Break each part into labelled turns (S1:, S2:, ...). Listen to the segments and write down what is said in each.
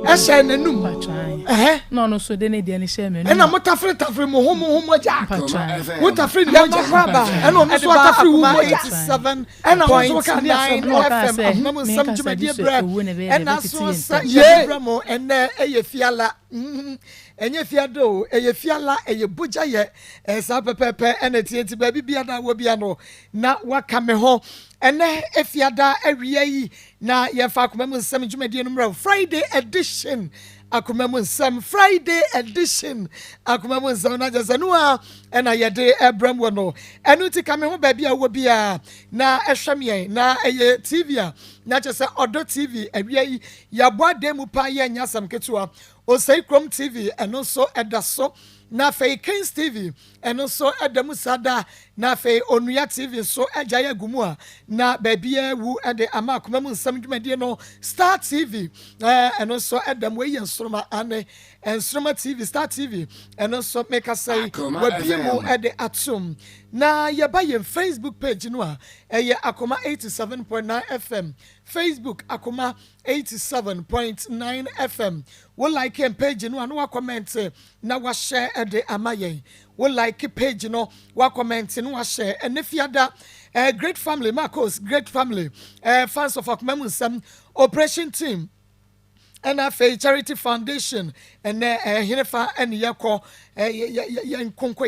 S1: Eshe nenum.
S2: No so de ne de ne share me.
S1: Ena motafre tafre mo homo ja. Motafre ni moja kwaba. Ena no so tafre wo moja 87.9 FM. Ahoma nsam djumadi bra. Ena so sa ye bra mo ene eye fiala. Enye fiado eye fiala eye buja ye. Sa pepepe ene tienti ba bibia da wo bia no na waka me ho. Ene efiada awie yi na ye fa akoma nsam djumadi no mra Friday edition. Akoma nsam Friday edition akoma nsam na jazanua ena yede ebram wono enu ti kame ho ba bia wo bia na ehweme na eye TV a na chese odo TV awie yi ya boade mu pa ye nyasam ketua Osei Krom TV eno so edaso na fei Kings TV eno so edamu sada na fei Onua TV so ejaya gumu na babia wu ede ama akoma nsam dwumade no Star TV eno so edamu ye nsroma ane ensroma TV Star TV eno so make us say wabie mu ede atum na yeba ye Facebook page no a eye Akoma 87.9 FM Facebook Akoma 87.9 FM we like page no and we comment na we share ede amaye we like page no we comment no we share and if you da great family Maa Akos great family fans of Akoma nsam operation team and a charity foundation and Hinefa and Yako yan konko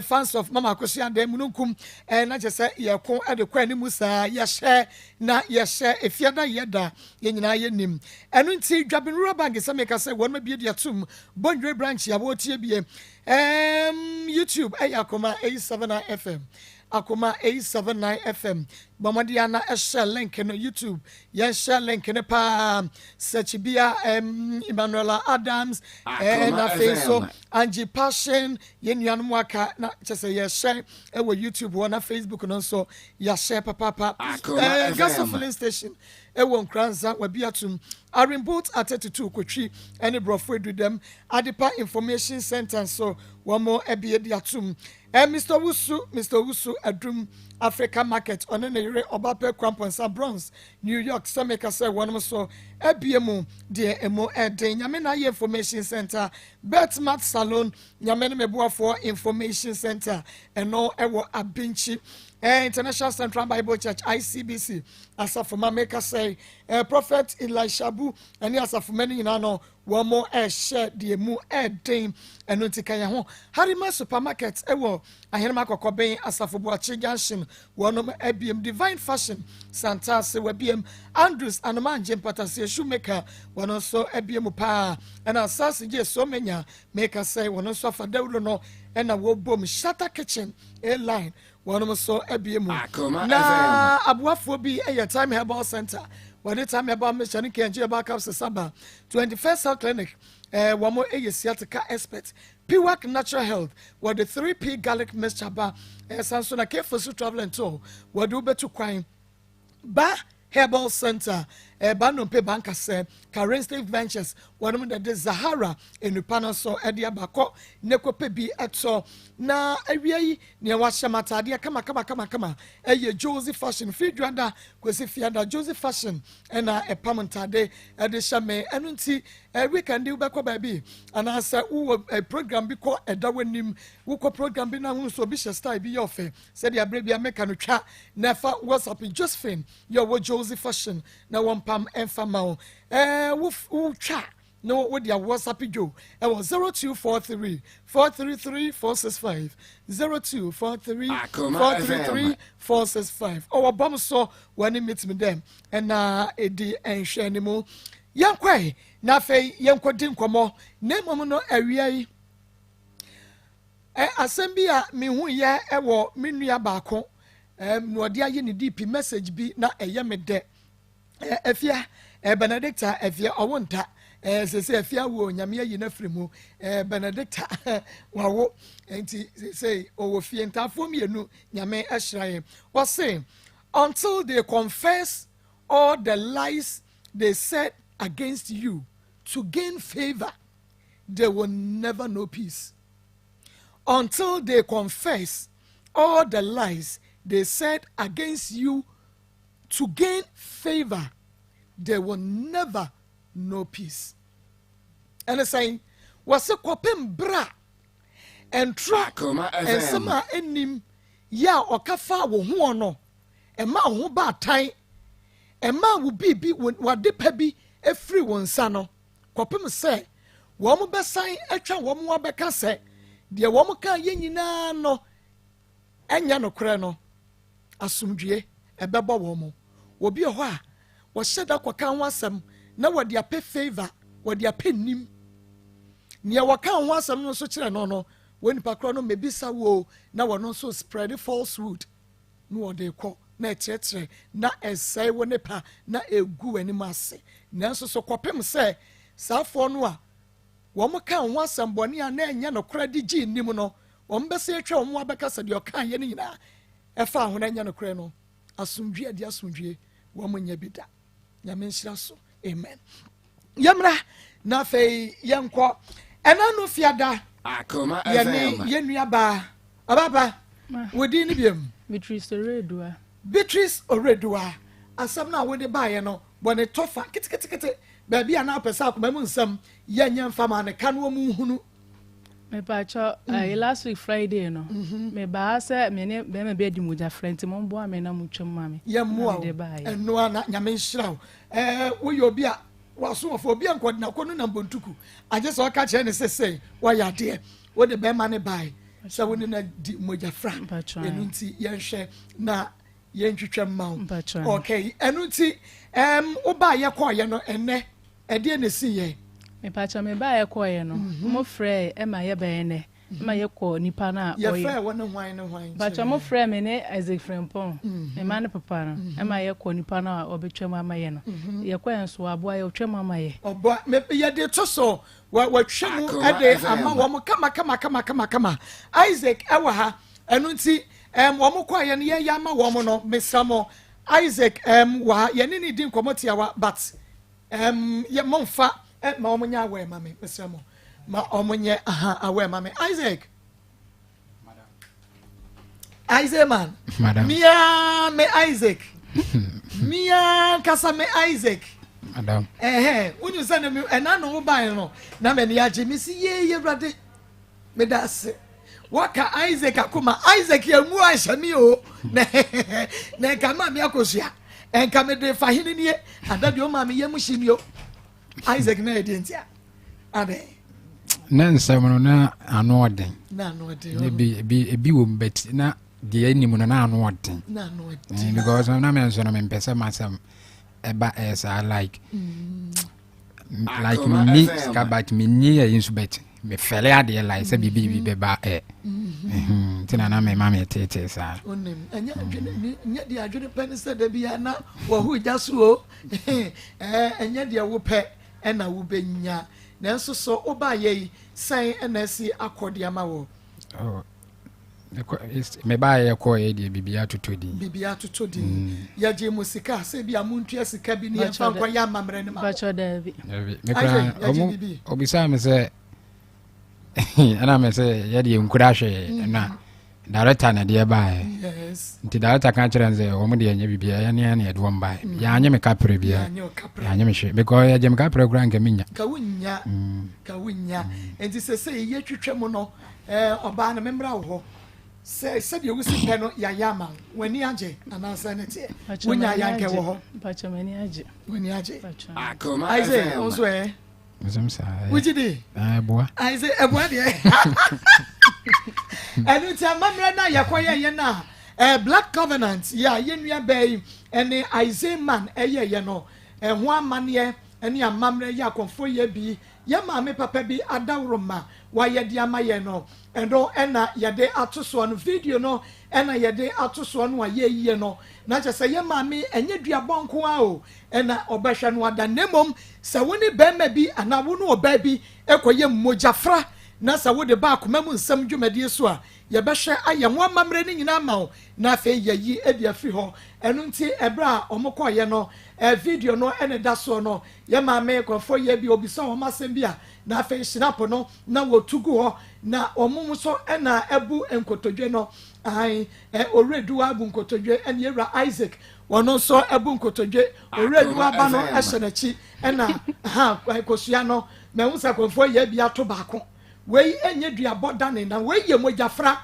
S1: fans of Maa Akos and Mununkum and I just say Yako at the Kwani Musa ya share na ya share if yada yenina yenim and until Jabin Rabang is make us say one may be the atum Bondre branch ya what ye YouTube Akoma 87 FM Akoma 879 FM. Bamadiana share link no YouTube. Yes, share link ne pa search bia Emmanuela Adams and so Angie Passion yenyan waka na just yes share YouTube one Facebook and also ya share papa gas filling station won Kranza we biatum Arimboat at 32 Kotri any brofwe do them Adipa Information Center so one more ebie diatum Mr. Wusu Adrum Africa Market on an area Obape Cramponsa Bronze New York Sameka say one so ebiemu de emo eden Nyamena Information Center Betmat Salon Nyamena Meboa for Information Center and no ewo Abinchi International Central Bible Church ICBC asafuma make say Prophet Elishabu and asafuma ni no one more share the mu eden eno tikaya ho Harima Supermarket ewo ahenema kokoben asafobuachi junction one ebiem Divine Fashion Santa se webiem Andrews Anomanjem Patase shoemaker one also ebiem pa and asasi je so menya make say one also fadawlo no and a wo bom Shatter Kitchen airline one so ebiem na abuafo bi time herbal center when the time about mission kenje backup saba 21st Health Clinic one more sciatica expert Piwak Natural Health where the 3P garlic mixture ba Sansona care for travel and tour where do better crime ba Herbal Center Banon Pe Banka se Karen State Ventures one of the Zahara in Upana so Edia Bako Neko Pe bi eto na awie ne washa matade kama Josie Fashion Free Dranda kwesi fiada Josie Fashion na epamantade de shame enunti we can do back baby and as a program bi ko edawanim wo ko program bi na hu so bi style bi yofe said ya brebi ameka no twa never WhatsApp Josephine your Josie Fashion na one pam enfama wo twa no with your WhatsApp jo it was 0243 433 465 0243 433 465 our bomb so when it meets me them and edi enhwe animo yankwai na fei yankodi nkomo na mom no awia yi asem a me hu ye ewo me nua baako no de aye ne deep message bi na eye me de afia Benedicta afia owonta se afia wo nyame ayi na frimu Benedicta wawo enti say owo fie ntafo mienu nyame ahiraye was saying until they confess all the lies they said against you to gain favor, they will never know peace. Until they confess all the lies they said against you to gain favor, they will never no peace. And it's saying, was a copim bra and track and summer enim ya or kafa wo no a man who bad time a man will be what dip heavy a free one sano. Copim say, woman best sign a chan woman wabeka say, dear woman can yen no enya no kreno asumdue ebeba woman will be a wa was said that wakan wasam na what dia pay favor what dia pay nim. Nia wakan wasam no so kire no when pakro no mebisa wo na wono so spread falsehood no de ko na echetre na esai wo ne pa na egu ani mase nanso so kopem se safo no a wo mo kan wasam bone a na enya no kra di gi nim no wo mbese atwa wo abeka se de okan ye ne nyina efa ho na enya no kra no asumdue ade asumdue wo mo nya bida nyame nhyira so amen yamra na fei yenko ena no fiada
S3: Akoma
S1: yenua ba ababa wodi ni biem Beatrice Oredua asam na wodi ba ye no bone tofa kitikiti ba bia na apesa akoma mu nsam yenya mfama ne kanwo mu hunu
S2: me pa cho last week Friday no me ba se me ne be me be di muja friend mo mbo ame na mu twam mame
S1: ye mo eno na nyame nhyira wo yo bia waso ofo bia nkwodina kono na mbontuku aje so ka che ne sesei wa ya de wo de be ma ne bai se wo ne na di moja fra enu nti ye hwe na ye ntwetwam ma okay enu nti wo ba ye ko ye no enne e de ne si ye
S2: me pa cha me ba ye ko ye no mo frɛ e ma ye ba ye ne ma ye ko nipa na
S1: ye frɛ wo ne hwan
S2: ba cha mo frɛ me ne Isaac Frimpong me ma ne papa no e ma ye ko nipa na obetwam ama ye no ye ko enso aboa ye otwam ama ye
S1: obo me ye de to so wa twemu ade ama wo mo kama Isaac e wa ha enu nti wo mo kwa ye ne ye ama wo mo no mesamo Isaac wa ye ne din komotia wa but ye momfa ma wo nya awe ma me mesamo ma omunye awe ma me Isaac man
S3: Madam
S1: mia me Isaac mia kasa me Isaac
S3: Madam
S1: unyu sane me enano wo ban no na me ne age mi si ye brade me da se waka Isaac Akoma Isaac ya mu ahyɛ mi o na ka ma me akosua enka me de fahini nie adade o ma me yemu hyi o Isaac na edi ntia ade
S3: na nsɛm no na ano ɔden bi wo mbɛti na deɛ anim no na ano ɔden because na me nso no mempɛsɛ masɛm ɛba ɛsa like me ska but me ni ya nso bɛti me fɛlɛ adeɛ like sɛ bibi bɛba ntina na me ma me tete saa
S1: onim anya adwene nya de adwene pɛ ne sɛ da bia na wo hu gya so o anya de wo pɛ ɛna wo benya nanso so oba ye san NSC akodi ama wo
S3: me ba ye ko ye de bibia tutodi
S1: ya je musika se bia muntu sika bi ne fa kwa ya mamre ne ma
S2: ba cho da bi
S3: me kra obisa me se ana me se ye de nkura hwe na director na de ba
S1: yes
S3: nti director kan kire nze o mo de anya bibia ya ne de won ba ya anya me kapre bia ya anya me hwe because ya je me kapre kra nka minya
S1: ka wunya enti se ye twetwem no oba na memra wo ho se de wusi pe no ya yama wani age anansa ne te wunya ya nke wo ho
S2: ba cho mani age
S3: Akoma
S1: Isaac onso
S3: Mzumsa
S1: wujidi
S3: boa
S1: Isaac eboa de enu ti amamra na yakoye ye na Black Covenant ya yenua bay ene Isaac man ye no ho amane ene amamra ya konfo ye bi ye ma me papa bi adawroma wa ye de amaye no endo ena ye de atoso no video no ena ye de atoso no ye yie no na che se ye ma me enye duabon ko a o ena obehwe no ada nemom se woni be ma bi ana wo no oba bi ekoye mmojafra na sa wo de ba akoma mu nsam dwumadie so a ye behwe aye ho amamre ni nyina ma o na fe ye yi edi afi ho enu nti ebra omukọ ye no video no ene da so no ye ma me konfo ye bi obisa ho masem bi a na fe snap no na wotugu ho na omum so ena ebu enkotodwe no ai Oredua abu nkotodwe ene yewra Isaac wono so ebu nkotodwe oredu aba no ehyenachi ena ha kosua no me hu sa konfo ye bia to baako wei enye duabɔ dane na wei ye mojafra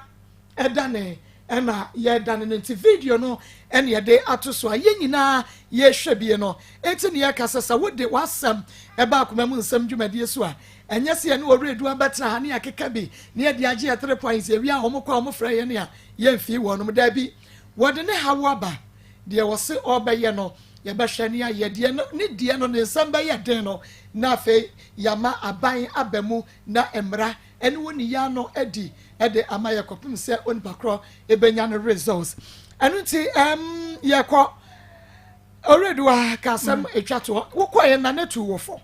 S1: edane ena ye dane nti video no ene ye de ato so aye nyina ye hwɛ bie no enti ne ye kasasa wode wasam eba akoma mu nsam dwumadie so a enye se ne oredu abɛtena ha ne akeka bi ne ye de agye 3 points ewia homo kwa homo fra ye ne a ye mfi wonom da bi wode ne hawo aba de wo se obɛyɛ no ye bɛhwɛ ne aye de no ne de no ne nsam bɛyɛ den no na fe yama aban abamu na emra ene woni ya no edi ede amaye kopim se onipakro ebenya no results enu ti ye ko already wa kasam etwato wo koye na netu wo fo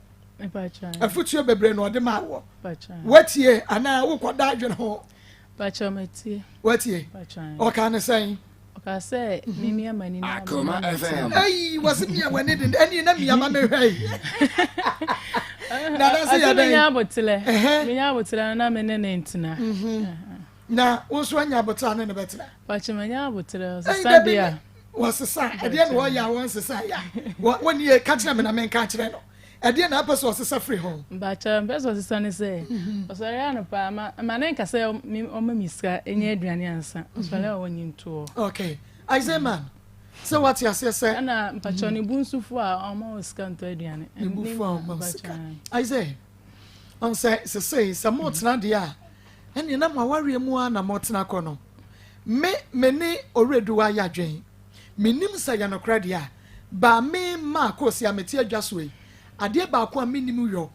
S1: afutuo bebre no de ma wo watie ana wo koda adwene ho
S2: pacha metie
S1: watie o kan say
S2: ka say mimi amani na
S4: Akoma FM
S1: ai wasimi amani de eni na mi ama me hwai na da say ya den
S2: minya botele na me ne ntina
S1: na wo so anya botele na betele
S2: pacha menya botele sasa dia
S1: wasesa ade na wo ya won sesa ya woni e ka kire me na me ka kire no ade na apeso wasesa free home
S2: bacha mpeso wasesa ne say osare ya no pa ma ne nka say o mamiska enye aduane ansa osare o wonyi nto
S1: okay Isaiah man so what you say
S2: na mpacho ne bunsufu a o ma oska nto aduane
S1: bufu a ma oska Isaiah on say some tena de a ene na maware mu a na motena kɔ no me ne oredu wa ya dwen menim sa ya no krade a ba me Maa Akos ya meti adwaso ade ba ko a menim yo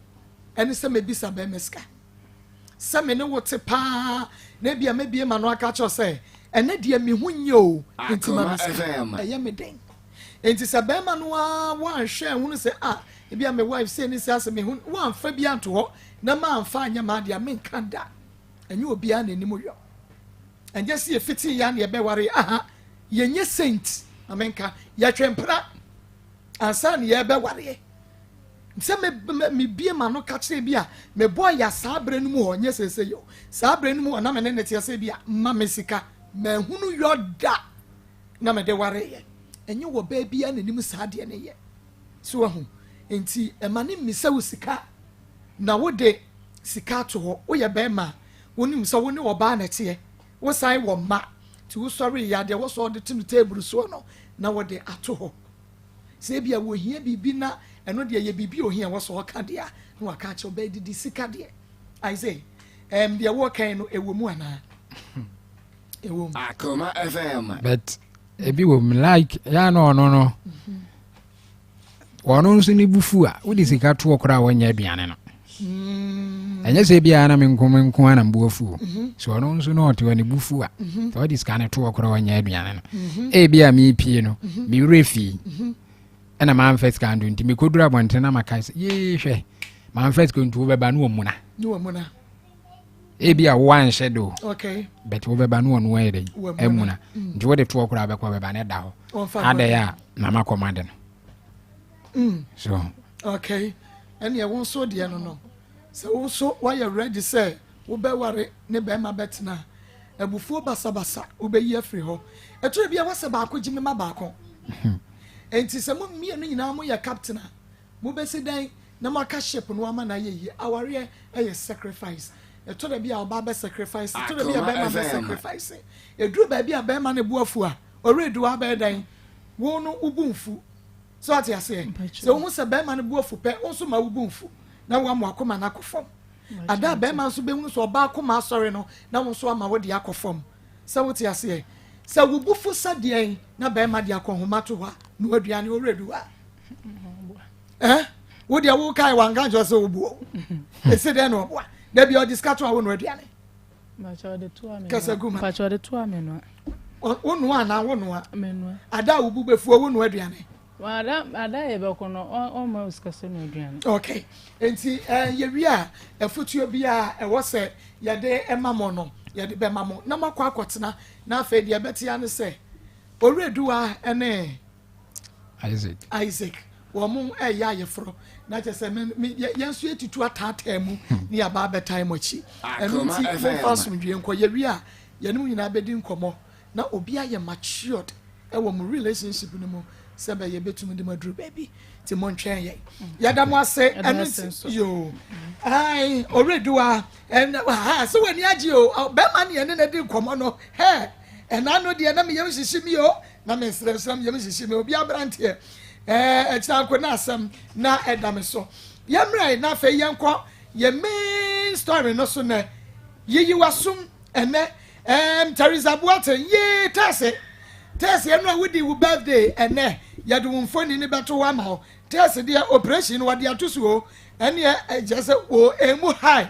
S1: ene se mebisa ba meska se me ne wote pa na bia mebie ma no aka cho se ene de me hunye o ntima meska eye me den enti se ba ma no a wan hwe hunu se bia me wife se ni se ase me hun wan fa bia nto ho na ma amfa anya ma de a me nkanda enye obi a na nim yo enje se fiti ya na ye be ware yenye saint amenka ya twempra ansa na ye be ware nse me bie ma no ka kire bia me boy ya sabre no mu ho nye sese yo sabre no mu na me ne tie se bia ma me sika me hunu yo da na me de ware ye enye wo ba bia na nim saade ne ye so ahu enti emane misa wo sika na wo de sika to ho wo ye ba ma wonim so wo ne oba na tie wo sai wo ma ti wo sorry ya de wo so de tim table so no na wo de ato ho se bia wo hia bibi na eno de ye bibi ohia wo so ka de a na wa ka che oba didi sika de I say de wo kan no ewo mu ana ewo
S4: Akoma FM
S3: but ebi wo like ya no wono nso ni bufu a wo de sika to okra wonya aduane no enye se bia na menko ana mbuafu so wono nso no ote wani bufu a to de sika ne to okra wonya aduane no e bia mi pie no mi refi ena man first kan do nti me kodura bonte na maka se ye hwe man first ko ntu beba no omuna e bia wan shadow
S1: okay
S3: but wo beba no ono ere emuna nti wo de to okra beba beba ne da ho ade ya na makoma de no so
S1: okay and you won so de no so wo so why you ready say wo be ware ne be ma betena abufuo basabasa wo be yi afri ho eto bia wo se ba ko jimi ma ba ko enti se mo mie no nyina mo ya captain mo be se dan na maka ship no ama na ye aware e sacrifice eto da bia oba be sacrifice eto da bia be ma be sacrifice edru ba bia be ma ne buafu a oredu aba dan wo no ubunfu so ati ase so wo se be ma ne buafu pe wo so ma ubunfu na wo am Akoma na akofom ada be ma so be hu so oba Akoma asore no na wo so ama wo de akofom so wo ti ase so wo bufu sadien na be ma de akohoma to ha no aduane oredu a wo de wo kai wanga jo so obuo ese de no oboa da bi o discato a wo no aduane
S2: ma cho de to ame
S1: kasa guma
S2: pa cho de to ame no
S1: wo no ana wo no a
S2: menu
S1: ada wo bu befu wo no aduane
S2: ada ye be ko no o ma uskase no aduane
S1: okay enti ye wi a afutuo bi a e wo se ye de emamo no ye de be mamo na makwa akotena na afa de betia ne se oredu a ene Isaac wo mu ya yefro na che se yensu etitu atata mu ni aba betai mochi enu ti mo fasum dwe nko ye wi a ye num nyina bedi nkomo na obi aye matured wo mu relationship no mu se be ye betum de madru baby ti mo ntwen ye yada mo ase enu yo ai oredua en ha so wani agi o be ma ne ne di komo no he enano de na me yem hihimi o na me srem yem hihimi obi abrante etanko na asem na edame so yemrai na fe yenko ye main story no so na yeyi wasum ene Teresa Boate ye tese no wudi wo birthday ene yade wo mfoni ni beto wa ma tese de operation wade atoso ene just o emu high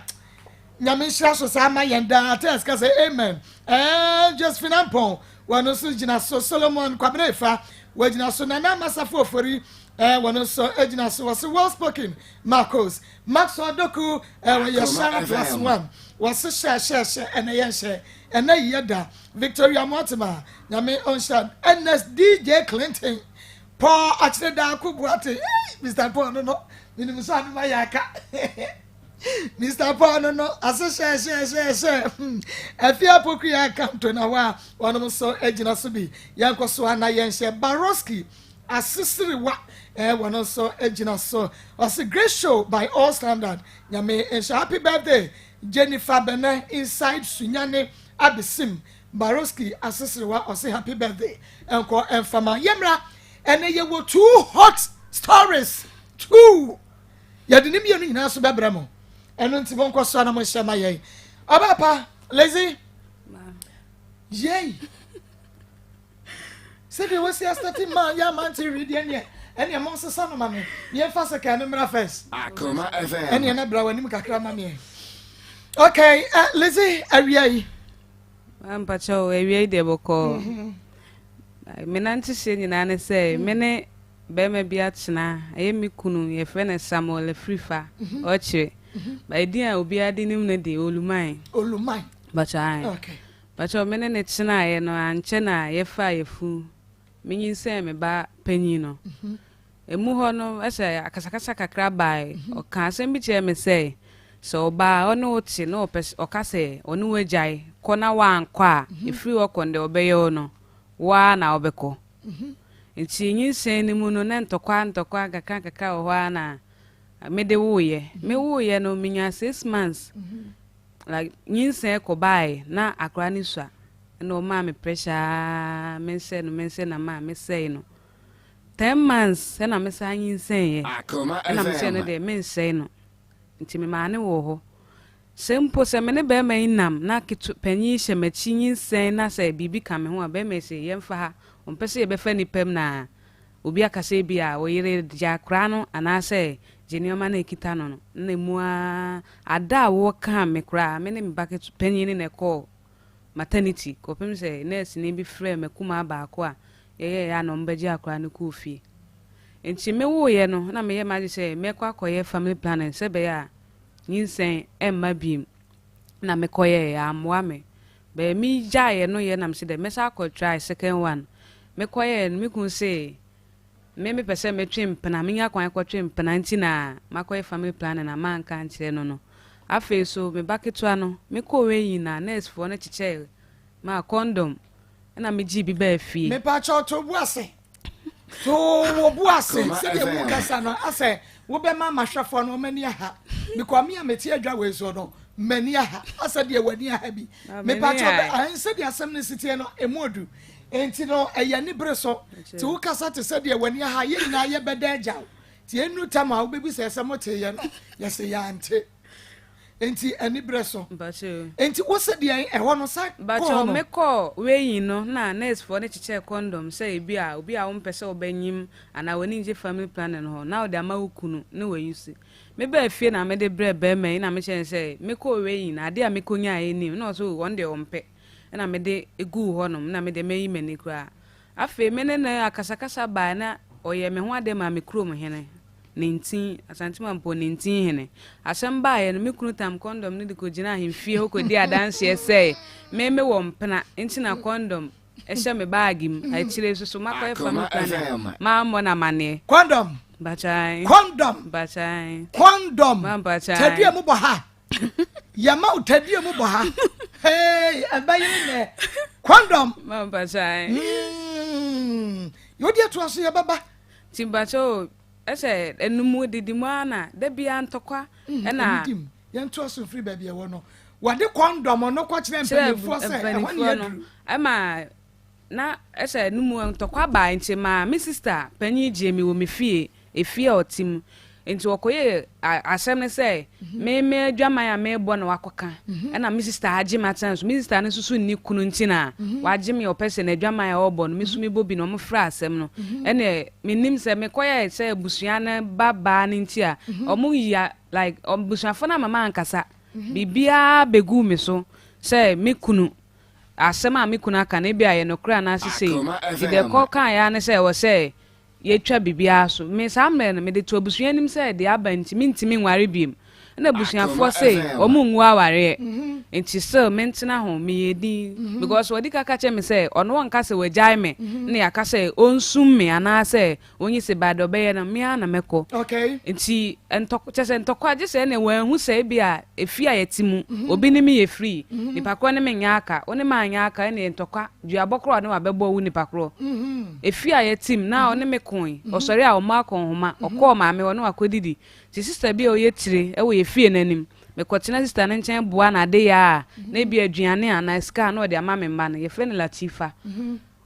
S1: nyame hia so sa ma yenda tese ka say amen just finampon wano so gina so Solomon Kwabrefa wagina so na masafo ofori wano so agina so was well spoken Maa Akos Max Odoku we share plus one was share ene yen ene yeda Victoria Mortimer nyame onshan NS DJ Clinton Paul Achreda Kubuate Mr. Paul no minimum so anu mayaka Mr. Paul no share afia pokuya kanto na wa wonom so agina so bi yankoso ana yenhye Baroski asisiri wa wonom so agina so was a great show by all standard nyame happy birthday Jennifer Bene inside Sunyane Abisim Baroski asisiri wa ose happy birthday enko enfama yemra ene ye wo 2 hot stories 2 yadini mienu nyina so bebramo eno ntibon ko so na mo hyema ye obapa lazy yey say the was yesterday man ya man to read ene mo so no mame ye fa se kan mra first
S4: Akoma FM
S1: ene na bra wani kakra mame okay lazy awia
S5: Ampacho ewie de boko. Menanti se nyina ne se mene be me bia tena ayemi kunu ye frene Samuel Frifa ochire. Ba di a obi ade nim ne de olumai. Bacha okay. Bacha mene ne tena ye no anche na ye fa ye fu. Minyin se me ba panyi no. Emu ho no ese akasakasa kakra bai. O kan se bi che me se so ba ono oti no okase onu wejai kona wa ankwa ifri wokonde obeye no wa na obeko nti nyinsen ni mu no na ntokwa kaka ho na mede wuye me wuye no minya 6 months like nyinsen ko bai na akra ni sua no ma me pressure mense na ma me say no 10 months na me sa nyinsen ye na me say no de mense no nti me maane wo ho sempo se me ne be ma inam na kitu panyi hye machi nyinsen na se bibi ka me ho a be me se yemfa ha ompese ye be fa ni pem na obi akase bi a wo yire ja kra no ana se jenioma na ekita no na mu a ada wo ka me kra me ne me baketu panyi ni ne ko maternity ko pem se nurse ni bi frɛ me kuma ba ko a ye ya no mbaji akra no ku fi enti me wo ye no na me ye ma se me kwa koye family planning se be ya nyinsen emma bim na me koye ya amwa me be mi jaye no ye na me se de me sa ko try second one me koye me kun se me pese me twem pena me nya kwan ko twem pena nti na makoye family planning na man kan kire no afi so me baketua no me ko we yin na nurse for na chiche ma condom na me ji bi ba fi
S1: me pa cho to buase to wo buase se de mu kasa no ase wo be ma mahwafo no mani aha because me ameti adwa we so no mani aha ase de wani aha bi me pa cho be se de asem ne sitie no emodu enti no eya ni breso ti wo kasa te se de wani aha ye na ye beda agya ti enu tama wo be bi se se mote ye no ye se ya ante enti ani breso enti wo se de ho no sa
S5: bacho me ko we no na nurse for ne chiche condom say bi a obi a wo mpese obanyim ana woni nje family planning ho na o de ama wukunu ne we use me ba fie na me de bre be me na me chen say me ko we na ade a me ko nya eni na so won de ompe na me de egu ho no na me de meyi mani kra afi me ne na akasakasa ba na oye me ho ade ma me krom hene 19 asantima mpo 19 hene asamba ye no me kunu tam condom ne de ko gina hemfie ho ko di adanse ese me wo mpena enti na condom ehye me bag im a chire so makoye family plan ma mo na mane
S1: condom
S5: bachai
S1: condom
S5: ma bachai
S1: tadie mu bo ha yama utadie mu bo ha hey abaye ne condom
S5: ma bachai
S1: Yo dia to aso ye baba.
S5: Timbacho ese enumu didimu ana da bia ntokwa na
S1: ye to aso free baby e wo no. Wade condom no kwa kire mpanyefo se e ho ne yaduru.
S5: Ama na ese enumu ntokwa ba nti ma me sister panyi je mi wo me fie efie otim nti wokoye asem ne say me adwaman ya me bo na wakoka na me sister age maten so me sister ne susu ni kunu nti na wage me opese na adwaman ya obo no me su me bobi no mo fra asem no ene me nim se me koye se busua na baba ne nti a omo ya like busuafo na mama ankasa bibia begu me so se me kunu asem a me kunu aka na bia ye no kra na sese ide ko kan ya ne se wo se ye twa bibia so me samre na me de to abusua nim se de abanti mintimi nware biem na abusuafo se omu nwu aware enti so mentina ho me yedi because wodi kaka che me se ono wonka se wajai me na yaka se onsum me ana se onyi se bado be na me ana meko
S1: okay
S5: enti entoko che se entoko age se na wanhu se bia efi a yetimu obi ni me ye free nipa kro ne me nya aka oni ma nya aka na entoko duabokro ne wabebo wu nipa kro efi a yetim na oni me kon osori a o ma kon homa okọ ma me wonu akodidi ti sister bi o yetire e wo ye fie nanim me kwotena sister ne nchen boa na de ya na bi aduane ana ska na o de ama me mba na ye fre ne Latifa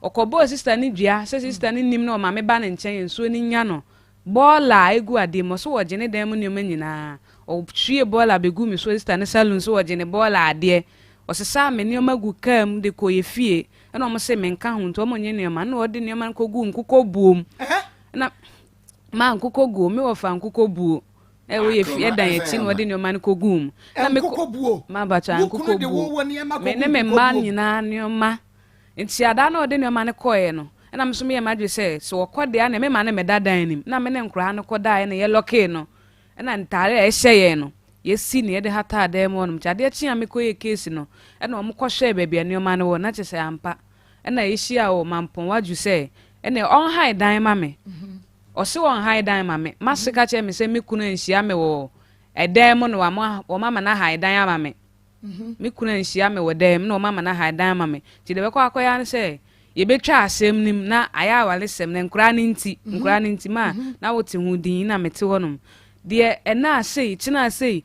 S5: okobo sister ni dua se sister ni nim na o ma me ba ne nchen enso ni nya no bola egu ade mo so wo gene dem ni o manyina o twie bola begu mi so sister ne salon so wo gene bola ade o se sa me ni o magu kam de ko ye fie na o mo se me nka ho nto mo nye ne ma na o de ne ma ko gu nkuko buom na ma nkuko gu me wo fa nkuko buo wo ye fie dan yeti no de ne ma ko gum na me
S1: nkuko buo
S5: ma ba cha nkuko buo me ne me ma nyina ne ma nti ada na o de ne ma ne koye no na me so me ma dwe se so okode a na me ma ne me dadan nim na me ne nkura ne koda ne ye loke no na ntare a ehye no ye si ne de hata ada mo no chade chi a me koye case no na o mo ko hwe bebia ne ma ne wo na che se ampa na ye hia o mampon waju se na on high dan ma me Osi won high dan mame masika che me se me kunu anhia me wo edem no wa mama na high dan amame me kunu anhia me wo dem no mama na high dan amame ti de be kwa akoya ne se ye betwa asem nim na aya wale sem ne nkura ne nti ma na wote hu din na mete honum de ena sei china sei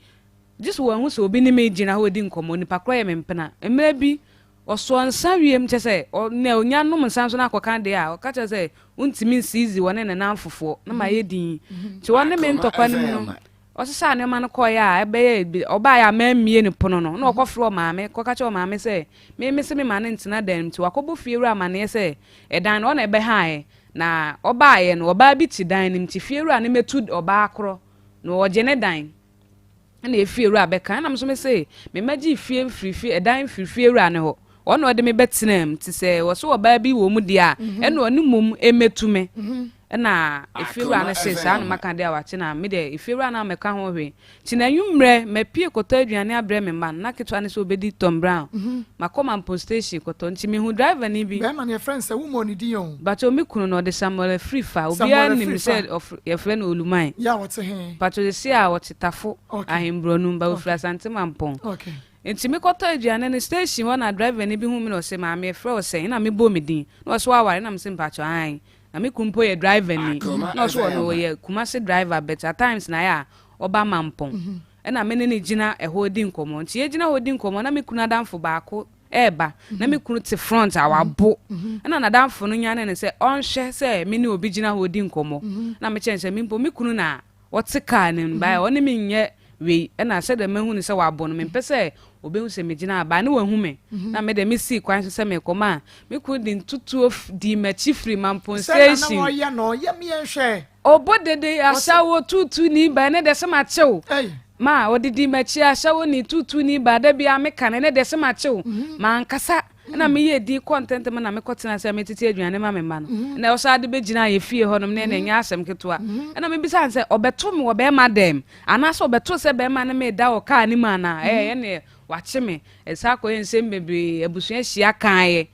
S5: just won hu so obi ni me gina ho di nkomo ni pakro ye me mpena emre bi oso ansa wiem che se ne onya num nsanso na akoka de a o ka che se untimi sizi wone ne nanfofo na ma ye din ti wone me ntokwa ne mu o se sa ne ma no koya ebe ye oba ya ma mie ne pono no na okofro maame koka che o maame se me se me ma ne ntina dan ti wakobo fieru amane se edan no na ebe hae na oba ye no oba bi ti dan nim ti fieru ane metu oba akro no oje ne dan na efieru abeka na me so me se me magi fie edan fieru ane ho ono ode me betenem ti se wo so oba bi wo mu dia eno oni mum emetume na efiru ana se sa no maka de awache na me de efiru ana meka ho hwe ti na nwumre me pie koto aduane abre me man na ketwa ne so obedi Tom Brown makoma mpo station koto nti me hu driver ni bi
S1: be man your friend say wo mo ni di yon
S5: but o me kunu no de Samuel free fa obi an ni said of your friend Oluman
S1: ya what he
S5: but o de see a what tafo ahembro no ba ofra santima mpon
S1: okay
S5: enti me kota aduane ne station wana driver ni bi hu me no se ma me frɛ o se na me bo me din no so aware na me se mpacho an na me kumpo ye driver ni no so no ye kumase driver but at times na ya oba mampon na me ne gina holding nkomo nti ye gina holding nkomo na me kuna danfo baako eba na me kunu te front awabo na danfo no nya ne se onhwe se me ne obi gina holding nkomo na me chense me mpo me kunu na wotika ne ba oni me nye we na se de mehu ni se wabo no me pese obehu se me gina ba ne wahu me na me de me si kwan se me koma me ku di ntutu of di machi free mampon station
S1: na ya no ya me enhwe
S5: obodede asawo tutu ni ba ne de se ma chew ma odidi machi asawo ni tutu ni ba de bia me kan ne de se ma chew ma nkasa na me ye di content me na me kotena se me titi aduane ma me ma no na o sa de be gina ye fie honom ne nya asem ketwa na me bisa se obeto me obe ma dem ana so obeto se be ma ne me da o ka ni ma na ne wache me esa ko ensem bebre abusua hia kan ye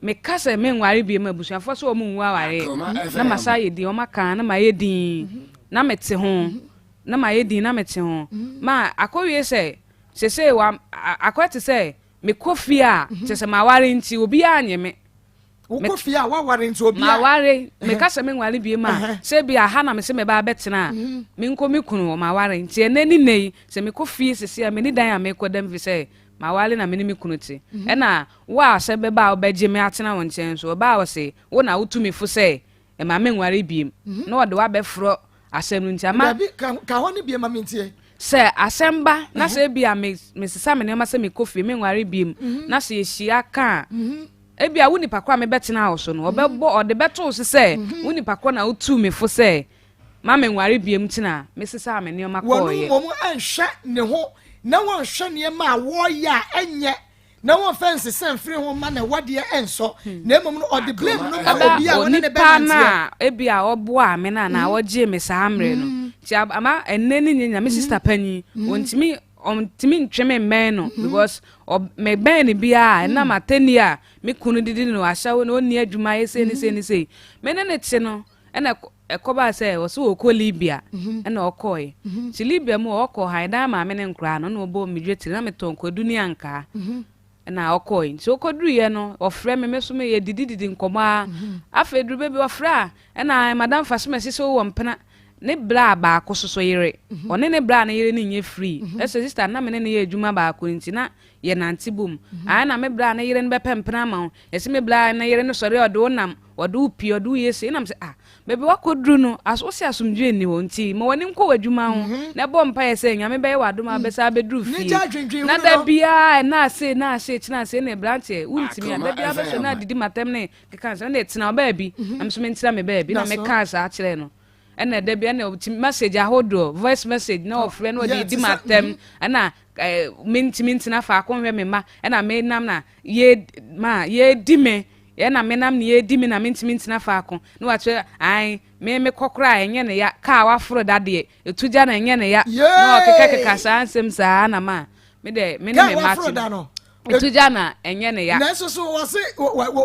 S5: me kase me nware bi ma abusua fo so o mu nwu aware na masa ye di o ma kan na ma ye din na mete ho na ma ye din na mete ho ma akowie se wa akwete se me kofia chese ma ware nti obi anye me
S1: ukofia wa ware nti obi
S5: ma ware me ka se me nware bi ma se bi aha na me se me ba betena me nko me kunu ma ware nti enani nei se me kofie sese a me ni dan a me kodam fi se ma wale na me ni me kunu ti e na wa se be ba obaje me atena won chen so ba wo se wo na utumi fu se e ma me nware bi na wo de wa be fro asem nti ama
S1: ka ho ne bi ma me ntie
S5: se asemba na se bi a me sesa me ne ma se me kofie me nware bi na se ehia ka ebia wo nipa kwa me betena hoso no obebo ode beto se se wo nipa kwa na utu me fo se ma me nware biem tina me sesa me ne ma ko ye
S1: wo mo anhwe ne ho na won hwe ne ma wo ya enye na won fence senfre ho ma na wode enso na emom no ode blame no ma obi a woni ne be
S5: na ebia obo a me na na woje me sa amre no ti ama eneni nyanya me sister pani wontimi ontimi ntweme men no because me ben bia na matani a me kunu didi no ahyawo no oni adwuma yese ni sei me ne te no na ekoba se wo so okọ Libya na okọ ti Libia mu okọ haida ma me ne nkra no na obo midweti na me tonko dunia nka na okọ nti okoduru ye no ofre me so me ye didi nkoma afedru bebi ofra na madam fasima siso wo mpena ne bra ba ko soso yire one ne bra na yire ni nye free ese sister na me ne ye adwuma ba ko nti na ye nanti bum na me bra na yire ne bepempena ma ese me bra na yire no sori odo wonam odo upi odo yese na me se bebe wakoduru no aso se asomdwe ni ho nti ma woni nko wadwuma ho na bo mpa ye se nyame be ye wadoma be sa be duru fi na da bia na se china se ne branche untimi a da bia be so na didi matem ne keka se na tina ba bi am so me ntira me ba bi na me ka sa akire no ena da bia na message ahodo voice message na ofre no di matem na minti na fa akonhwe me ma ena me nam na ye di me ye na me nam ne ye di me na minti na fa akon no wa che ai me kokra enye ne ya ka wa foro dade etuja na enye ne ya no keka sa ansem sa na ma me de me ne me match etuja na enye ne ya
S1: na so wo se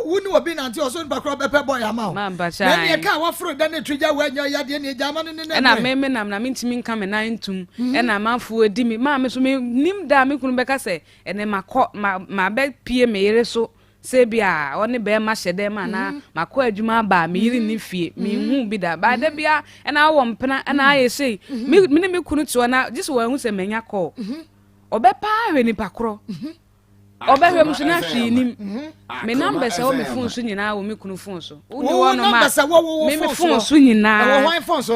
S1: wuni obi na nti oso npa kro bepe boy ama o
S5: ma bacha
S1: na ne ka wa foro dane etuja wa enye ya de ne jama ne
S5: na me nam na minti nka me na ntum na manfo edi mi ma me so me nim da me kunu beka se ene ma be pie me yere so se bia oni be ma hyede ma na makọ adwuma ba me yiri ni fie me hu bi da ba da bia na wo mpena na aye sei me kunu ti ona just wo hu se menya call obepa hwe ni pakro obehwe mu so na hwe nim me number se wo me phone so nyina wo me kunu phone so uni wo no ma me phone so nyina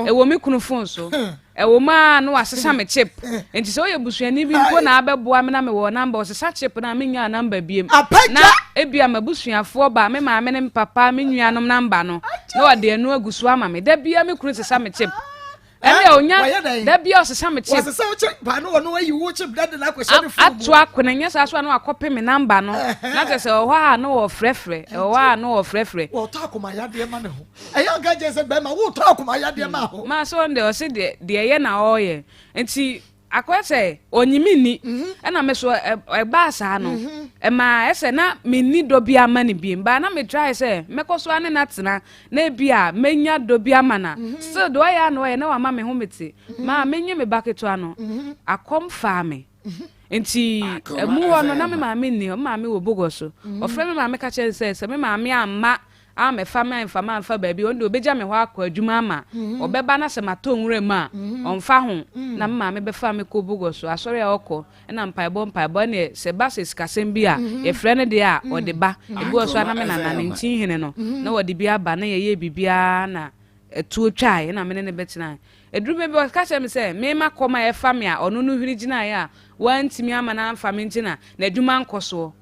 S5: e wo me kunu phone so e wo ma no asesa me chip enti so ye busuani bi mpo na abeboa me na me wo number osesa chip na me nya number biem na ebia mabusuafo ba me ma me ne papa me nuanom number no na wo de anu agusu ama me da bia me kunu sesa me chip ene onya da bia osesa me chip
S1: osesa chip ba no no ayi wo chip da na kwese ne phone
S5: atu akona nya sa so na akope me number no na tese o ha no wo frefre o wa no wo frefre
S1: wo ta akoma ya de ma ne ho eya ga je se be ma wo ta akoma ya de ma ho
S5: ma so nde o se de ye na o ye enti akwese onyimi ni na me so e ba sa no e ma ese na me ni do bia ma ne biem ba na me try se me koso ane na tena na bia menya do bia ma na still do ya no ye na wa ma me humeti ma menye me baketo ano akom fa me enti mu wono na me ma me ni ma me wo bogoso ofre me ma me ka che se me ma me amma me fa baby ondo obeja me ho akọ adwuma ma obeba na se mato nwure ma onfa ho na mma me befa me ko bugoso asori a okọ na mpaebo ne se ba se sikasem bi a ye frɛ ne de a ode ba ebuoso na me na ntin hene no na wode bi aba na ye bibia na etuo twai na me ne betina eduru be bi ka che me se me ma koma ye fa me a ono no hwiri gina ya wantimi ama na mfa me ntina na adwuma nkoso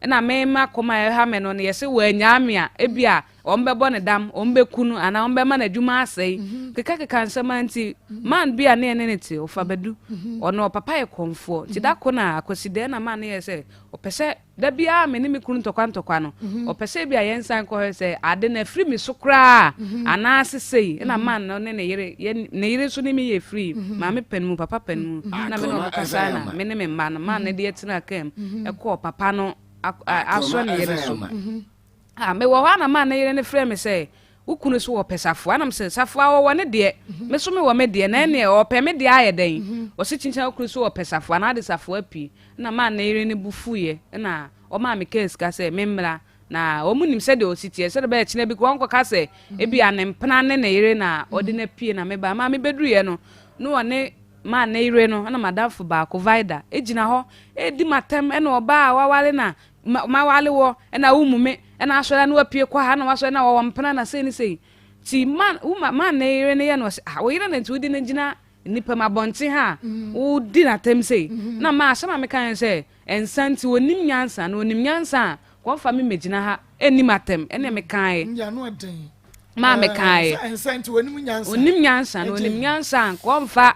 S5: na me ma koma ha me no ye se wa nyame a ebia ombebo ne dam ombekunu ana ombema na dwuma asai keka nsema nti man bia ne ti ofa bedu ono papa ye konfo ti da ko na akoside na man ye se opese da bia me ne me kunu ntokwa no opese bia ye nsan ko se ade na free me so kra ana asesei na man no ne yire so ne me ye free ma me penu papa penu na me no kasa na me ne me man ne de tina kam e ko papa no aso ne yere so me wo ha na ma na yere ne frɛ me sɛ ukunu so wo pesafo anam sɛ safo awo ne de me so me wo me de na ne o pe me de aye den o se chinchan ukunu so wo pesafo na de safo api na ma na yere ne bufuye na o ma me case ka sɛ me mmra na omu nim se de ositie se de be chine bi ko onko ka se e bi anempena ne yire na ode na pie na meba ma me bedruye no no one ma na yire no na madafo ba ko vida ejina ho edi matem e na oba a wawale na ma wale wo e na wumume e na asora na wapie kwa ha na waso na wo mpena na se ni sei ti man ma na yire ne ye no wo yire na nti udi na jina nipa mabonte ha wo di na tem sei na ma asema me kan se ensanti wonim nyansa na wonim nyansa ko fa me megina ha eni matem ene me kan
S1: ya no den
S5: ma me kan
S1: ensanti wonim nyansa
S5: na wonim nyansa ko fa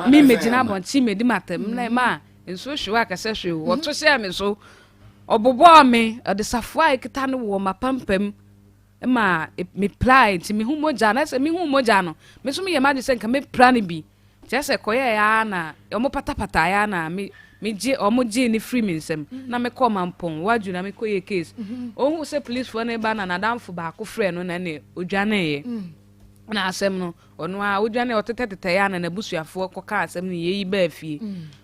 S5: me megina bonte me di matem na ma enso hwe aka se hwe wo to se me so obobo me de safwa ikita no wo mapampam ma me play ti me hu moja na se me hu moja no me so me ye ma de se nka me plan bi jese koye ya na omo patapata ya na me je omo je ni free me nsem na me call mampon waju na me koye case ohu se police for na ba na damfo ba ko frɛ no na ne odwane ye na asem no ono a odwane otetete ya na busuafo ko ka asem no ye yi ba afie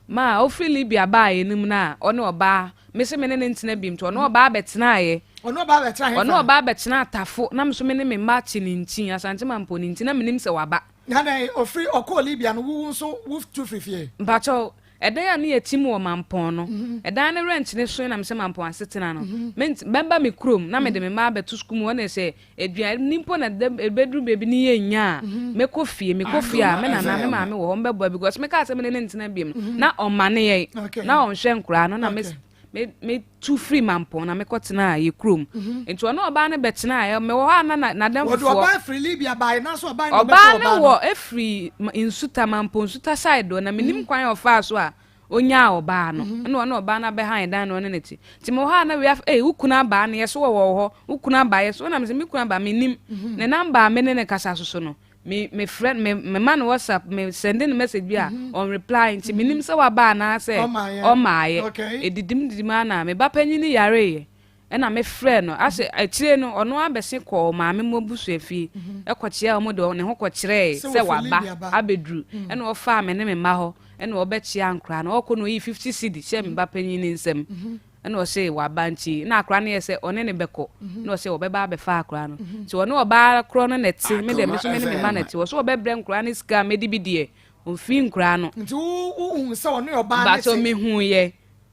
S5: ma o free libia ba ye nim na ono oba me se me ne ntina bim to ono oba betena ye ono oba betena atafo na me so me ne me ma chi ni ntin asante mampo ni ntin na me nim se waba
S1: Nana ofri oko Libya no wu so wu tu frifie.
S5: Mpacho edan ya ne yatim wo mampon no. Edan ne rent ne so na me se mampon asetena no. Memba me krom na me de me ma betu school mu wona se edua nimpo na bedru bebi ne yenya. Me kofie a me na me ma me wo mbebo because me ka se me ne ntina biem na omane ye. Na on hwe nkura no na me too free mampon na me kotena ye krom enti ono oba ne betena ye me wo ha na dem fo
S1: oba free Libya by na so oba
S5: ne wo e free insuta mampon suta side do na menim kwan ofa so a onya oba no na ono oba na be han dan no ne neti ti me wo ha na we ukuna ba na ye so wo ho ukuna ba ye so na me se me kuna ba menim ne number me ne kasa so no me friend me man WhatsApp me sending message bi a on replying ti minim se wa ba na se o maaye edidim na me ba panyini yare ye e na me friend no ase akire no ono abese ko maame mo busu afie e kochia o mo de ne ho kochire se wa ba abedru e na o fa me ne me ma ho e na o be chia nkra na o ko no yi 50 cedi she me ba panyini nsem na o se wa banchi na akra na yese one ne beko na o se o be ba be fa akra no ti ono oba kro no neti me de me so me ne me maneti o so o be bre nkra ne ska me di bidie o fi nkra no
S1: nti hu se ono oba
S5: neti ba so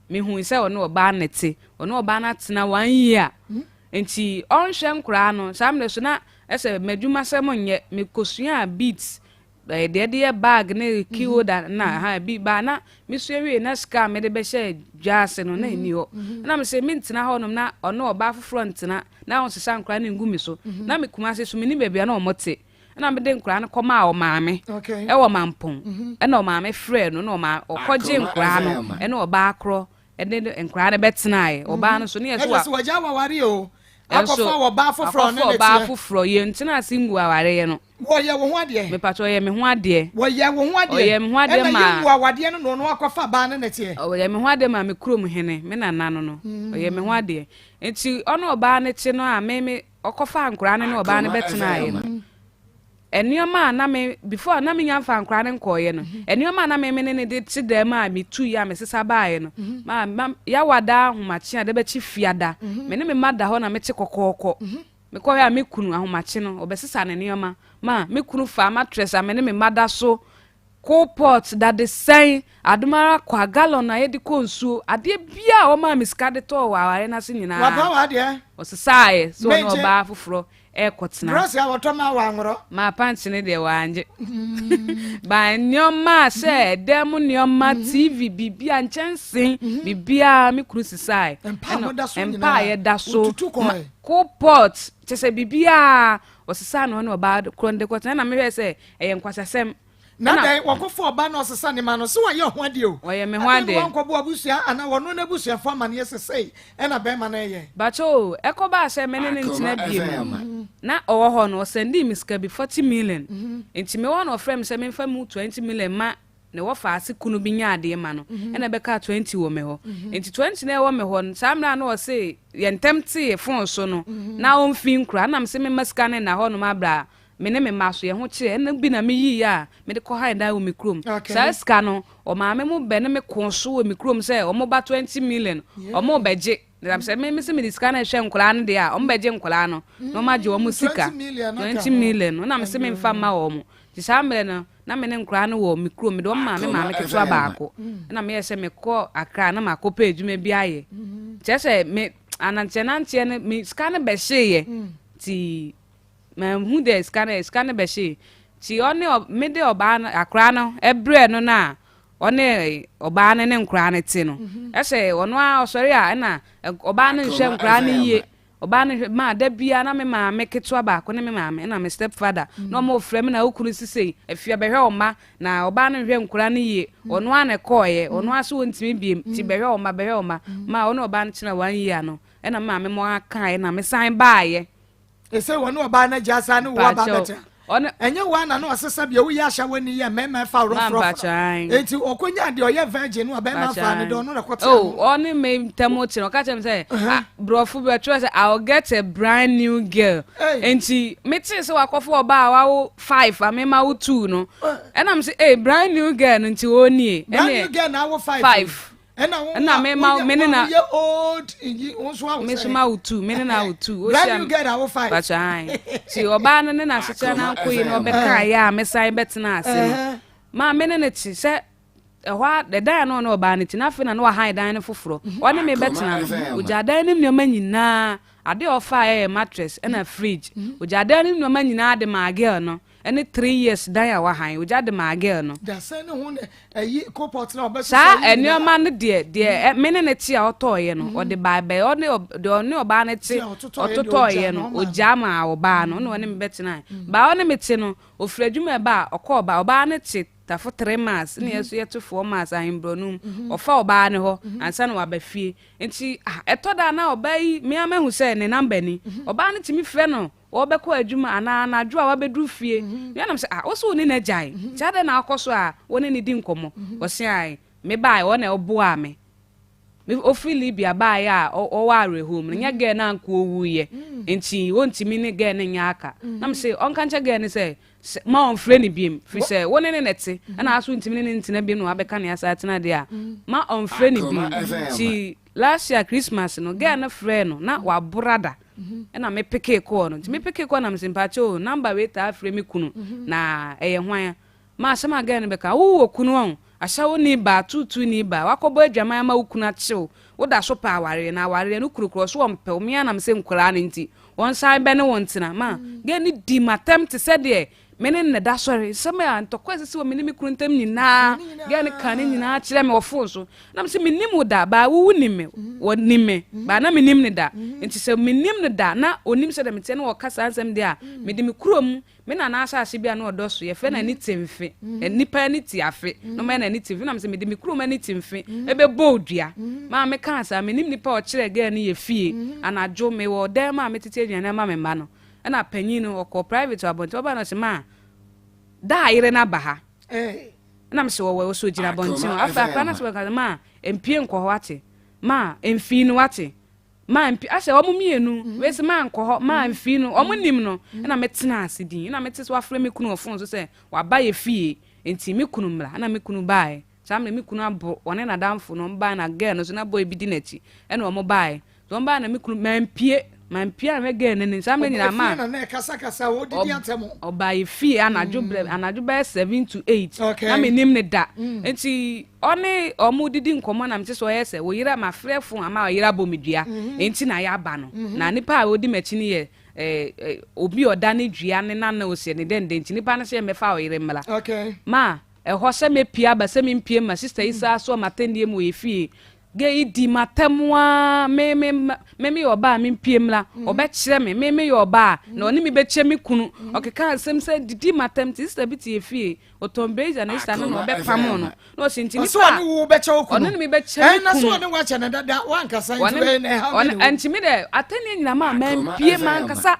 S5: me hu se ono oba neti ono oba na tena 1 year nti on hwe nkra no samle so na ese madwuma se mo nye me kosua beats de bag ne kiwo da na ha bi ba na mi so ewie na ska me de be she jase no na ni ho na me se mi ntina ho no na ono oba front na on sesa nkra ne ngumi so na me kuma se so me ni bebia na omote na me de nkra ne koma o maame e wo mampon e na o maame frɛ no na o ma okoje nkra no e na oba akro e de nkra ne betena oba no so ne yeso
S1: wa waja waware o akofa wo ba foforo ne ne
S5: ba foforo ye ntina singu aware ye no
S1: wo ye wo ho ade
S5: me pato ye me ho ade
S1: wo ye wo ho ade
S5: ye me ho ade ma
S1: ye wo awade no akofa ba ne tie
S5: o ye me ho ade ma me krom hene me nana no o ye me ho ade enti ono oba ne ti no a me okofa ankura ne oba ne betena ye no enioma na me before na me nyamfa ankura ne nkoye no enioma na me ne de ti dem a me tu ya me sesa baaye no ma ya wada ahomache a de be chi fiada me ne me mada ho na me ti kokoko me ko ya me kunu ahomache no obesesa ne enioma ma me kunu fa mattress a me ne me mada so cool pot that the say adumara kwa gallon na yedi konsuo ade bia o ma me skade to wa ware na se nyina
S1: wa ba wa de
S5: osesaaye so no ba foforo ekotena
S1: Grace ya wotoma wangro
S5: ma pants ne de wanje ba nyoma se dem nyoma TV bibia nchensin bibia me crucify empa ye da so cool pot chese bibia osesa no no ba kronde kotena na me hwe se eye nkwasasem
S1: na dai wakofo oba na osesa ne ma no so waye ho ade o
S5: waye me ho ade
S1: wankobo abusua ana wono na abusua fa ma ne yesesei e na be ma na ye
S5: bacho ekoba se mene ne ntina biem na owo ho no sendi miska bi 40 million enti me won ofrem se me fa mu 20 million ma ne wo fa ase kunu bi nya ade ma no e na be ka 20 wo me ho enti 20 na wo me ho samra na wo se ye ntemte fon so no na on fi nkura na me se me maska ne na ho no ma bra me ne me maso ye ho kire na bi na me yi ya me de ko ha da wo me krom sa ska no o ma me mu be ne me konso wo me krom se o mo ba 20 million o mo beje I'm saying me se me sika na hwe nkura no de a ombeje nkura no no ma je omu sika 20 million no na me se me mfa ma wo mu ti samre no na me ne nkura no wo me kuro me do ma me keto baako na me yese me ko akra na ma ko page me bi aye chese me ananche ne me sika na be hye ti ma hu de sika na be hye ti oni me de oba na akra no ebre no na one oba ne nkura ne ti no ese ono a osori a na oba ne hwe nkura ne yie oba ne ma da bia na me ma me keto baako ne me ma me na me step father no mo frem na okuru sisei afia behwe oma na oba ne hwe nkura ne yie ono a ne koye ono a so ntimi biem ti behwe oma ma ono oba ne kina 1 year no na ma me mo aka na me san baaye
S1: ese wono oba na jasa ne wo aba beta enye wa na no asesa bia wo ya hya wani ya mema fa rofro enti okonya de oye virgin no ba ma fa ne do no rekota
S5: oni me temo chi no ka chem say brofu be try say I'll get a brand new girl enti me ti say wakofo oba wa 5 amema wo 2 no and am say brand new girl enti oni
S1: brand new girl na wo 5
S5: na me ma me na
S1: old onso wa
S5: me so ma utu me na utu
S1: o sia you get our 5
S5: but si oba no ne na secha na koyi no be kai ya me sai betena ase ma me ne ti se ehwa de dan no oba ne ti na fe na no han dan ne foforo oni me betena no uja dan nim ne ma nyina ade ofa mattress na fridge uja dan nim ne ma nyina de ma girl no any 3 years dan ya wa han uja de ma girl no
S1: da se ne hu ne ayi copot na obeso
S5: sa enioma ne de me ne ti a otoye no o de baibai o ne oba ne ti ototoye no uja ma oba no no ne me betena ba o ne me ti no ofradwuma ba okoba oba ne ti tafo 3 months ne yeso yeto 4 months ahimbronum ofa oba ne ho ansa na wabafie enti etoda na oba yi me amahu se ne number ni oba ne ti mi frɛ no obekọ adwuma ana na adwo a wabedu fie ya nam se wo so ni na jai chade na akoso a woni ni di nkomo wo se ai me bai wo na obo a me ofili bia bai a o ware home nya ge na nko owuye enti wontimi ni ge ne nya aka nam se onka nche ge ne se ma on frɛ ni biem fi se woni ne nete na aso ntimi ni ntina biem no abeka ne asa tena de a ma on frɛ ni biem ti last year Christmas no ge na frɛ no na wa brada na me peke ko no me peke ko na me simpacho number we ta frɛ me kunu na eye hwan ma sema ga ne beka wo kunu on ahya wo ni ba tutu ni ba wakobo adwaman ma wo kunu achew wo da so pa aware na aware no kurukuro so won pe me na me se nkura ne nti won sai be ne won tina ma ga ni di matem te se de mene ne da sorry sema antokwa sisi wo mene me kunu ntam nyina ga ne kan nyina kire me wofo so na me se menim da ba wo nime wo nime ba na menim ne da nti se menim ne da na onim se da mete ne wo kasa ansem de a me de me kurom me na na asase bia na odo so ye fe na ni temfe nipa ni ti afe no me na ni temfe na me se me de me kurom ni temfe ebe bodua ma me kan sa menim nipa o kire ga ne ye fie anajo me wo dem ma metete aduane ma me ma no na panyin no ko private abonti oba na se ma da ire na baha na me se wo so gira bonti afa akra na se ka ma empie nko ho ate ma emfi no ate ma empi ase o mu mienu we se ma nko ho ma emfi no o mu nim no na metena ase din na mete so afre me kunu ofon so se wa ba ye fie enti me kunu mra na me kunu bae sam me kunu abo one na damfo no mba na girl no so na boy bi di nachi e na o mo bae so mba na me kunu ma empie me ge ne sam me nyina ma
S1: na kasa wo di atemo
S5: obaye fie anadwo 7 to 8 na me nim ne da enti one omu didi nkomo na mte so yese wo yira ma frefo ama wo yira bomedua enti na ya ba no na nipa a odi machi ne ye obi oda ne dua ne na na ose ne den enti nipa na se me fa wo yire mla ma ho se me pia ba se me mpie ma sister isa so matendie mu efie ge di matemwa me oba me mpiem la oba kire me oba na oni me be che me kunu okeka asem se di matem ti sister bi ti efie otombeja na sister no oba pam no no sintini
S1: so oni wo be che okunu
S5: oni me be che me
S1: na so oni wa che na dada wan kasa nti na ha
S5: oni anti me de atani nyina ma mpie man kasa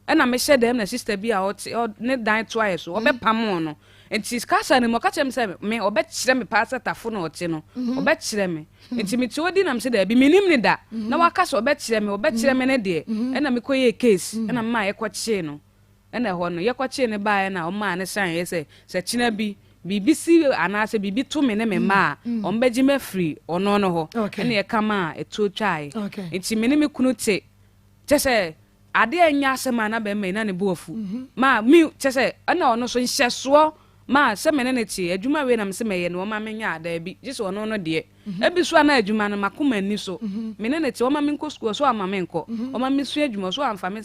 S5: na me hye dem na sister bi a ne dan twice oba pam no enti skasa ne mo ka chem se me oba kire me pasa tafo na oche no oba kire me enti me ti odi na me se da bi minim ne da na waka so oba kire me ne de na me koye case na ma ye kwache no na ho no ye kwache ne ba na o ma ne san ye se kina bi BBC anase bibi to me ne me ma ombeji me free ono no ho ene ye kama eto twai enti me ne me kunu te chese ade anya asema na be me na ne boafu ma mi chese ana ono so nhyeso ma se me ne ti adwuma we na me se me ye no ma menya ada bi jise ono no de ebi so na adwuma no makoma ani so me ne ti o ma me nko school so ama me nko o ma me su adwuma so amfa me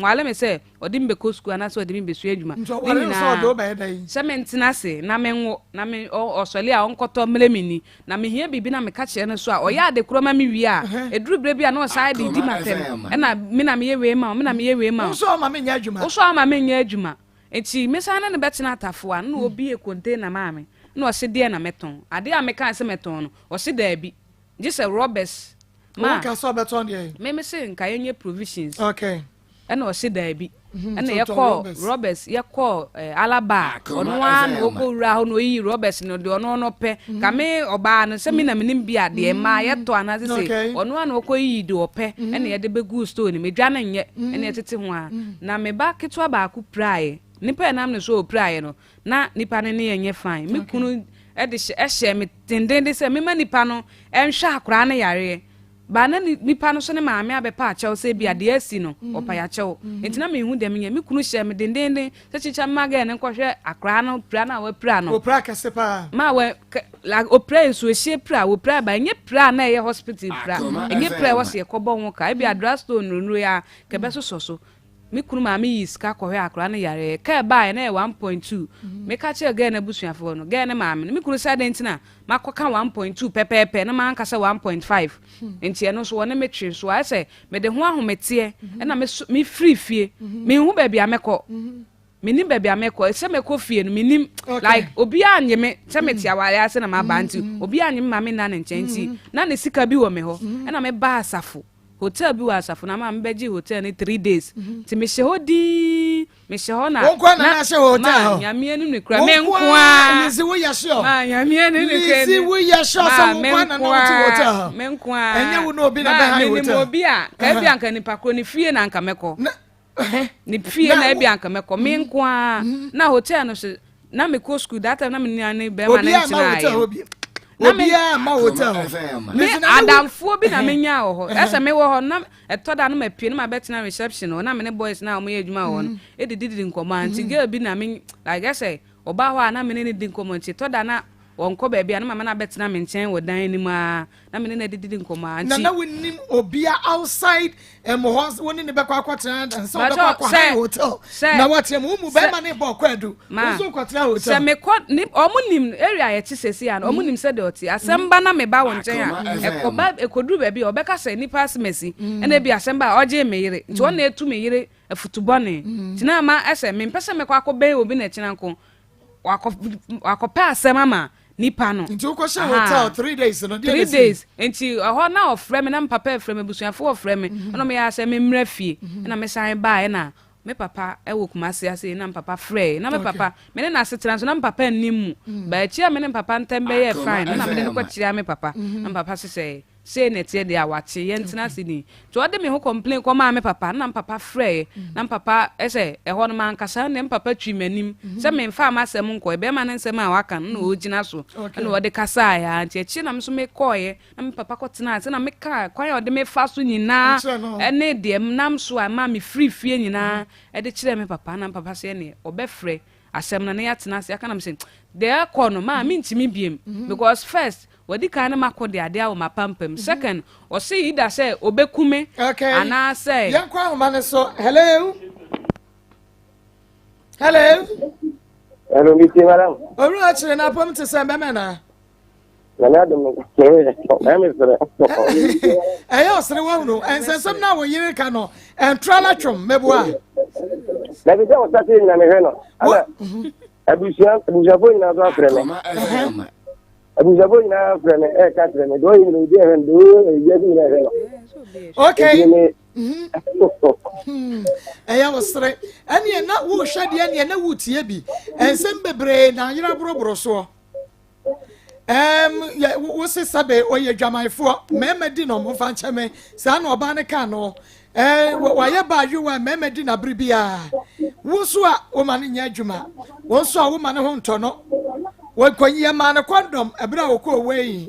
S5: wale me se odi me ko school na so odi me be su adwuma
S1: ni so do ba dai
S5: se me ntina se na me nwo na me osole a onkoto mlemini na me hia bibi na me ka kire no so a o ya de kro ma me wi a eduru bre bia na o side di matem na me na me ye we ma me na me ye we ma
S1: so ma me nya adwuma
S5: so ama me nya adwuma enti mesana ne betina atafo a na obi e container maame na o se de na meton ade a me kan se meton no o se da bi jise robbers ma
S1: ka so beton de
S5: me se nka yenye provisions
S1: okay
S5: na o se da bi na ye call robbers ye call alaba ono an ogowura ho no yi robbers no de ono no pe ka me oba no se me na menim bia de ma ye to ana se ono an okoyi de ope na ye de begu store ni me dwa na nye na ye tete ho a na me ba ketwa ba ku prae nipa na me so prae no na nipa ne ne yenye fine me kunu e de ehye me tendende se me ma nipa no enhwa akora na yare ba na nipa no so ne maame abepa achew se bia de asi no opa ya chew entina me hu dem nye me kunu hye me dendende se chicha maga ne nkohwe akora no pra na wa pra no
S1: opra kase pa
S5: ma we la opra so hye pra wo pra ba nye pra na ye hospital pra nye pra wo se kobo ho ka e bia drugstore nuru ya ke be so me kunu maame yi ska kohwe akora na yare ka ba na 1.2 me ka che ga na busuafo no ga na maame me kunu sa dentina makoka 1.2 pepepe na man kasa 1.5 enti eno so wona metwe so a se me de ho ahomete na me free fie me hu ba bia mekọ menim ba bia mekọ se mekọ fie no menim like obi anye me se metia wale ase na ma ba nti obi anye maame na ne nkyenti na ne sika bi wo me ho na me ba asafo hotel bi wa asafo na ma mbeji hotel ni 3 days ti me she hodi me she ho na
S1: na she hotel
S5: ya me enu ne kura me nkoa
S1: ni si wo ya sure
S5: ma ya me enu ne kura
S1: ni si wo ya sure so wo na hotel
S5: me nkoa
S1: enye wo no obi na be ha hotel
S5: me obi a ka bi anka ni pakro ni fie na anka meko ni fie na bi anka meko me nkoa na hotel no se na me ko school that time na me ni be ma na ntina
S1: obia ma hotel
S5: me adamfo bi na menya wo ho ese me wo ho na etoda no mapie no mabetina reception na me ne boys na omo ye adwuma wo no edididi nkomo anti girl bi na me like I say oba ho na me ne di nkomo anti etoda na wonko ba bia na mama na betina me nchen wo dan ni ma na me ne dididi nkomo anti
S1: na wonim obia outside woni ne bekwa kwatena so bekwa kwa hotel na watem mu be ma ne bo kwadu so kwatena hotel
S5: se me ko ni omunim area ye ti sesi an omunim se de oti asemba na me ba wo nchen a ekoba ekodu ba bia obeka se ni pass mesi na bia asemba oje meyire nti wona etu meyire afutubone tina ma ese me mpese me kwa akobe obi na china nko wakopa asema ma nipa no
S1: nti uko sha hotel 3 days no
S5: 3 days nti ho na ofre me na papa ofre me busuafo ofre me ono me ya se me mra fie na me san ba na me papa ewo kumase ase na papa frɛ na me papa me na asetran so na papa nnimu ba chia me na papa ntembe ye fine na me de ko chia me papa na papa se netie de awache ye ntina sini to ode me ho complain ko ma me papa na papa frɛ na papa ese ho no man kasa na papa twi manim se me mfa ma asem nko e be ma na nsem a waka na ogina so na ode kasa ya nti echi na me so me koye na me papa ko tena ase na me ka kwan ode me fa so nyina ene de nam so a ma me free fie nyina e de kire me papa na papa se ne obefrɛ asem na ya tena ase aka na me se de ko no ma me ntimi biem because first wadi kana makode ade a wo mapampam second o say ida say obekume ana say
S1: yankwa ho mane so hello
S6: mi ti madam
S1: oru a chire na pom te se mbeme na
S6: na dum ke na me sere
S1: ayo sere wo no ensensem na wo yire ka no entrala twom meboa
S6: na bi o sa ti na me he no ala abusia fo ina so afre me abuja boy na frene ka frene do yi no die hen do ye di na hen
S1: okay eya wasre ene na wo hwade ene na wutie bi ensem bebre na yira boroboro so wo se sabe oye dwamaifo memedi no mo fa ncheme sa na oba ne ka no wa ye ba yuwa memedi na bribia wo so a wo ma ne nya adwuma wo so a wo ma ne ho nto no What when you man a condom, a bra ko away.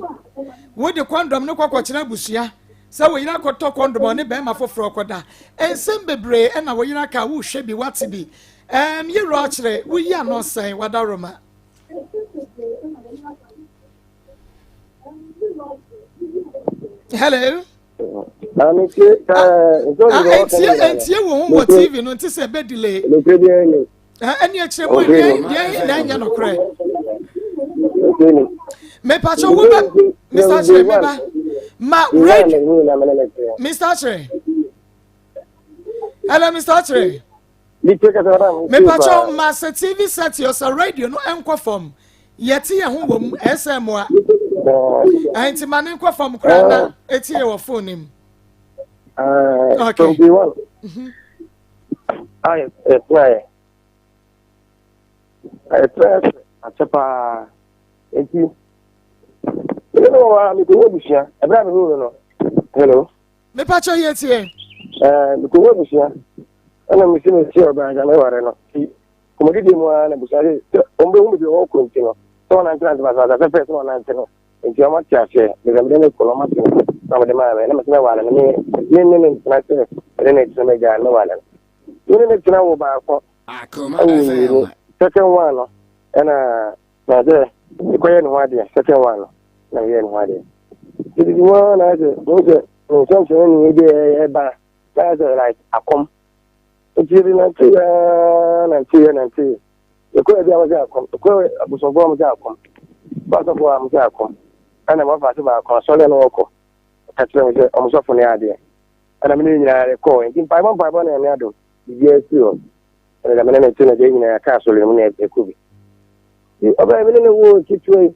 S1: What the condom no kwakwakyena busia. So we not talk condom on the bema for frokoda. And some bebre and our yaka who should be what to be. You rochre, we are not saying what aroma. Hello.
S6: And
S1: you won't TV, no, to say bed delay. And yet, you no cry. Me pacho woman, Mr. Che, ma radio, Mr. Che. Hello, Mr. Che. Me pacho master TV set your radio no enko form. Yeti ya humbo SMwa. Ain't man enko form krana eti your phone him. Okay.
S6: I Achapa enti you know I'm going to share Abraham no hello
S1: me pacho yeti
S6: me ko wo share ana me sino share ba ga me ware no ko modi di mo na busare ombe wo bi o ko ntino so na ntra ba za za fe so na ntino enti o ma tia she me ga me ko lo ma tino na me de ma na me wale na me na se ne se me ga me wale ne tina wo ba ko
S4: Akoma FM
S6: second one no and na de ko ye no ade second one no na ye no ade the one na de no something ni de e ba that's like akom ejiri na tia ko e dia ma akom ko abusofo ma akom ba so ko ma akom ana ma fa so ba akom so le no ko ka tire me omsofo ne ade ana me ni nyina ko ntin pa na me ado di esi o ana me na tuna de nyina ka so le mu na e ko bi oba me ne wo kitwe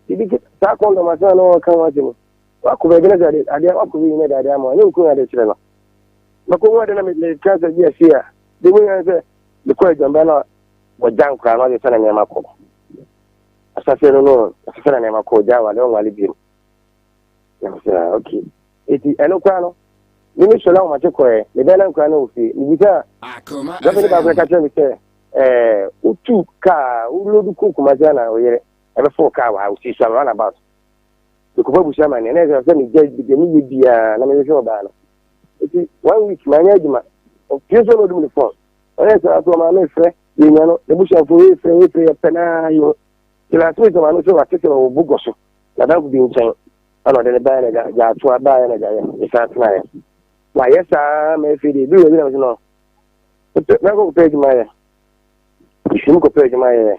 S6: di ta ko ndo ma sa no kan wa jinu wa ko be gina ade wa ko bi ne da ade ama ni ko ade tire no ma ko wa de na me le ka za bi asia de mu ya se de ko jamba na wa jan kra no de sana ne ma ko asase no asase na ma ko ja wa le wali bi ya sa okay eti eno kwa no ni shola ma che ko e le bela kwa no fi ni bita
S4: Akoma
S6: da be ba ka che mi se utu ka ulodu ko kuma jana oyere ebe fo ka wa usi so run about the ko bu shama ne na se mi je de mi bia na me so ba no eti 1 week ma nya juma o pieso no dum ni phone o sa to ma me fre ni nya no e bu sha fo e fre pena yo ila so to ma no so wa tete o bu goso na da bu bi nchen ana de ba na ja to ba ya na ja ya e sa tna ya wa yesa me fi de bi we na no na ko page ma ya ishim ko page ma ya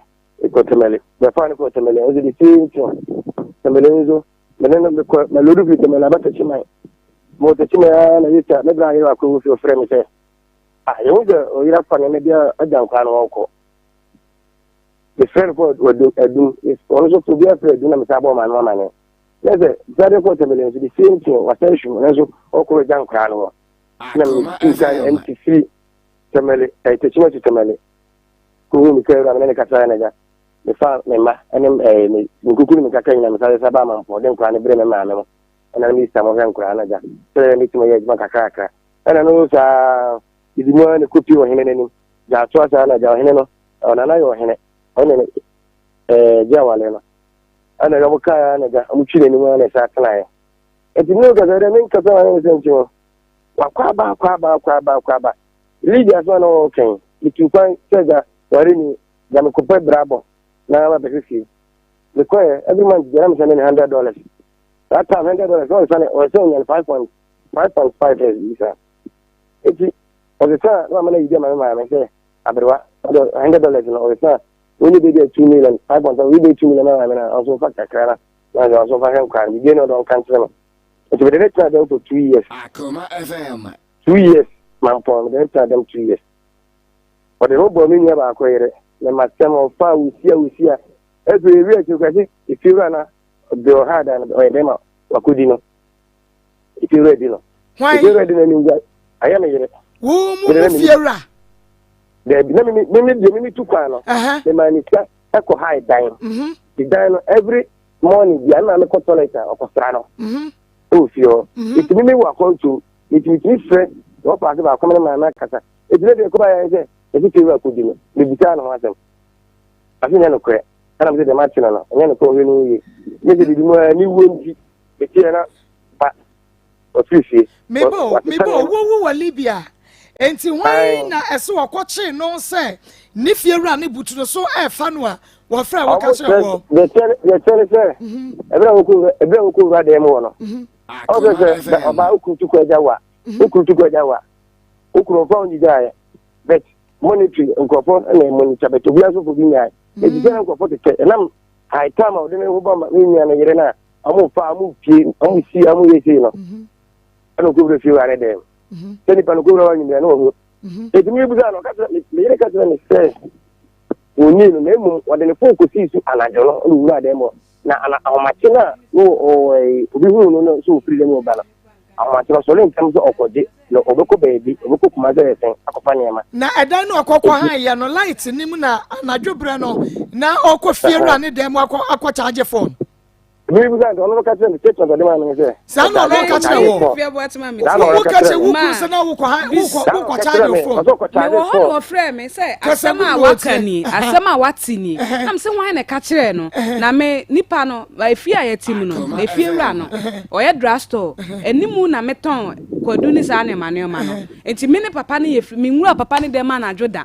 S6: ko temele ba fa ni ko temele o di tin to temele nzo menena me ko na lodu fi temele ba ta chima mo ta chima na yita na bra ya ko fi frame se yo de o ira fa ne dia adan kwa no ko the fair for do edu is also to be afraid na me sabo ma no ma ne yes zade ko temele nzo di tin to wa ta shu nzo o ko jan kwa no na me ka MTC temele ta chima temele ko mi ka ra ne ka ta na ja me fa me ma anem me ngukuru mi ka kan na me sa saba ma mpo den kwa ne bre me ma me mo ana mi sa mo kan kwa na ja tere mi timo ye ma ka ka ana no sa idi mo ne kopi o hene ni ja to sa na ja hene no ona na yo hene ona ne ja wale no ana ga mo ka na ja mu chire ni mo na sa tana ye eti no ga zare min ka sa na sen chimo wa kwa ba Lydia so no ken itu kwan sega wari ni ya me ko pe brabo na ma be fisi me ko every month jara me send $100 that time $100 so sane o so nyan 5.5 days visa eti o de sa no ma na ide ma me say aberwa $100 no o sa we need be 2 million 5.5 we be 2 million na me na also fa kakara na also fa kan kan ide no don kan tsema eti be de try them for 2 years
S4: Akoma FM
S6: 2 years man for them try them 2 years but the robot me never acquire na matemo fa usia every week you can see if you run the hard and or them wakudi no if you ready no
S1: why
S6: if you ready na ninja aya me yere
S1: wo mu fiera
S6: de me tu kwa no the manika eko high dine the dine every morning the na me ko toilet okosra no o fio it me wa ko to it free no pa ke ba ko me na kasa it le de ko ba ya je eti wa kudi no me bita no asem afina no kre and I'm the match, and I'm going to call you. Maybe you won't be here, but officially.
S1: Maybe, wo Libya. Enti why na eso akwache no say ni fiera ni butu so e fa no a wo fra wo ka che wo
S6: the tell say ebe oku ra dem wo no o say oba oku tuku ejawa okuru fa onyi gae but monetary nkofo na monitor but obi aso fo bi nya e di na nkofo te nam high time o de me ho ba ma ni nya na yere na amu fa amu pie amu si amu yesi no ano ku re fi wa re dem teni pano ko rawa nyimbe no e tumi buza no kata me yere kata ni say oni no memu wade ne fon ko si su anajo no no wura dem na ana awmache na no obi hu no so free dem obala awmache no so le ntam so okoje no obeko baby obeko kuma ze sen akofa niema
S1: na edan no akokwa han ya no light nim na anajo bre no na okofie ne dem akọ charge phone
S6: mi buza no kata ni techo do ma no se
S1: sa no kata wo
S5: fie bo atma me
S1: wo kata wo ku se na wo ko charge phone
S5: me wo frɛ me sɛ asɛm a wakani asɛm a watini am sɛ wan na ka kyerɛ no na me nipa no afie a yatim no afie wura no ɔyɛ drugstore animu na meton kwadu ni sa ne mane ma no enti me ne papa ne yɛ me nwura papa ne dem na adwoda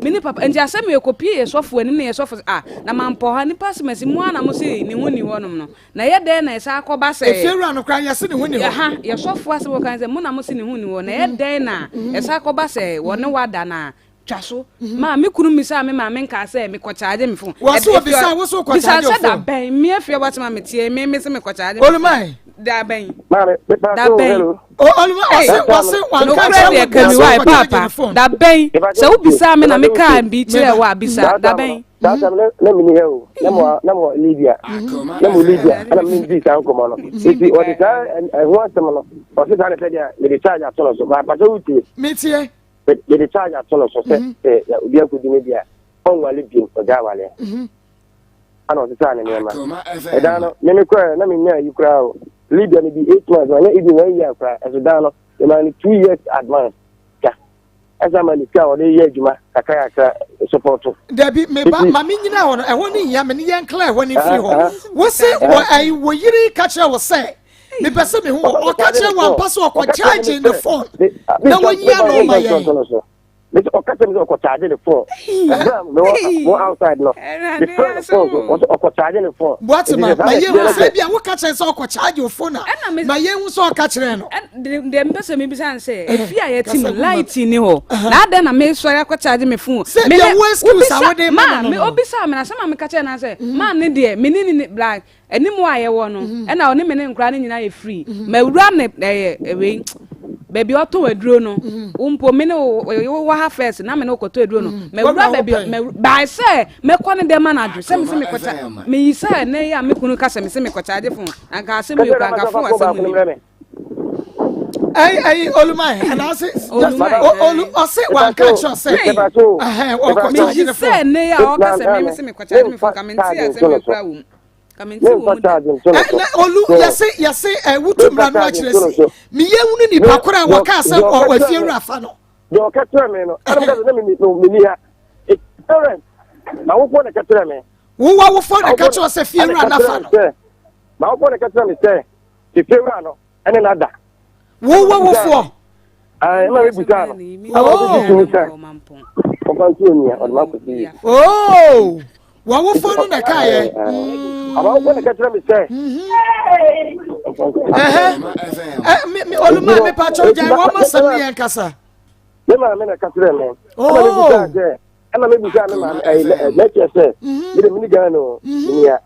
S5: me ne papa enti asɛm yɛ kopie yɛ sɔfo ani ne yɛ sɔfo na mampɔ ha nipa semasi mu ana mo se ne huni wɔ no na ye de na esa akọba se
S1: efewura no kran yesi ne huni ho
S5: ha ye sofo ase wo kan se mu na mo se ne huni wo na ye de na esa akọba se wo ne wada na twaso ma me kunu mi sa me ma me nka se me ko charge me fun
S1: wo so bisa wo so ko charge
S5: bisa da ben me afia watema me tie me se me ko charge
S1: olumai
S5: da ben
S6: da
S5: ben
S1: olumai wase wan ka
S5: charge ka mi wai papa da ben se wo bisa me na me ka bi kire wa bisa da ben
S6: That's let me hear. Namo Libya. Namo Libya. And I'm in this Akoma. If you want to want someone, or sit down and say, the charge at all. So, but
S1: Métier.
S6: The charge at all. So, we are good in Libya. On Libya for Jawale. I know the time in Yama. I don't know. Let me cry. Let me know you cry. Libya may be 8 months, or even 1 year cry. As a down, the man 2 years advance. As I'm a cow, the year Juma, Akayaka support.
S1: Debbie, me ba mami nyina wono e woni ya me ne yan clear woni fi ho. Wo se wo yiri catch her was say. Me pese me ho o catch her one pass o ko charge in the phone. Na wo nya no ma ye.
S6: Let's catch them or charge the phone. No outside no. The phone was or charge the phone.
S1: What my ye wo say bia wo catch her so ko charge your phone. My ye wo so catch her no.
S5: Dem pese me bisa say e fi aye team light ni ho. Na da na me so ya ko charge me phone.
S1: Me wo excuse awode
S5: ma me obisa me na se ma me catch her na say man ne de me ni black enimu aye wo no e na oni me ne nkra ne nyina ye free. Ma wura ne we baby oto waduro no umpo me ne wo ha first na me ne okoto waduro no me wura baby me by say me ko ne dem na adwo say me se me kocha me yi say ne ya me kunu ka say me se me kocha ade fun anka say me yo ka fun asem
S1: ay olumai and I say olu say one catch say o ko
S5: me say ne ya o ka say me se me kocha ade me fun ka me ntia say me kura wo
S1: olu yase wutumra no akiresi mi yewunu ni pakora wa ka se o afiewura fa no
S6: do ka tura me no adam ka na mi no mi ha parent ma wo ko na ka tura me
S1: wo wa wo fo na ka tura se fiewura na fa no
S6: ma wo ko na ka tura me se ti fiewura no ene na da
S1: wo wo fo
S6: ai ma bi buta no o kan ti oni o ma ko ti
S1: wa wo fo no na ka ye
S6: aba wo na ka tura me se
S1: me oluma me pa choja wo ma sam ne yankasa
S6: me ma me na ka tura me ana me buta me ma let you say me me ga no nia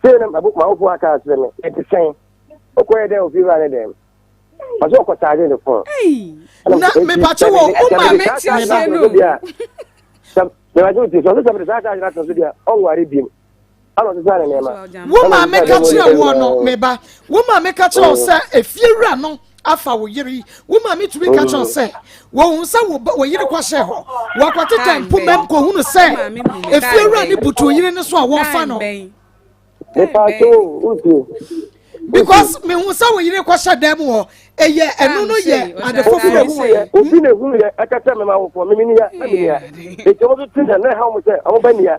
S6: say na abu ma wo aka tura me e say o ko e de o fi wa ne dem ma so ko charge the phone
S1: na me pa cho wo o ma me ti ase no
S6: me wa jo ti so so me sa charge na so dia on wari bim ano se sare nema
S1: wo ma me ka kire wo no me ba wo ma me ka kire o se efiewura no afa wo yiri wo ma me tumi ka kire o se wo hu se wo yiri kwa she ho wo kwate tempo mem ko hunu se efiewura ni butu yiri ne so a wo fa no
S6: me pa to uti
S1: because me hu se wo yiri kwa she dem ho eye enu no ye adefofo
S6: obi na hu ye akata me ma wo fo me ni ya e to mo tin na ha mo se o ba ni ya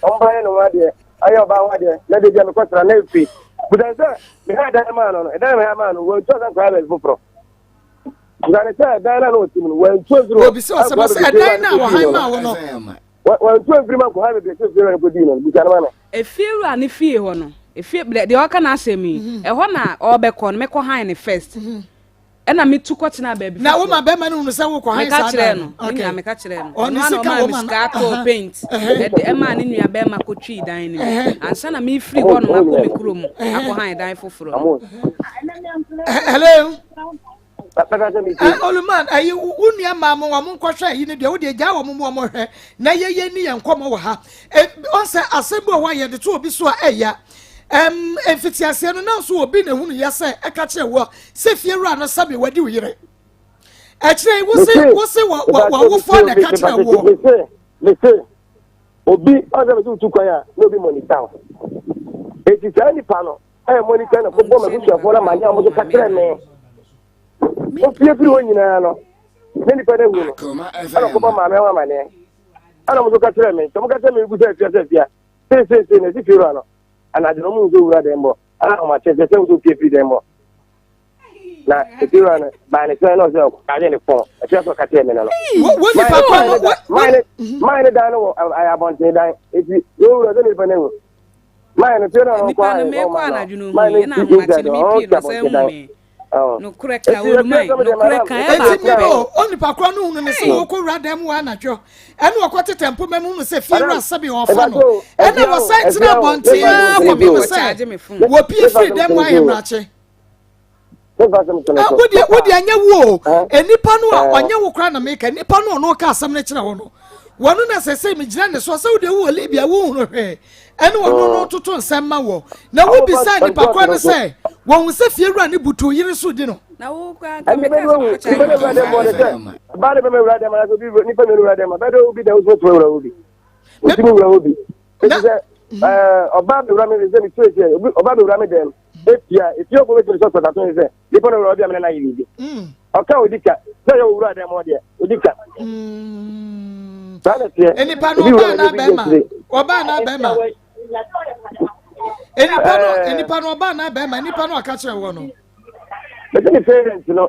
S6: Omba no wade. Ayo ba wade. Na de me kwatra na efi. But I say, me had that man on. And then me man who doesn't cry for pro. Gane say dan na no timu. When 2
S1: Obi so say dan na wo han ma wo no.
S6: When 2 agreement ko have be say go di no. Bi kana man.
S5: Efieru ani fie ho no. Efie de o ka na asemi. E ho na obekọ no me ko han ne first. Ena me tu kwatena ba bi.
S1: Na wo ma be ma no say wo ko han sa
S5: dan. Okay. Me ka kire no. Ono na o ma skato paint. E ma ne nua be ma ko twi dan ni. Ansa na me free ho no ma ko me kurom. Akọ han dan foforo.
S1: Hello.
S6: Oluman,
S1: ayi unia mamu wa mu nkwohwe yi ne de wo de gya wo mu mo hwe na ye ni ye nkomo wo ha on say asembo wa ye de to obi so a eya efitiase no na so obi na hunu ye say eka kire wo se fiewura no sabe wadi wo yire e kire wo se wo fo na ka kire wo
S6: me say obi oza be tu kwa ya no obi monitor e ti say ni pa no e monitor na ko bo me ku afo na manya mo ka kire me o fie firi wo nyina no ne ni pede wu no ana ko ba ma me wa mane ana mo ka kire me to mo ka kire me gu se fia se ne si firo no ana de no mo zo wura dem bo ana ma che se wo fie firi dem bo na e firo na ba ne se no se ko ka je ne fo e se so ka kire me no
S1: wo ni pa ko
S6: mine da no I abonte dan e ti wo wura de ne pa ne wo mine firo no ko ai
S5: me ko ana junu mi na ma che mi pi no se mu no correct Olumai no correct e ba
S1: ko oni pa kro no hunu ne se wo ko radam wa anadwo ene wo ko tetempo memu no se fiewura sabe wo fa no ene wo site na bontia ko bi se wo pie free dem wa hemrache wodi anya wo enipa no a onye wo kra na make enipa no no ka asam na kire wo no wono na se me gina ne so se wo de wo Libya wo hunu hwe ene wono no toto nsem ma wo na wo bisa enipa kra no se won se fiewura ne butu yire so di no
S5: na wo kwa
S6: ka me ka ba de me wura dem na so bi ni pa me wura dem ba do bi de wo so wura obi o ti wura obi e se oba be wura me se mi tue oba be wura me dem efia ko we to so ta to se ni pa me wura obi am na yi bi oka odika se yo wura dem o de odika
S1: enipa no oba na be ma enipa no oba na be ma enipa no aka kire wo no
S6: but the parents no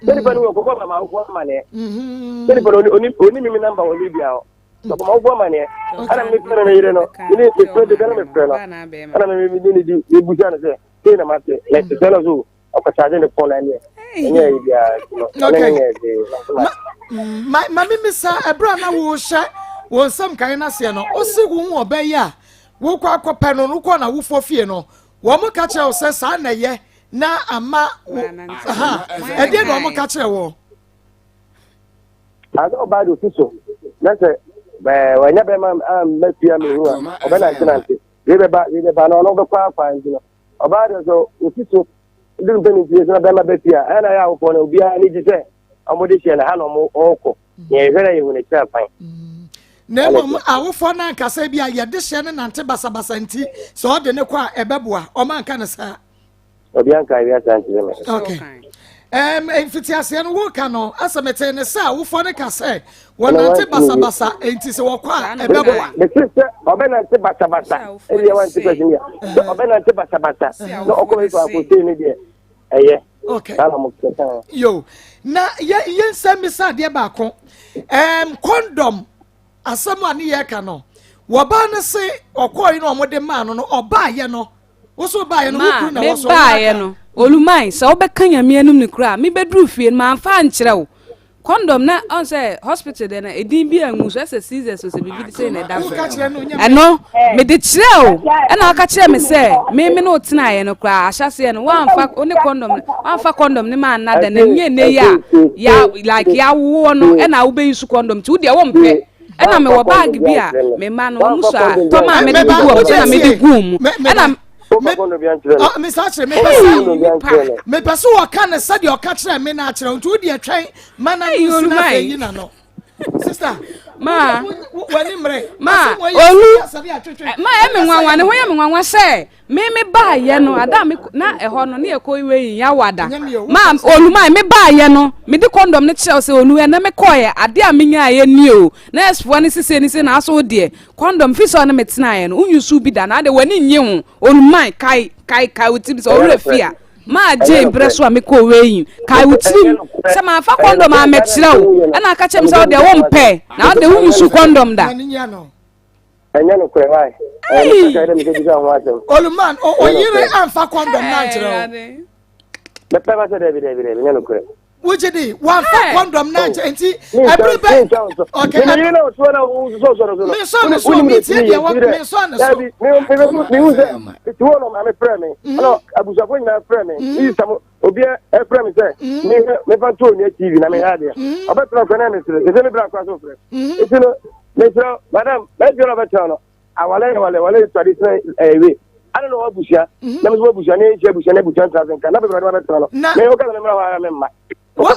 S6: anybody will go ma ko ma ne anybody oni mi number o Libya o so ma ko ma ne ana mi fere na yire no ni e fere de na me fere no ana mi ni di buja na se na ma se le se na zo o ka charge ne phone ni enye Libya
S1: ma mi misa ebra na wo hye wo sam kan na se no o se wo oba ya wo kwa akọpa no ko na wo fo fie no wo mo ka kire o se sa na ye na ama e de no mo ka kire wo
S6: aso ba do siso na se wa nya be ma pia me hu o be na tinante we be ba no be kwa kwa njino o ba do so siso ndin be ni pia so be ma be pia ana ya wo na obi a ni ji se amode hie na ha no mo oko ye hwere ye hu ne cha pan
S1: na mo awofo na nkasa bia ye de hie ne nante basabasa nti so o de ne kwa ebeboa o ma nka ne sa
S6: obianka ya santi zeme
S1: okay enfitiase no wo ka no asamete ne sa awofo ne ka se wonante basabasa enti se wo kwa ebeboa
S6: the sister obenante basabasa elie wanti question ya obenante basabasa no okowe ko akote ne de eye
S1: okay
S6: ala mo keta
S1: yo na ye nsem de ba ko condom asam ani ye ka no wo ba ne se okoyi no omode ma no oba ye no wo so ba ye no wo na wo so
S5: ba ye no Olumai se obeka nyame anum ne kura me bedru fie ma fa nkyere wo condom na on say hospital de na edin bi anwu so se Caesar so se bibi say na da eno me de kire o na aka kire me se me no otena ye no kura ahyase no wan fa oni condom ne ma na da na nye ne ya like ya wo no na wo be use condom ti wo de wo mpe na me wo bag bi a me ma no wo so to ma me de gu o na me de gu mu na
S1: me pesa wo ka ne sade o ka kire me na kire nti wo de atwen mana ni na fe yi na no sister
S5: Ma
S1: wanimre
S5: ma olu ma emi nwanwa ne ho ya me nwanwa se me ba ye no ada me na eho no ne ekọ iwe ya wada ma olu ma me ba ye no me di condom ne kire se onu e na me koye ade a menya ye ni o na esfo ne sise ni se na aso de condom fi so na me tena ye no unyusu bi da na de wani nye ho olu mai kai utim so olu afia ma je impresso a me ko weyin kai utim se ma fa condom a me kire o na aka chem se o de wo mpe na de unyusu condom da
S6: anya no kure why
S1: Oluman o yire amfa condom na kire
S6: me peba se David anya no kure
S1: Wujidi one for condom na enti everybody okay
S6: you know so na so
S1: me so me tie dia me so na so
S6: me use it one of my friend me no abusafo na friend me is some obi e friend me say me fa to ni TV na me ha dia obetra ko na me say e me bra kwa so friend it no me say madam me jora betra no awale traditional way I don't know what bushia na me so bushia ne che bushia ne bushia 1000 kan na be bra betra no me o ka na me ra me ma
S1: what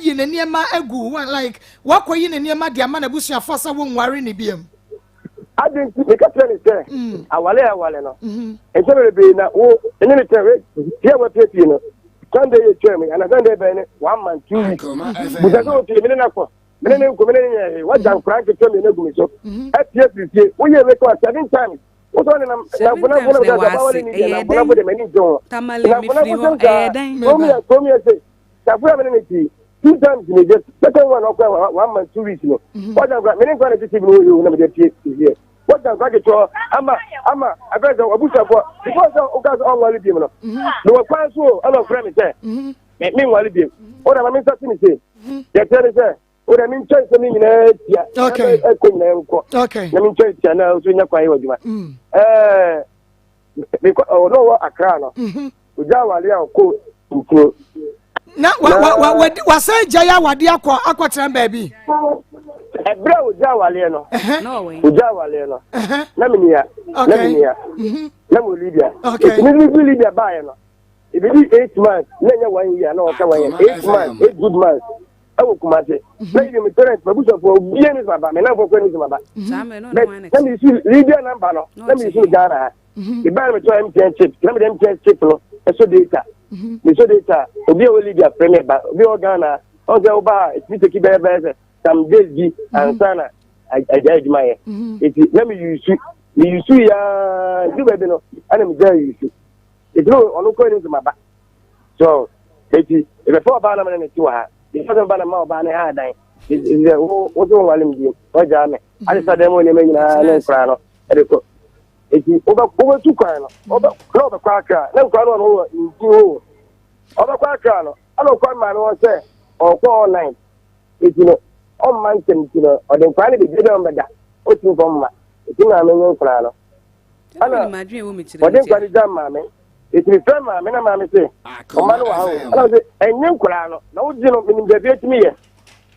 S1: you near my egu like what you near my diamond bushia fosa won worry ni biem
S6: I didn't make a trend say awale no e so be na wo ene ne tere here we pay you know Sunday you tell me and Sunday be 1 month 2 weeks but I go to me na ko me ne ko me ne what dan crank to me na gu me so FPC we you make 7 times what on na bona da wale ni na bona de many jo
S5: tamale mi free ho dan
S6: come here say tafura me ne ti 2 times me just second one okwa 1 month 2 weeks no what dan me ne ko na ti bi no na me de tie here what dan ka ke to ama abega obusa for because o ka on wale bi no no kwa so all of friend say me wale bi o da me say ni say ya tell say o da min choice me ni na tia
S1: okay
S6: ko ni nko
S1: okay
S6: na min choice tia na so nya kwa yi waduma because o no wa akra no o ja wale a ko nko
S1: na wa say jaya wade akwa baby
S6: ebra o ja wale no
S5: no way
S6: o ja wale no na me nia na mo Libya ni Libya ba ye no e be 8 months na nya 1 year na o ka 1 year 8 months 8 good months awo kumate na you me parents babuso for bien is baba me na for kwani is baba na me see Libya number no na me see Ghana e ba me to MTN chip na me MTN chip no e so data me so data obi o Libya premier ba obi o Ghana o se o ba it me take be some days gi ansana ajai di maye eti na me use ya di be no ana me jai use eti no onu ko ni baba so eti e be for ba na me ti wa ha the other bana ma ba na ha dan is o so wale mi o ja me ali sa demo ne me nyina na nkra no e ko eti o ba tu kwa no o ba kwa aka na nkra no no nti o ba kwa aka no ana kwa ma no se o kwa online eti no o man tem ti no o de kwa ne be de o beda o tu ko ma eti na me nkra no ana
S5: ma dwen wo mi tire
S6: o de kwa de jam ma me eti mi fẹ́ maame na maame se ọma no wà hó ẹnna sẹ ẹnyẹ nkura no na o di no minim bẹẹbi etimi yẹ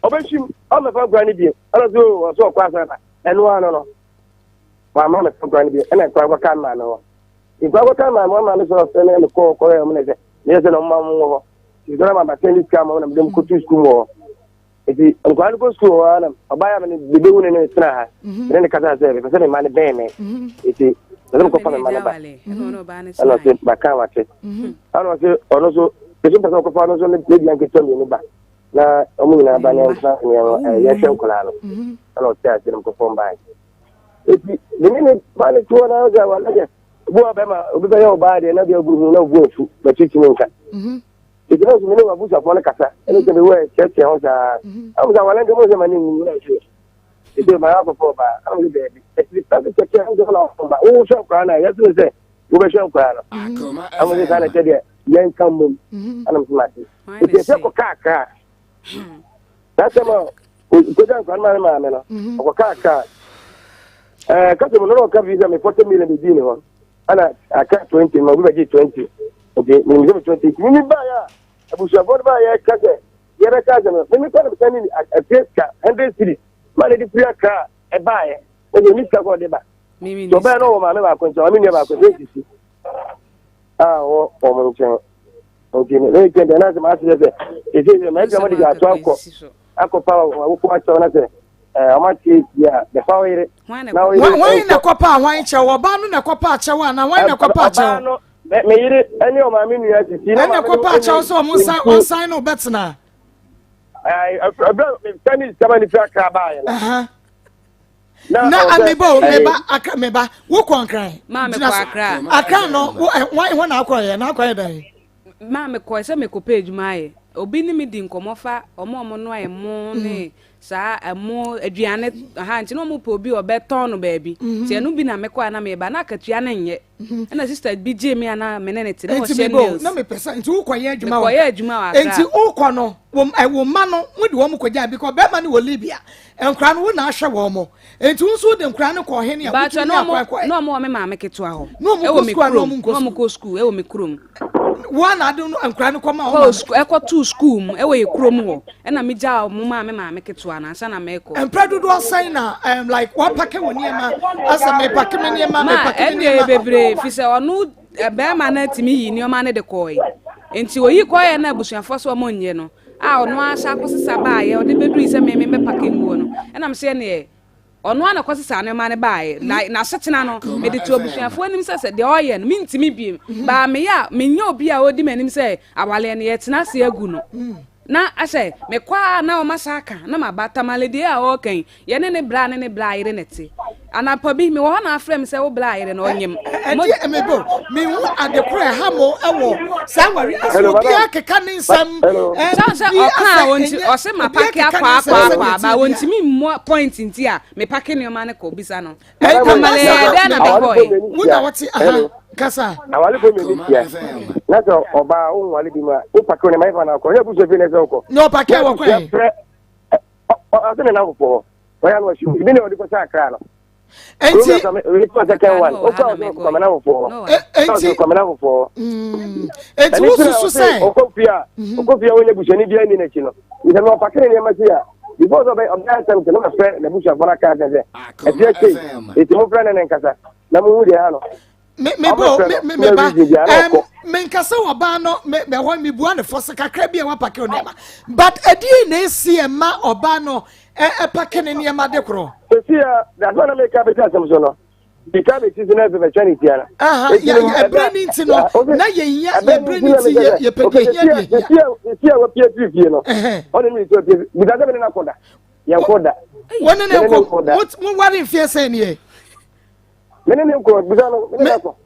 S6: ọbẹhyim ọmẹfa nkura ni bie ẹnna sẹ ọsọ ọkọ asẹba ẹnu ano no maame ọmẹfa nkura ni bie ẹnna nkura akọka maame hɔ nkura akọka maame hɔ maame sọ ọsẹ na ẹni kọ ẹ ọmọ nẹsẹ ní ẹsẹ na ọmọ mu wọ hɔ ìgbọ́n ma bàtẹ́ ní sika ma ọmọ nàbẹ̀dẹ̀ mu kó tu sukuu wọ hɔ eti nkura ni kó sukuu wọ hɔ na ọba yà mi bèbè wu ni tena ha ẹni kasa sẹ ẹ fẹsẹ mi ma ni bẹ́ẹ̀ mẹ eti Let me go for my man. I say baka wate. I don't say ono so keso person ko fa no so le bian ke tell me ba. Na omu na ba na nsa ni ya hwe nkola no. I don't say I say ko form by. Eti de ni ba le tuwa na ga wala ge. Bu ba ma obi ba ya oba de na bi oguru na obu ofu ba chichi nka. Eti no so me wa bu sa fo na kasa. Ene ke be we cheche ho sa. Amu za wala ngemo se mani ni na hwe. Eti ma ya ko ba amu be eti ta ke cheche ho na ba. O so kwa na ya tu se wo be hwe kwa na. Amu ze kana ke de yan kan mum. Anam smati. Eti se ko kaka. That's mo ko dan kwa ma me no. Ko kaka. Kasi mo no ka visa me 40 million de dini ho. Ana aka 20 ma bi 20. Okay, me 20. Ni ba ya. Abu Shabon ba ya kaje. Yere kaje no. Me ko na bitani a teska 100 cedi. Ma le di free aka e ba ya. E ni ska ko de ba. So ba no ma me ba ko nso, mi ni ba ko sisi. O mo nche. Okay, me ke de na se ma se se. E se me ga mo di ga to akọ. akopa wo ko acho na se amati ya the fawire
S1: na why na kopa why che wo ba no na kopa che wa na why na kopa che
S6: me yire eni o ma me nua titi
S1: na kopa che so mo sign no betna
S6: abra me tani sabani fi aka ba ya
S1: na amebo meba wo konkran
S5: ma me kwa
S1: akra no why na akwa na akwa dai
S5: ma me kwa se me ko page mai obi ni mi di nkomofa omo no emo ne sa emo aduane ha nti no mo po obi obeton no baabi ti enu bi na me kwa na me ba na akatua na nye na sister bi je me ana me ne ti no she nails
S1: na me pesa nti wo kwaye adwuma
S5: wa kwaye adwuma wa
S1: nti wo kwa no wo ma no wo de wo mo kwaja because be ma ne wo Libya enkra no wo na ahwe wo mo nti wo so de nkra ne ko he ne ya wo tu
S5: no mo me ma me keto aho
S1: e wo me school
S5: no mo ko school e wo me krom
S1: one adu no nkra ne ko ma
S5: wo e ko to school mu e wo ye krom wo e na me ja mo ma me keto ana sa na me ko
S1: empra do sign na like what pack woni ma asa me pack me ni ma me pack me
S5: ma bebre fi se onu be ma na timi yi ni o ma ne de koy enti oyi koy na abusuafo so mo nye no a onu asa kosisa ba ye o de bedru se me pack mu no e na me se ne onu ana kosisa ne ma ne ba ye na setena no me de to abusuafo anim se de oye no mi ntimi bi ba me ya me nya obi a odi manim se awale ne ye tena se agu no na ase me kwa na o masaka na mabata malede a o kan ye ne bra ire neti anapa bi me wo na afrem se wo bra ire na onyem
S1: mo emebo me hu adekure ha mo ewo sawari aso bi akeka ne nsam
S5: so o kan wonti o se mapake akwa ba wonti mi mo point nti a me pake ne o ma ne ko bisa no kamale de na be boy
S1: wona wati aha kasa
S6: awale ko me nitia na so oba o wale bi ma o pake ne mai fa na ko ye bu se fi ne se ko
S1: no pake wo ko
S6: o se ne na ko po o ya no shi bi ne o di ko sa kra no
S1: enti enti wo se
S6: okofia wonye bushani bia ni na chi no ise no pakere ne ma sia because of that time ke no fe na busha fora ka ka se eti mo frana ne nkasa na mo wudi ha no
S1: me nkasa wo ba no me ho me bua ne fosse kakra bia wa pakere ne ma but edi na esi ma oba no pakere ne ma de kro
S6: esia that's one make up better some so no because it is not the charity ana
S1: ya branding ti no na ye ya branding ti ye peke
S6: esia wa pie no on me to pie bi da be na koda ya koda
S1: wona ne ko mo wari mfie say ne
S6: menene ko bi da no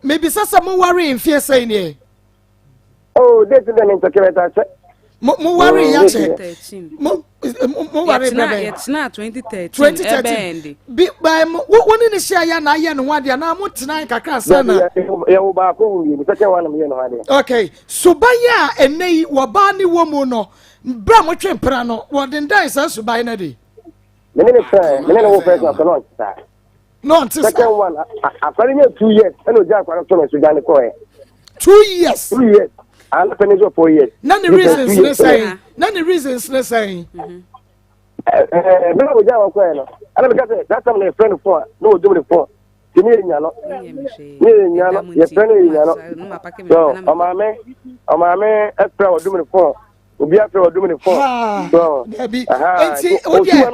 S1: me bi sasa mo wari mfie say ne
S6: oh this is the interconnector
S1: mo worry ya che mo worry
S5: bebe it's not 2013
S1: bi ba mo woni ni share ya na ye no wade na mo tena kakra sana
S6: ya wo ba ko wi mi take wana me no wade
S1: okay subaya enei wo ba ni wo mu no bra mo twempra no wo den dan sa subaya na de
S6: menene wo person ko no ta
S1: no ntisa
S6: second one afari 2 years eno ja kwara to no sudan ko
S1: 2 years
S6: and finish up 4 years.
S1: None the reasons they say.
S6: Bro, we just go. And because that time my friend for no do the for. Give me nyano. Me nyano, your friend nyano. So, o mama extra o do me for. Obi after o do me for. So,
S1: enti o dia.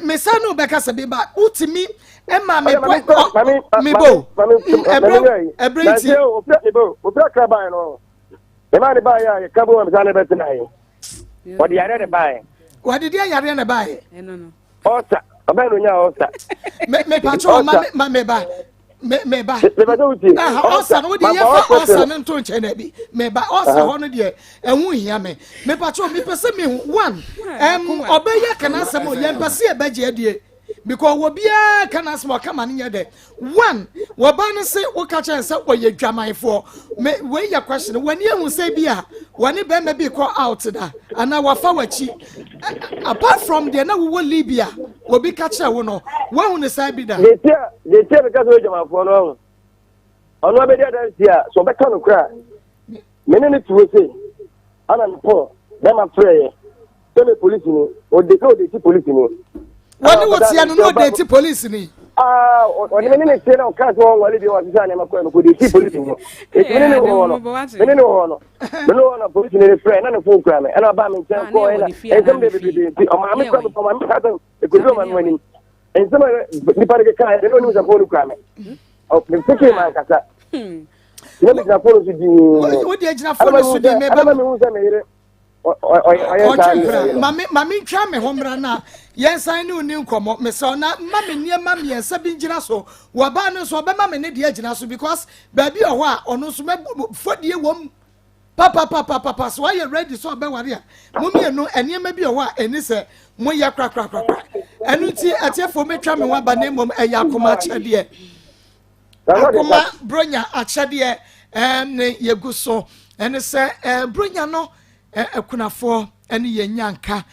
S1: Me say no be kasa be ba. Utimi e ma me bo. Ebrenti.
S6: O bra kraba no. The man buy ya kabo am zane bet na yi. What the yare buy?
S1: What did you yare na buy?
S5: No.
S6: Osa, abanu nya osa.
S1: Me patro ma me ba. Me ba.
S6: Me ba do ti.
S1: Osa no dey ya fa osa no nto nche na bi. Me ba osa ho no dey ehun hia me. Me patro me pese me one. Obeya kana asem o yem pese e baje adie. Because we bia can ask more come on de one we ban say we catch and say we dwamanfo me we your question when you say bia when be maybe call out da and now we fawachi apart from there now we will Libya we be catch we no when we say be da
S6: they tell because we dwamanfo no ono be there there so be kan kra me ne to say ana no dem afraid say police ni o de police ni
S1: What do you no date police ni?
S6: ɔne me ne tie na ɔka sɛ ɔnwale bi ɔte sɛ anɛma kɔ no kɔde si polisi ho ɛti mene ne wɔ no polisi ne frɛ na ne fo kura me ɛna ɔbaa me nkyɛn kɔɔ ɛna ɛnsɛm de bebrebe nti ɔmaame kura me ɔmaame ka sɛ ɛkɔduru ɔma no anim ɛnsɛm a nipa no keka ɛde ne ɔnim sɛ fo no kura me mepeke ma nkasa ne megyina fo no so dii
S1: wode agyina fo no so dii
S6: ɛma mehu sɛ meyere
S1: mami ntwa me ho mmra na yensan ne uni nkomo me so na ma me niema me yensa bi ngira so wo ba no so obema me ne de agina so because baabi o ho a ono so fodie wom papa so are ready so obe ware a mo mienu eniema bi o ho a eni se mo ye kra enu ti atiefo metwa me ho aba na mom eya akoma achede akoma bronya achede ne yegu so eni se bronya no ekunafo ene yenyanka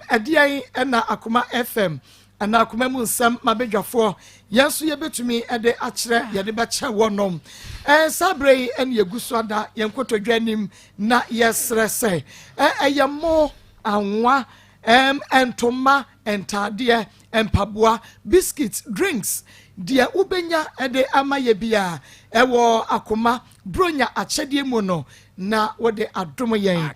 S1: adian na Akoma FM ana Akoma mu nsam mabedwafo yenso yebetumi ede akire yede beche wonom sabre ene yeguso ada yenkotodwanim na yesrese eyemo anwa entoma entade empaboa biscuits drinks dia ubenya ede amaye bia ewo Akoma bronya achede mu no na wode adom yen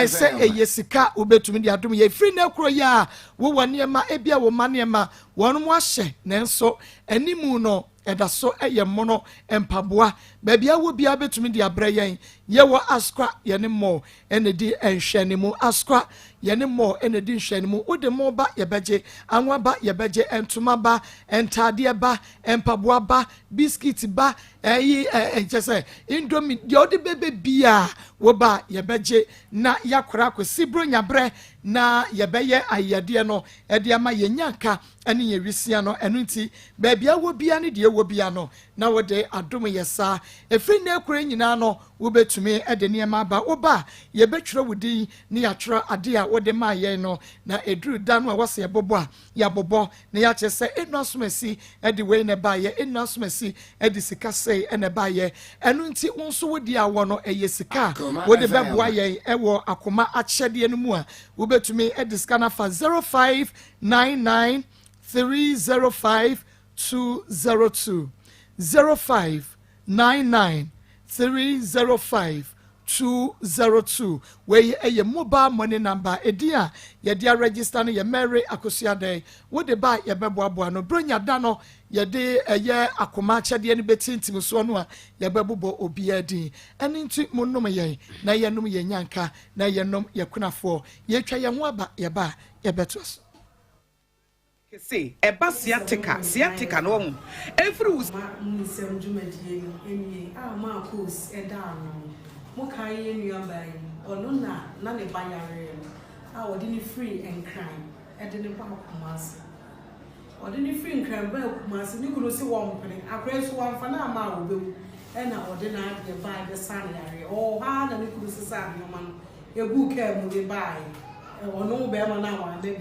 S1: se eyesika obetumi de adom yen free na kro ya wo wane ma ebia wo mane ma wonu mo ahye nenso animu no edaso eyemo no empaboa babia wo bia betumi de abra yen ye wo askwa yene mo enedi enhwanimu askwa yene mo enedi enhwanimu wode mo ba yebeje anwa ba yebeje entuma ba entade ba empaboa ba biscuit ba jese indomie de ode bebe bia wo ba yebeje na yakora kwesi bronya bre na yebeye ayede no ede ama yenyanka ene yewisia no eno nti babia wo bia ne de wo bia no na wode adom yesa efri na ekure nyina no wo betumi ede niema ba wo ba yebetwere wudi ne yatwere ade a wode ma ye no na eduru da no a wose yebobo a yabobo na ya chese enosomasi ede we ne ba ye enosomasi ede sika sei ene ba ye eno nti wonso wodi awo no eyesika wode beboa ye ewo Akoma achede no mu a wo betumi ede sika na fa 0599 305 202 0599 305 202 where a mobile money number edia ye dia register no ye Mary Akosua Day wo de ba ye beboabo no bronya da no ye de eye Akoma chede ne betintim so no a ye bebobo obia din ene nti monnom ye na ye nom ye nyanka na ye nom ye kunafo ye twa ye ho aba ye ba ye betos
S7: say eba siatica no every was
S8: nsem dwumadie no enie Maa Akos eda no mo kan ye nuaban ono na ne bayare odi ni free and crime ede ne ba Kumasi odi ni free and crime ba Kumasi ni kuno si wo mpene akreso wa mfa na ma obewu na odi na de ba de sane yare ha na ni kuno si sane no man egu ka mu de bai ono be ma na wa na bi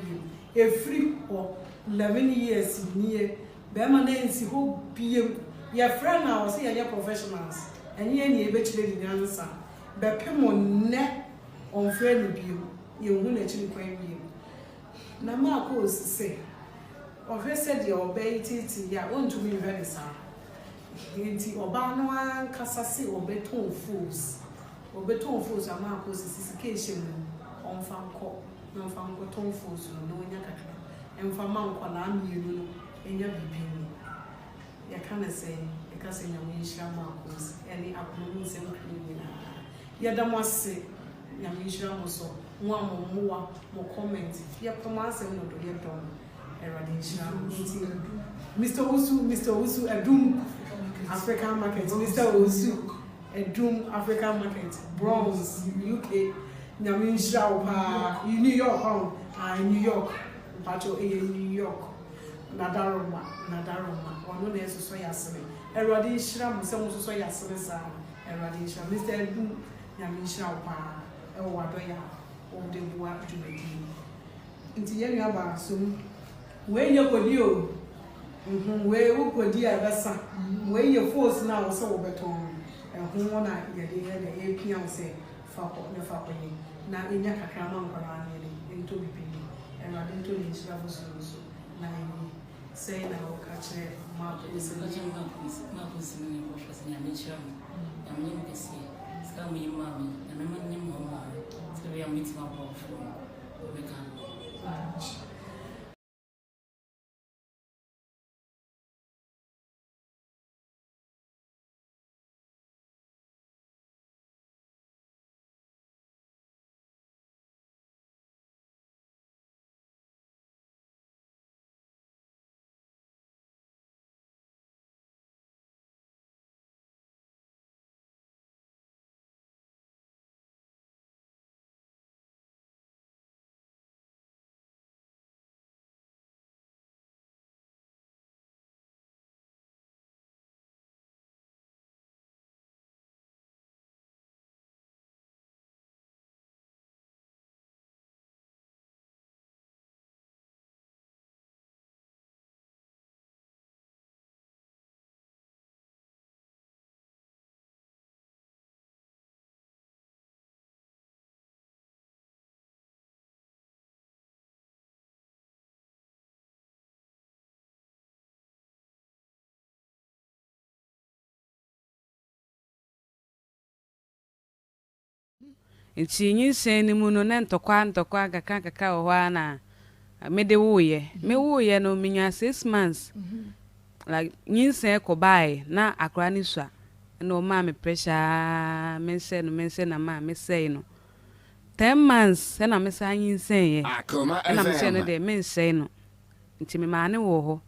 S8: e free o 11 years niye be ma na nsi ho biem ya friend na o se ya professionals enye ni ebe chire ni answer be pemo ne on friend biem ye hu na chiri kwan biem na Maa Akos se o fe se de obey titi ya ontumi very sa enti oba no an kasase obeton fools Maa Akos sisikation on fanko no fanko ton fools no nya kakra emfama nkwala amienu no enya bibini ya kana say e ka say nyamu yishira Maa Akos eni akunu nsem krini na ya damwase nyamu yishira mo so nwa mo comment ya promise no do ye don erade yishira Mr. Osu Edum African market Mr. Osu Edum African market Bronze UK nyamu yishira pa New York New York Pacho New York Nadaroma ono na eso yaseme erade yishira mo se mo so yaseme sa erade yishira Mr. Edum nyamu yishira pa ewo adoya o de bua djumedi nti ye nua ba so we ye kodi o we wo kodi abesa we ye force na wo se wo beton ehun na ye de ye na e pia wo se fa ko na enya kakra ma nkora na ye nto bibini erade nto ni shira bo so na say now catch Maa Akos
S9: Maa Akos ni professor ni amecha mo ya mnyem kesi ska mo yima mi na mema nyem mo ma so we am meeting up for we can
S5: nti nyinsen ni mu no na ntokwa kaka wo hwa na mede woye me woye no minya 6 months like nyinsen ko bai na akra ni sua no ma me pressure mense na ma me say no 10 months na me sa nyinsen ye
S4: Akoma
S5: na me say no de mense no nti me ma ne wo ho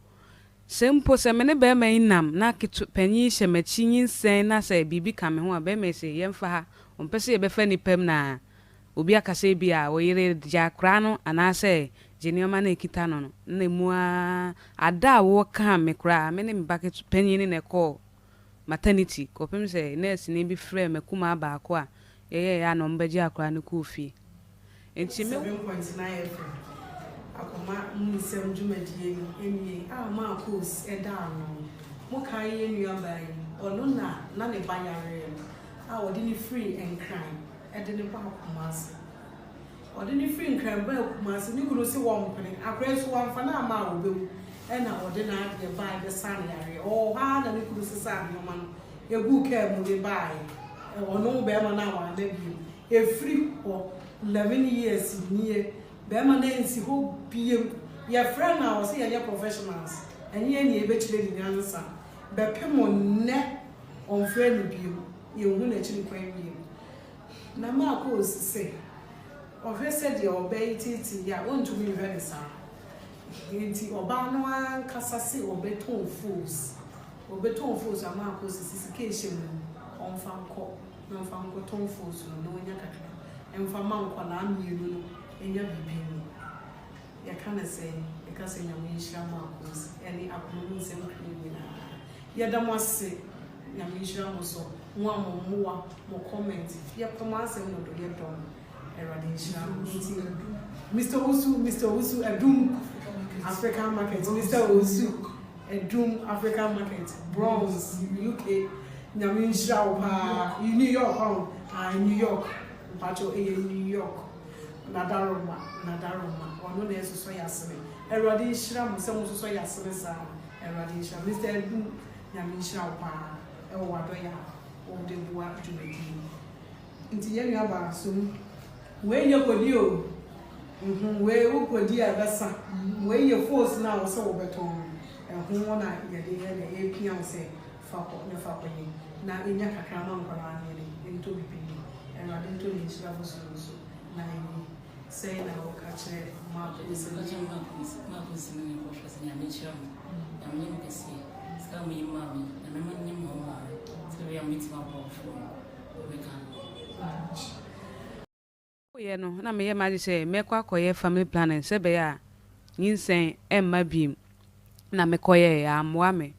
S5: sempo se me ne be ma inam na kitu panyi hye machi nyinsen na say bibi ka me ho a be me say yemfa ha ompese ye be fa ni pem na obi akase bi a wo yire ja kra no anase jenioma na ekita no na mu ada wo ka me kra me ne bucket panyi ni ne call maternity ko pem say nurse ni bi frɛ me kuma ba ko a ye ya no mbaji akra ne ku fi enti me
S8: 7.9 FM Akoma munisem jumadie eni Maa Akos eda no mo kan ye nuaba yi ono na ne bayare odi ni free and crime edi ni ba Akomas odi ni free and crime ba Akomas ni kuro si wo mpene akra so wan fa na ma obewu na odi na de ba de san yare o ha na ni kuro si sa no man egu ka mu de ba yi ono be ma na wa na bi e free for 11 years nie be ma na nsi ho biem ya friend na o se ya professionals enye ni e be chire ni ansa be pemo ne on friend biem ye hu na chiri kwan biem na Maa Akos se o fe se de obey titi ya won to me very sa enti oba no an kasa se obeton fools Maa Akos sisication on fanko no fanko ton fools no nya kakra emfa manko na amienu no enya bibini ya kana say because enya mo yishira Maa Akos any akunu nsem krimi na ya da mo se nya mo yishira mo so mo amomoa mo comment ya koma asem no do ye don erade yishira Mr. Osu Edum African market Mr. Osu Edum African market Bronx UK nya mo yishira pa New York New York Pacho New York Nadaroma ono na eso yasere erade shira mo se mo so yasere sa erade shira Mr. Edum nya mo yishira pa e wo wado ya o de bua jumedi nti ye nua ba so we ye kodi o we wo kodi abasa we ye force na wo se wo beton ho na ye de ye pia wo se fa ko ni na enya kakra ma nkora ni nto bibi erade nto ni shira bo so na ni say na o kache Maa Akos
S9: ni professor ni amecha mo ya mnyem kesi ska mo yima mi na mema nyem mo ma so we am meeting up for we can
S5: ye no na me ye ma say me kwa koye family planning se be ya nyinsen emma bim na me koye ya amwa me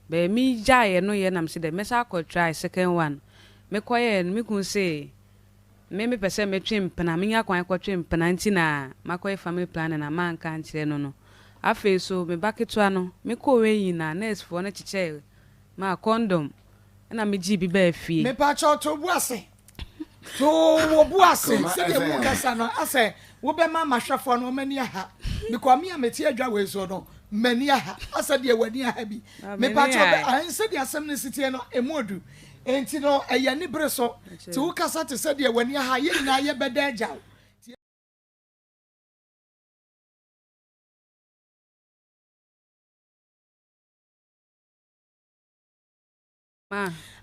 S5: be mi jaye no ye na me se de me sa ko try second one me koye no me kun say me pese me twempena me nya kwan ko twempena nti na makoye family planning na man kan kire no afi so me baketwa no me ko we yi na nurse for na chiche ma condom na me ji bi ba fie
S1: me pa cho to buase to wo buase se de mu kasa no ase wo be ma mahwefo no mani aha because me ameti adwa we so no mania ha asa de wani ha bi me pa cho an se de asem ne sitie no emodu enti no eya ni bre so ti wo kasa te se de wani ha ye na ye beda agya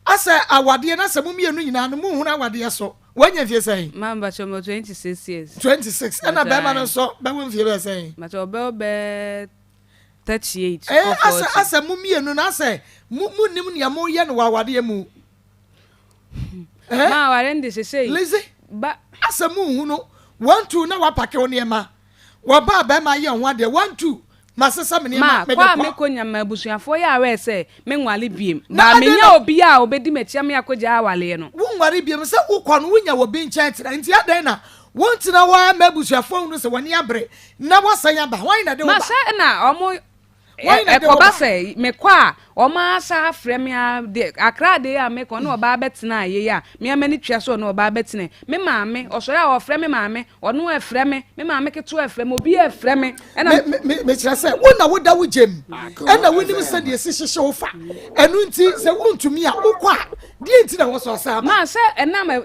S1: asa awade na se mumienu nyina no mu hu na awade so wanya fie sei
S5: mamba chomo 26 years
S1: 26 ana be ma no so be won fie be sei
S5: ma cho be 38
S1: asa mumienu na se nim ne mo ye no awade mu
S5: ma ware ndi sei
S1: lazy ba asa mu hu no 1-2 na wa pake wo ne ma wa ba be ma ye ho ade 1-2 masesa me
S5: ma kwa me konya ma busuafo ya we se me nwale biem ba me nya obi a obedi machia me akogya awale no
S1: wo nware biem se ukọ no wonya wo bi ncha tira nti adan na wontina wa ma busuafo no se woni abre na wasan aba wan na de wo ba
S5: ma se na omo ekoba se me kwa oma sa frame ya de akra de ya me ko na oba betina ye ya me amani twa so na oba betine me maame osori a o frame maame ono e frame me maame keto e frame obi e frame na
S1: me kira se wona woda wo jem na wonim se de sihihye wo fa enu nti se wontumi a wokọ a de nti na wo so sa
S5: ma se na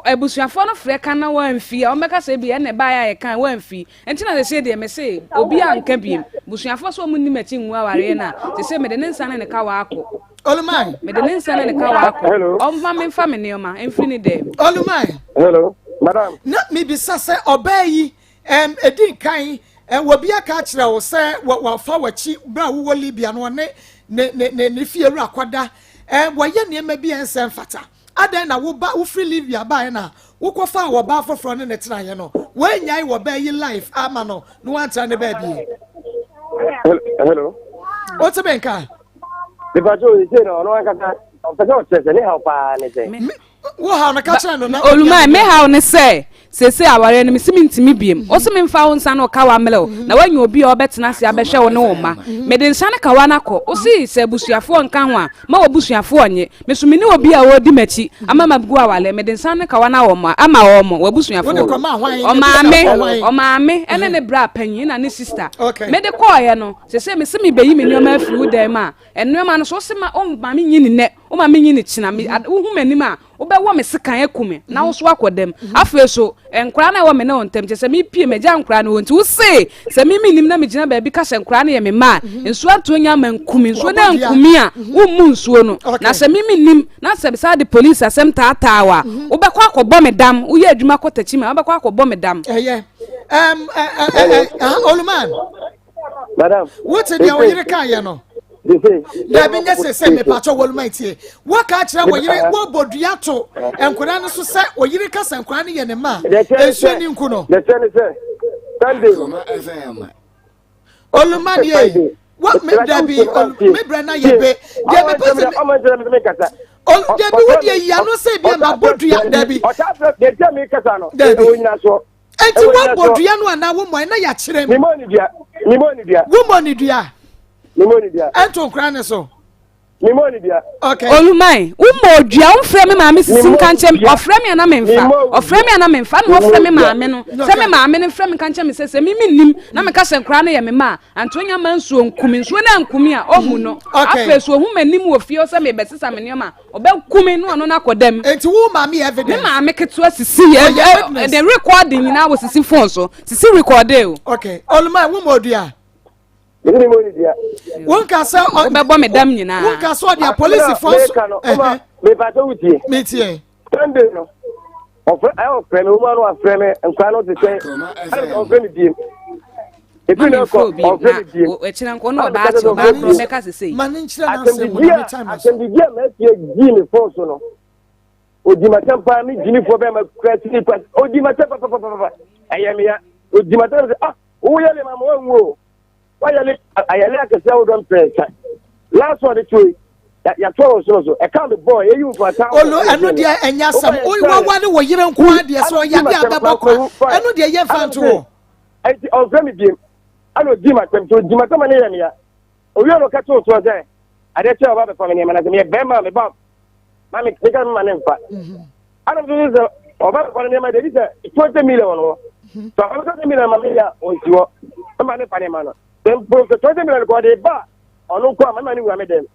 S5: ebusuafo no frɛ kan na wan fi a o meka se bi na ba ya kan wan fi nti na se de me se obi anka bi busuafo so munni machi nwu aware na se me de nsa ne ka wako
S1: Olumai
S5: me de nsa ne ka wako omva me fa me neoma emfiri ni de
S1: Olumai
S6: hello madam
S1: na me bi sase obayi edin kan wo bia ka kire wo se wo fa wachi bra wo Libya no ne fieru akwada wo ye ne ma bi ense fata adan na wo ba wo free Libya ba na wo ko fa wo ba foforo ne tena ye no wo nyai wo ba yi life ama no no anta ne ba bi
S6: hello
S1: what's the bank?
S6: The bajo is here no kaka o pese se ne ha pa ne se
S1: wo ha na ka kire no na
S5: Olumai me ha ne se sese aware no misimi ntimi biem o se me mfa wo nsa na ka wa mele na wanyu obi a obetena se abehwe wo ne wo ma me de nsa na ka wa na ko o se se busuafo nka ho a ma wo busuafo onye mesumi ne obi a wo di machi ama mabgu awale me de nsa na ka wa na wo ma ama wo mo wa busuafo o maame ene ne bra panyin na ne sister me de ko ye no sese misimi beyi me nyoma afiri wo dan ma enoma no so se ma o ma me nyini ne o ma me nyini china me wo hu manim a wo be wo me sekan akume na wo so akodem afa so enkura na wo me na ontem je se me pie me ja enkura na wonti wo se me nim na me gina ba bi ka se enkura na ye me ma enso atonya mankumi enso na nkumi a wo mu nsuo no na se me nim na se bisa de police asem taatawa wo be kwa akobọ me dam wo ye adwuma kotachi me wo be kwa akobọ me dam
S1: Oluman
S6: madam
S1: what the o yire kan ye no da bi nya se me pacho Olumai tie wo ka kire wo yire wo bodua to enkura no so se o yire ka se enkura ne ye ne ma enso ni nku no
S6: the ten say Sunday
S4: Akoma FM
S1: Olumai ye what me da bi me bra na ye be de me pese
S6: me kasa
S1: o de bi wo de ya no se bi ma bodua da bi
S6: o ta fre de tell me kasa no o nyina so
S1: enti wo bodua no ana wo mo na ya kire me
S6: mo ni dia
S1: wo mo ni dua
S6: Nimoni dia.
S1: Ento nkra ne so.
S6: Nimoni dia.
S1: Okay.
S5: Olumai, wo dua wo frɛ me maame sisim kanchem, ofrɛ me na memfa. Ofrɛ me na memfa, no ofrɛ me maame no. Sɛ me maame no frɛ me kanchem me sɛ me nim na me ka sɛ nkra no yɛ me ma. Antonya mansuo nkumi, nsuo na nkumi a ohu no. Afɛ so hu manim wo fie sɛ me besisa me neoma. Obɛkumi no ono na kodam.
S1: Enti wo maame evidence.
S5: Me maame ketua sisi the recording na wo sisi phone so. Sisi record e o.
S1: Okay. Olumai wo modua.
S6: Nimoni dia.
S1: Won ka say
S5: obebo me dam nyina.
S1: Won ka so dia police force.
S6: Me pa to utie.
S1: Me tie.
S6: Sunday no. Ofre me woman no afre me nkwa no te say. Ofre me die. Ebi no ko ofre me die.
S5: O echira nko no ba achi ba no be ka sesei.
S1: Man nchira na say mo be time.
S6: Atem die ma tie gi me force no. Odi matampa mi gini fo be ma kwati pa. Odi matampa papa. Ayame ya. Odi matampa ah, wo yele ma mo nwo. Ayale akese wo don pressure last one too ya to so e ka the boy e you for town
S1: olo eno dia enya sam wo ne wo yire nko ade so ya bia bebakwa eno dia ye fanto wo
S6: enti on frame biem ano di matem to di matem ne ye ya o wi no ka to so say ade che oba be fa me na me be ma me ba ma me ka ma ne mfa ano do so oba be fa ne ma de bi say 20 million no so 20 million ma me ya on siwo ma ne fa ne ma no then for 20 million go dey ba onu ko amama ni wura me dem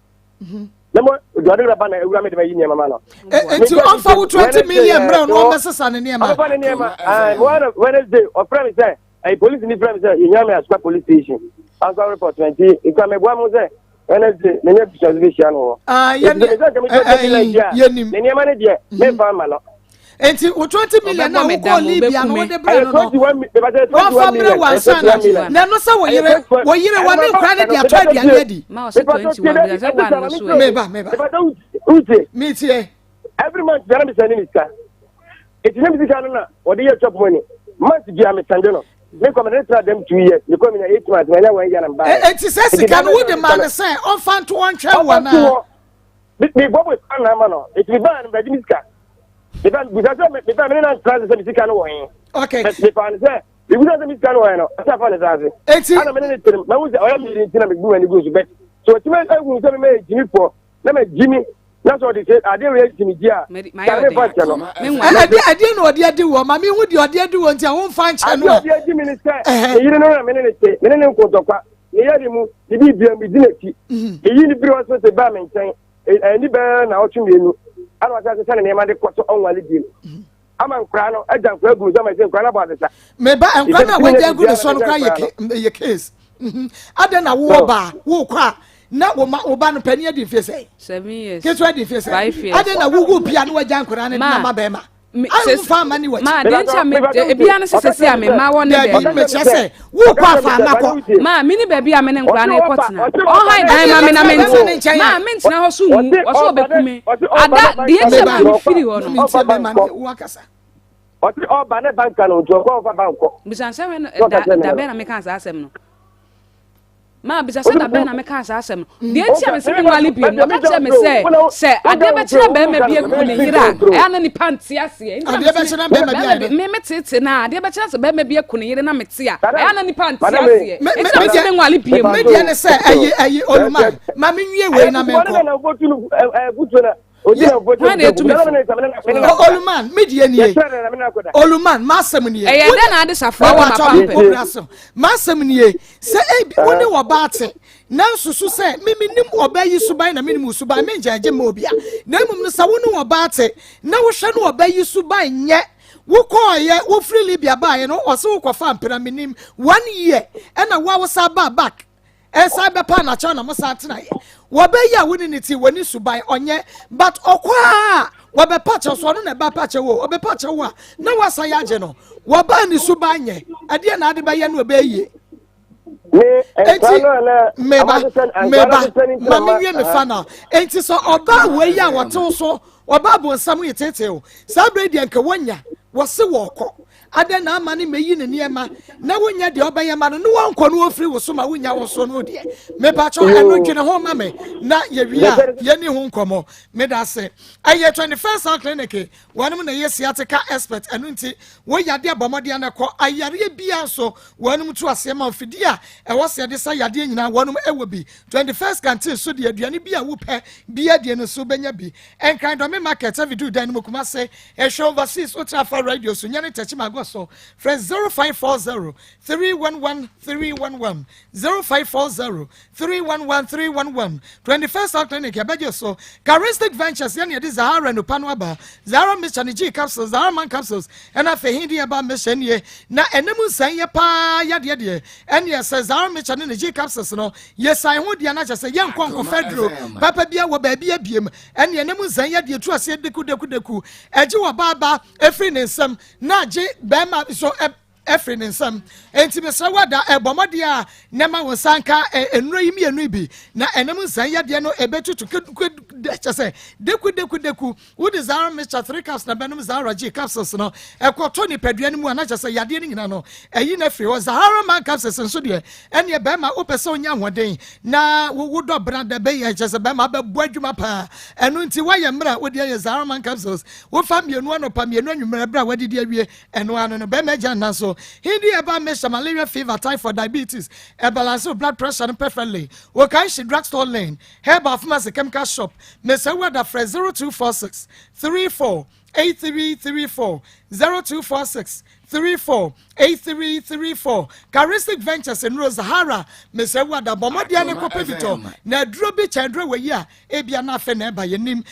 S6: nemo do ade raba na wura me dem yi niam no
S1: enti on for 20 million bro no mesesa ne niam
S6: on for ne niam Wednesday or friend say a police ni friend say inyame aspa police station answer report 20 ikame bua mu say Wednesday ne nya observation no
S1: yenim
S6: ne niam ne de me fa ma no
S1: enti o 20 million na wo ko Libya no wo de bre no no fa bre wan sana na no sa wo yire wa me kra ne de ato aduane adi
S5: ma o se 21 bi say wa no so
S1: meba me tie
S6: every month there be sending me car it is me car na o de chop money month gi am send no me come na try them 2 years me come na 8 months me na 1 year na ba
S1: enti se sika no wo de man say on fan to one twa wa na
S6: me bobo na ma no it be ban be me car because me na try say me car no wo yin
S1: okay
S6: me fan say we would me car no wo yin no asa fa na say
S1: enti
S6: ana me na tell me wo say o ya me ni tina me bu ani go so bet so ti me ewu say me jimi for na me jimi that's what they say I dey ready jimi dia
S1: ade no ode wo ma me hu de ode wo ntia wo fa nche no
S6: ade jimi ni say yiri no na me ne say me ne nko tokwa ne yari mu ni bi bia mi dinati yi ni bi wo so say ba me nchen ni ba na o tumi enu ana wa say say ne ma de kwato onwale di ama nkra no aja nkra gu so ma say nkra na ba de sa
S1: me ba nkra na wa ja gu ne so no kra ye case ade na wo ba wo kwa na wo ma oba no pani adi fie say
S5: 7 years
S1: ke so adi fie say
S5: 5 years
S1: ade na wo pia no wa ja nkra ne na ma be ma ai fa ma ni wa
S5: ma de ncha me bia no sese a me ma wo ne
S1: be me chese wo kwa fa ma ko
S5: ma mini ba bia me ne nkra na ekotena o hai dan ma me na me nti ma me ntina ho so hu o so obekume ada de ncha me firi ho no
S1: me ntia be ma wo akasa
S6: o ti o ba ne banka no to ko fa banko
S5: bisan se we da be na me kan sa asem no ma bisa se da be na me kan sa asem no de ntia me se me nwale bi no ka che me se ade be kire be me bi eku ne yira e ana ni panti ase
S1: ade be kire be me bi
S5: me tete na ade be kire se be me bi eku ne yira na metia e ana ni panti ase me se me nwale bi
S1: me de ne se ayi oluma ma me nwie we na me ko Oluman, media ni. Oluman, masem ni.
S5: E yeda na ade safra wa papa.
S1: Masem ni. Se woni wo baate. Na susu se nim obayi suban na minim suban me njaje ma obia. Na mum no sa woni wo baate. Na wo hwe no obayi suban nye. Wo koye wo free Libya bae no o se wo kofa mpira minim 1 year. E na wo sa back. Esa be pa na cha na mo sa tena ye. Wo be ya woni ni ti woni suban onye but okwa wo be pa cha so no na ba pa cha wo obe pa cha wo na wasa ya je no wo ba ni suban nye ade na ade ba ye no be ye meba ma me wie me fa na enti so oba we ya wo to so oba bo nsam ye tete o sa bredi anka wonya wo se wo kọ ade na ama ne meyi ne niema na wonya de obaye ma no no wonko no ofiri wo so ma wonya wo so no de me ba cho eno dwene ho ma me na ye wia ye ni ho nkomo me da se aye 21st hour clinic wanum na ye siatica expert enu nti wo yade abomode na ko ayare bia so wanum tu ase ma ofidi a e wo se de sa yade nyina wanum ewo bi 21st canteen so de aduane bia wo pe bia de no so benya bi enkan do me market every dan mo kuma se e show overseas ultra for radio so nyane tachi mago so friends 0540 311 311 0540 311 311 21st hour clinic abeje so Charistic Ventures yani de Zahara no panwaba Zahara mission G capsules Zahara man capsules and afa hindi aba mission ye na enemu san ye pa yade de and yes Zahara mission ne G capsules no yes I ho dia na chese ye nkon fedro papa bia wo ba bia biem and enemu san ye de tu ase deku eje wo baba efri ne nsam na je bema so efri ne nsam enti me sra wada ebomode a nema wo sanka enuro yimi enu bi na enemu nsan yade no ebetutu chese deku wo de Zara Mr 3 caps na benum Zara G capsules no ekoto ni paduane mu na chese yade ni nyina no eyi na free wo Zara man capsules nso de ene bema opese onya hoden na wo do branda be ye chese bema be boadwuma pa enu nti waye mra wo de Zara man capsules wo fa mienu anopa mienu anwumra bra wadi de awie enu ano no bema gya na so hindi eba measure malaria fever typhoid diabetes e balance blood pressure perfectly wo kan shi drugstore lane herbal pharmacy chemical shop Mr. Wada Fresh 0246 34 8334 0246 8334 Charistic Ventures in Rose Sahara Mr. Wada Bomodia ne kopevito na duro bi chandro we ya ebia na fe na ba yenim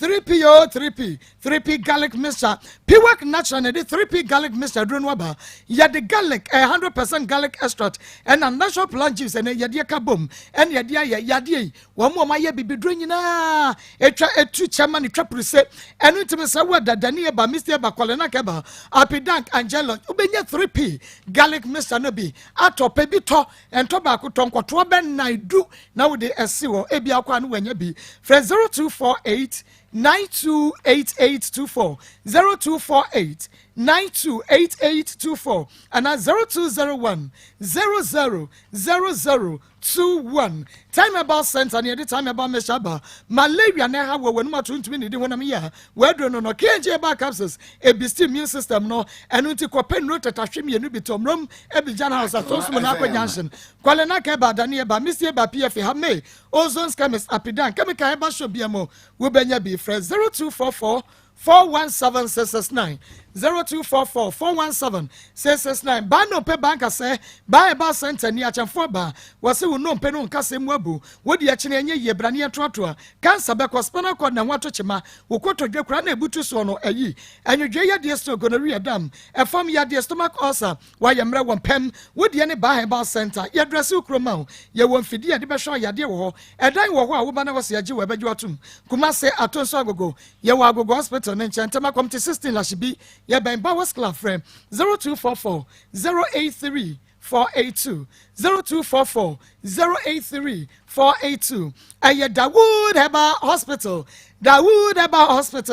S1: 3P garlic mixture Piwak natural na 3P garlic mixture duro no ba ya the garlic 100% garlic extract and a natural plant juice and ya dia kabom and ya dia ya dia wo mo ma ye bibidro nyina etwa etu chama ni twapuruse enu ntime sa Wada dani ba Mr. ba kolena keba Apidank Angelo ubenya 3P garlic mixture no bi atope bi to ento ba ko tonkoto ben naidu na wo de esiwo ebi akwa no wanya bi friend 0248 928824 0248 928824 and 0201 000021 time about center near the time about meshaba malaria na ha wo wenu matuntumi ni de wonam ya we do no kenje ba capsules e boost immune system no enu ti kopen no tatahwem ye no bitomrom e bi jana house atosum na akwanyansen kwale na ka ba dane ba misie ba pf ha me ozone chemist apidan chemical ba show biamo we benya bi fresh 0244 417 0244 417 ba no pe banka say ba ba center ni achafo ba wase wo no pe no nkase mu abu wodi a chene enye ye brane etoato cancer be kospana ko na wato chema wo koto dwekura na ebutu so no ayi anwedwe ye de sto gonorrhea dam efam ya de stomach ulcer wa ye mra won pem wodi ne ba center ye dress ukroma ye won fidi ye de be hwa ya de wo edan wo ho a wo ba na wo se age wo abaji watum kuma se atonso agogo ye wo agogo hospital ne nchantama community 16 la shibi ye ben Bowers Club frame 0244 083 482 0244 083 482 aye Dawood Heba Hospital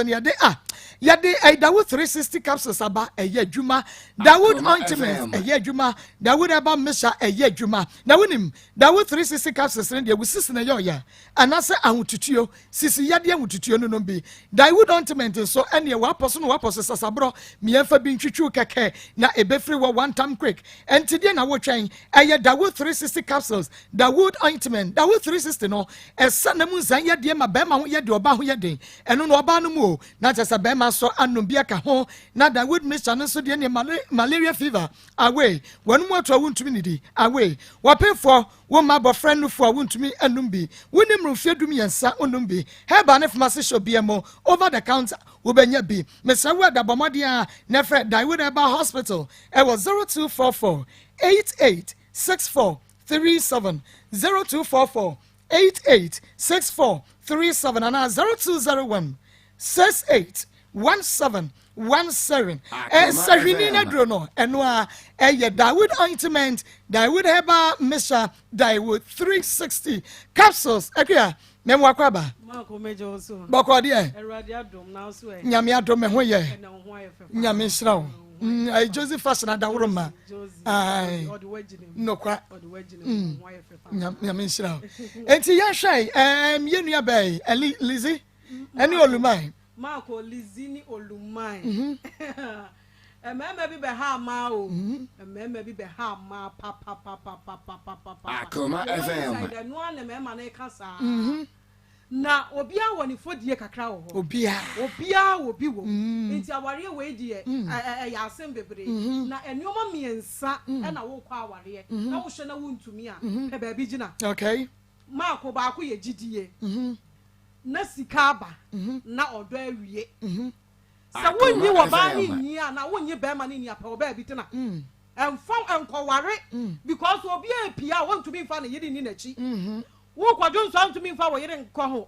S1: near de yade Dawood 360 capsules aba eye adwuma Dawood ointment eye adwuma Dawood Heba mesha eye adwuma na wonim Dawood 360 capsules ne de wusisi na yoya anase ahotutuo sisi yade ahotutuo no bi Dawood ointment so ene waposo no waposo sasabro miemfa bi ntwitwu keke na ebefri wo one time quick entide na wo twen eye Dawood 360 capsules Dawood ointment Dawood 360 no esanamu zan yade ma be ma ho yade oba ho yade eno no oba no mu na chesa be ma so anobia ka ho na Dawood mixture no so de ne malaria fever away wonu moto wuntumi nidi away wapefo wo ma bo friend no fo wuntumi anum bi wonim rufedum yensa onum bi heba ne pharmacy shop biemo over the counter wo benya bi mesa Wada bomode a na fre Dawood Heba Hospital e was 0244 886437 0244 886437 and 0201 681717 sahwini na dro no eno a eye Dawood ointment Dawood Heba mesha Dawood 360 capsules akua mem wakwaba
S8: mako mejo so
S1: boko de
S8: erade adom na so e
S1: nyame adom me ho ye nyame hira ai Joseph fashion adaworo ma ai no kwa nyame hira enti ya hwai yenua bai Lizzy eni olumai
S8: mako Lizzy ni olumai ememe bi be ha ma o ememe bi be ha ma pa
S4: Akoma FM
S8: da no na mema na kasa na obia woni fodie kakra wo ho obia obi wo nti aware we die ya asem bebre na enyoma miensa na wo kwa aware na wo hwe na wontumi a pe ba bi gina
S1: okay
S8: mako ba ko ye gidie na sikaba na odo awie sa wonni wo ba ni ni a na wonni be ma ni ni apa wo ba bi tena enfam enkoware because obi apia wontumi fa na yedi ni nachi wo kwadwo nso antumi mfa wo yere nkwa ho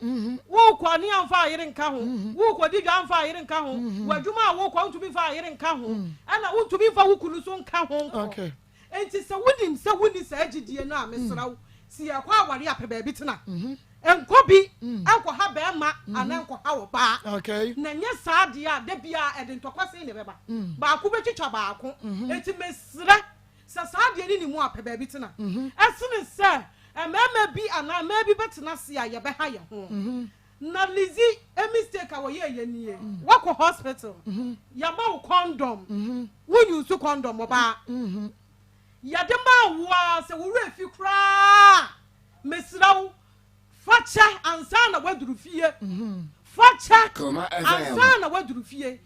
S8: wo kwani amfa yere nka ho wo kwadi dwa amfa yere nka ho wadwuma wo kwa ntumi mfa yere nka ho ana wontumi mfa wo kunu so nka ho okay enti se wodim se woni se agidie no a mesrawo si yakwa aware ape ba bi tena enkobi anko ha be ma ana enko ha wo ba
S1: okay
S8: na nya saade a da bia edentokose ne beba ba ko betwitwa ba ko enti mesra sa saade ni mu ape ba bi tena esene se ememe bi ana maybe betena se a ye be ha ye ho na Lizzy a mistake a wo ye nie wako hospital ya ma wo condom wo use condom ba ya de ma wo se wo refi kra mesrawo facha ansa na waduru fie facha ansa na waduru fie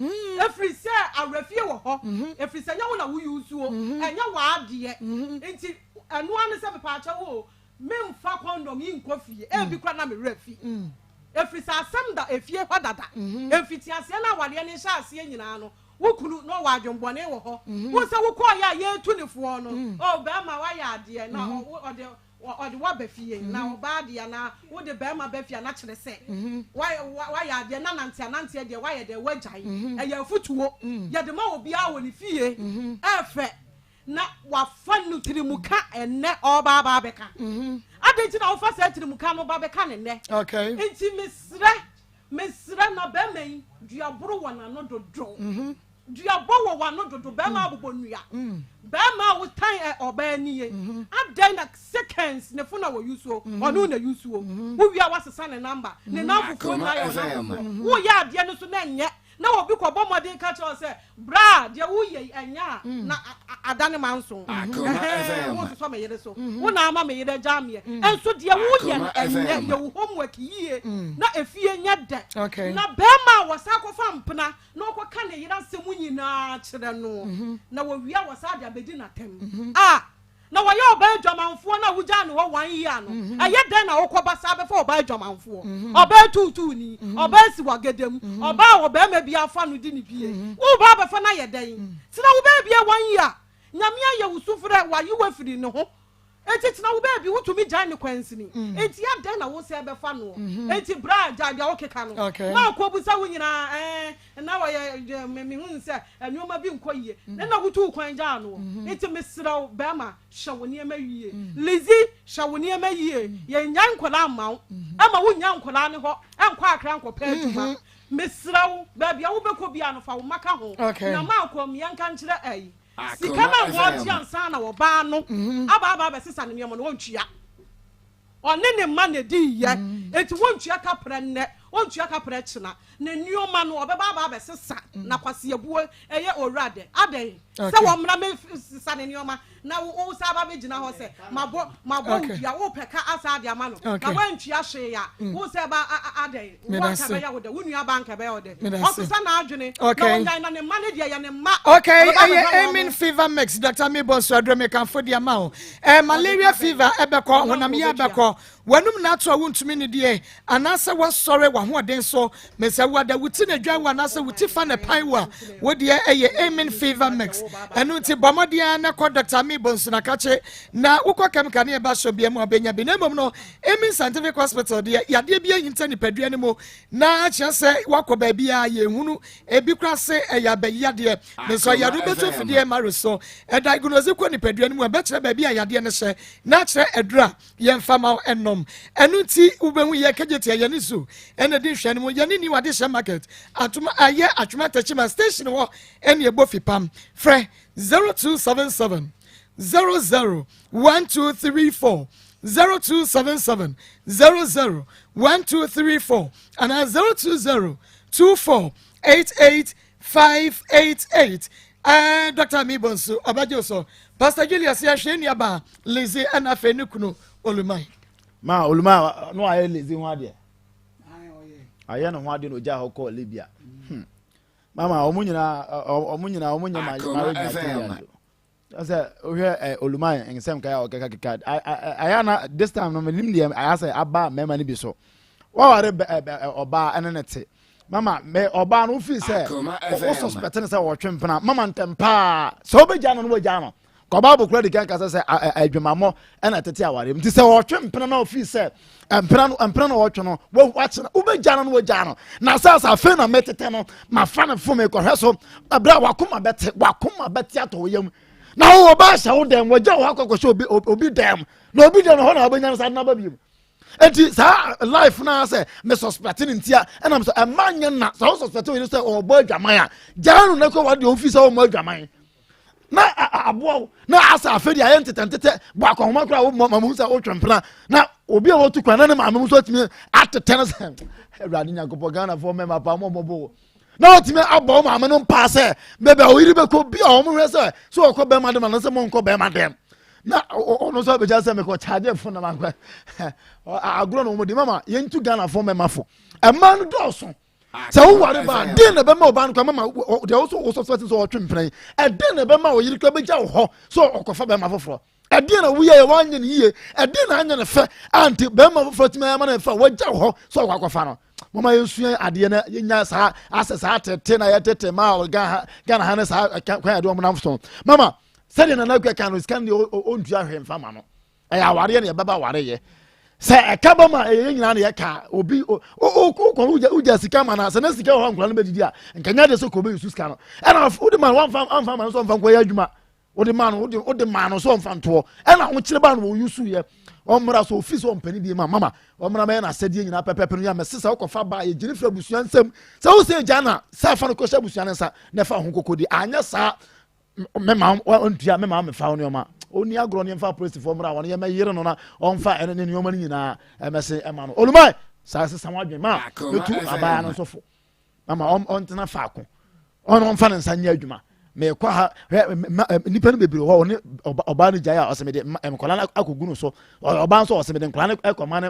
S8: efri se arafie ho e fi se nya wo na wo use wo enya wa ade enti anu ane se me pa acha wo me mfa condom yi nko fie e bi kwa na me refi e fi se asem da efie ho dada e fi ti ase na wade ne sha ase nyina no wukunu no wa adwonbone wo ho wo se wo ko ya ye tunifo no o be ma wa ya ade na ode wa bafie na oba ade na wo de be ma bafie na kire se wa ya ade na nante de wa ye de wajai e ya futuo ye de ma obi a wo ni fie efe na wa fa nutrimuka enne oba ba beka adenti na wo fa se nutrimuka no ba beka ne
S1: okay
S8: enti mesra na be men duaboro wana no dodo duabo wa no dodo be ma abobo nua be ma wo tan oba niye adan na seconds ne fo na wo use o onu na use o wo wi a wasesa ne number ne number fo na yo wo ya ade no so na nye na obi ko bomodin ka cho se bra de wo ye anya na adane manso wo so me yere so wo na ama me yere jam ye enso de wo ye anya ye wo homework yie na efie nya de na be ma wasa ko fa mpena na ko ka ne yere asem nyina kire no na wo wi a wasa de abedi na tem na wo ye oba adwamanfo na wugya ne wo 1 year no aye den na wo koba sa be fa oba adwamanfo oba tutu ni oba si wagedem oba wo be ma bia fa no di ni bie wo ba be fa na ye den tina wo be bia 1 year nyame aye wo sufre wa yi wa firi ne ho enti tina wo be bi wutumi gyan ne kwansi ni enti ya den na wo se be fa no enti bra gya bia wo keka no ma ko bu sa wo nyina na wo ye me hu nse anoma bi nkoyie na wutu kwan gya no enti mesraw be ma shawoni ma wie lezi shawoni ma yie ye nyan kola amaw ama wo nyan kola ne ho enkwa akra nkopɛ aduma mesraw ba bia wo be ko bia no fa wo maka ho na ma ko miyanka nkyere ai sika ma wo tiansa na wo ba no aba be sesa ne mo no wontua one ne ma ne di ye enti wontua kapra nne wontua kapra kyina na nioma no obeba be sesa na kwase abuo eye orade ade se wo mra me sesa ne nioma na wo sa ba be gina ho se mabo ntua wo peka asa ade ama no na wontua hwe ya wo se ba ade wo ka be ya wo de wo nua ba nka be ya wo de o sesa na adwene na wonyan na ne ma ne de ya ne ma
S1: okay amen fever mix Dr. Mibonso adrome kan fo de ama ho malaria fever ebeko honam ya ebeko wanum na to wontumi ne de anasa wo sore wa ho den so mesa wo da wuti na dwan wa nasa wuti fa na pan wa wo de amen fever mix enu ti bomodia na ko Dr. Mibonso na kache na ukọ chemical ne ba so bia mu abenya bi na mom no amen scientific hospital de ya de bia yinta ni padua ne mo na kyese wakọ bia ye hunu ebi kra se ya ba ya de meso ya do beto fidie mareso diagnose ko ni padua ne mo be kire bia ya de ne hye na kire edura ye mfama enom enu ti ubehu ye kageti ya ne so ene de hwe ne mo ye ni wade hye market atuma aye atuma tachima station wo ene ebofi pam fre 0277 001234 0277 001234 and 020 2488 Dr. Mibonso Abajoso Pastor Julius Yasheni aba Lizzie and Afenikuno Olumai
S10: ma Olumai no aye Lizzie ho ade aye no ho ade no ja ho call Libya mama omunyina ma asa ohwe Olumai ensem ka ya okeka ayana this time no menim dem ayasa aba mema ni bi so wa ware oba enenete mama me oba no fi se o suspect ne se wo twempena mama ntempa so obegya no wogya no ko bible kura de kan ka se adwemamo ena tete aware mti se wo twempena na ofi se empena no wo twe no wo wache obegya no wogya no na sasa fe na metete no ma fa ne fo me ko hweso abra wakoma bete ato yam na wo ba sha wo dem wogya wo akokosho obi dem na obi dem ho na obenya sa na ba bi enti sa life na say me suspecting ntia and am so amanya na so suspecting we say obo adwaman a janu na ko wade office o mo adwaman na abo na asa afedi aye ntete bo akonhoma kra wo mamu say o twempena na obi a wo tu kwana na mamu so timi atete say ewrade nyakopo Ghana for me mapa mo bobo na otimi abo mamu no pa say bebe o yiri be ko bi o mo hwe say so o ko be madam na say mo nko be madam na ono so be jase me ko charge phone na mankwa agro no mo di mama yentu Ghana for me mafo e man do so So who worry about dinner be more ban come they also certain so twempren e dinner be ma o yiri kwa be ja ho so okofa be ma foforo e dinner we ye wan yin yie e dinner anya ne fe anti be ma foforo ti ma na fa wa ja ho so okofa no mama yensu ade na nya sa asesa tete na yetete ma o ga na ha na sa kwa ade o na fo mama said na kwa kan scan the on dua hwemfa ma no e ya ware na ye baba ware ye se ekaba ma nyina na ye ka obi ko uja sika ma na se na sika ho ankura no bedidi a nkanya de so ko be yusu sika no e na odi man wan fam amfa man so mfa kwa ya adwuma odi man so mfa nto e na ho kire ba no yusu ye omra so office on pani bi mama omra me na sadie nyina pepepe no ya me sesa okofa ba ye giri fra busuan nsam se wo se jana sa fa no ko sha busuan nsa na fa ho kokodi anya sa mema ontua mema me fa no ma oni agro ne mfa police for mra won ye me yire no na onfa ene ne nyoma nyina emese ema no olumai sa se sama adwen ma metu abaya no sofo mama on tena fa ko on fa nsa nya adwuma me kwa ha nipa no bebiro ho ne oba no jaya o se me de enkola akogu no so oba so o se me de enkola no ekoma no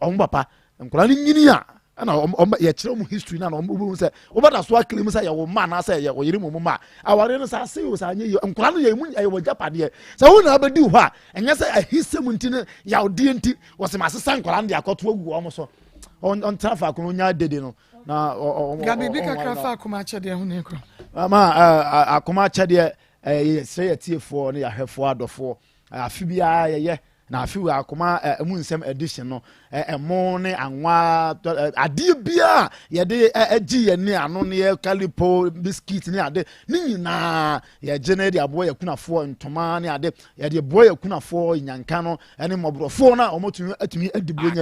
S10: on papa enkola no nyini a ana ya kire mu history na obu se obada so aklim se ya wo ma na se ya wo yiri mu ma aware no sa se o sa anye enkola no ya mu ya wo japade se wo na abadi ho a enye se ahisem ntine ya odi nti wo se masesa enkola no de akoto agu wo mo so on trafa ko nya dede no na
S1: gabi bi kakra fa akoma chede ho ne ko
S10: mama akoma chede se ya tiefo no ya hwefo adofo afi bia ye na afi akoma mu nsem edition no emo ne anwa ade bia ye de agi ye ne ano ne ye calipo biscuit ne ade ni nyina ye gene de abo ye kunafo ntoma ne ade ye de bo ye kunafo nyanka no ene mobrofo na omotumi atumi adibo nya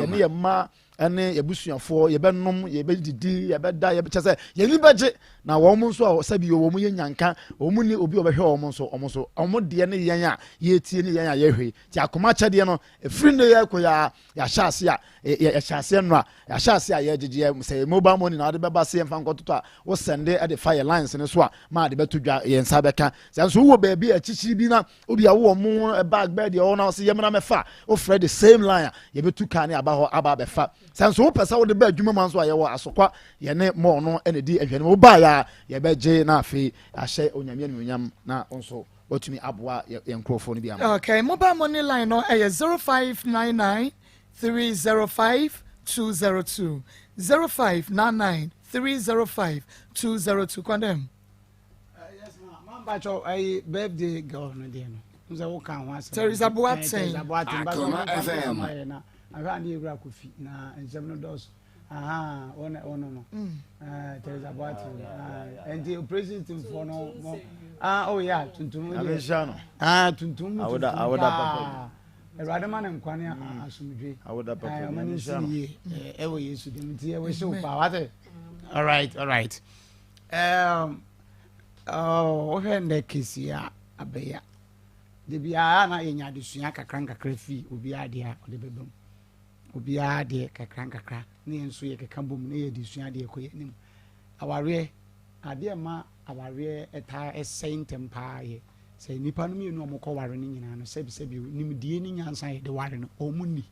S10: ye ne ye ma ene yebusuafo ye benom ye bedidi ye beda ye chese ye ni beje na wo mu nso sabi wo mu ye nyanka wo mu ni obi obehwe wo mu nso omo de ne yen a ye tie ne yen a ye hwe ti akoma chade no efiri ne ye ko ya hyase a ya hyase no a ya hyase a ye gege say mobile money na de beba se mfa nkototo a wo sende e de fire lines ne so a ma de betodwa ye nsa beka so wo ba bi achichiri bi na obi a wo mu bag bed ye wo na so ye mena mefa wo fred the same line ye betu ka ne aba ho aba befa sanso wo pesa wo de ba adwuma man so a ye wo asokwa ye ne mo no ene di ahwane wo ba ya ye beje na afi ahye onyame nyam na onso watumi aboa ye nkrofo no bi am.
S1: Okay, mobile money line no 0599 305 202 0599 305 202 condemn.
S11: Yes ma bacho ai birthday girl no dey no nza wo kan wa
S1: Teresa Boateng
S4: Akoma FM
S11: na aga ni ewura kofi na nsem no dos ono no Teresa Boateng and the president for no oh yeah tuntum
S10: abeshano
S11: tuntum
S10: awoda papa
S11: erade man nkwane asumdwe
S10: awoda papa
S11: abeshano ewo yesu dem ti ewo show pa what all right oh hende kisia abeya de bia na yenya desua kakra fi obi ade a de bebam obi ade kakra ne enso ye keka bom ne ye desua de ko yenim aware ade ma aware eta esentem pa ye se nipa no mienu omko ware ne nyina no sebi nimdie ni nyansa ye de ware no omuni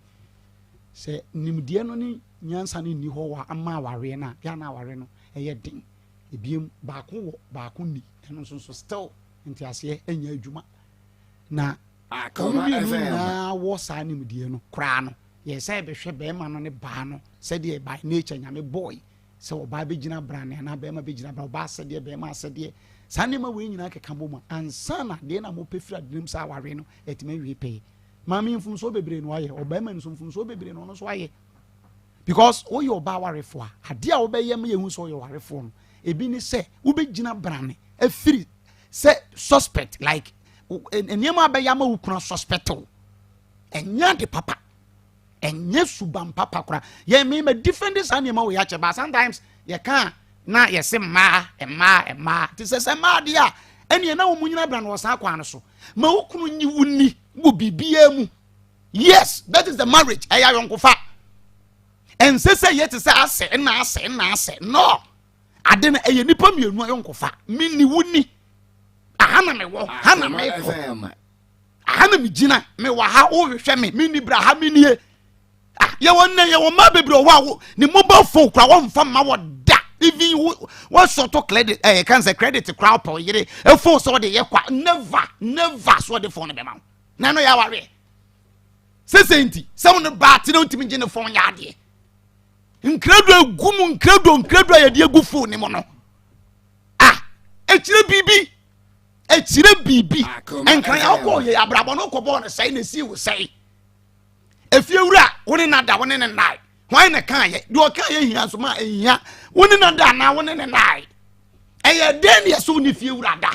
S11: se nimdie no ni nyansa ne ni ho wa ama aware na ya na aware no eye den ebiem baako ni eno so still ntiase enya adwuma na
S4: Akoma FM
S11: na wo sa nimdie no kra no ye say behwe be ma no ne ba no se de by nature nyame boy se oba be gina brane na be ma be gina bra oba se de be ma se de sane ma we nyina keka boma ansa na de na mo pefira dream sa ware no etima wi pe mami mfum so bebre no aye oba ma nso mfum so bebre no so aye because o yo ba ware fo ade a wo be ye ma ye hu so yo ware fo no ebi ni se wo be gina brane afiri se suspect like eniema be ya ma wo kuna suspect o enya de papa enye suban papa kura ye me defend this animal we yache but sometimes ye can na ye se ma ti se ma dia ene na wo munyina bra no wasa kwa no so ma wo kunu nyi wuni wo bibia mu yes that is the marriage eya yonkofa en se ye ti se ase no ade na eye nipa mienu yonkofa minni wuni ahana me wo hana me ko ahana me gina me wa ha wo hwehwe me minni bra ha minnie ye ma bebre wa ni mobile phone kra won fa ma wo da even what sort of credit can say credit crowd po yire e phone so de ye kwa never so de phone be ma na no ya ware sesenti some no ba ti no ntimi gene phone ya de nkredo gumu nkredo ya de gu phone ni mo no echire bibi enkran ya ko ye abrabo no ko bo no sai na si wo sai efie wura woni nada woni ne nai why na kan ye do kan ye hia so ma ehia woni nada na woni ne nai eye den ye so ni fie wura da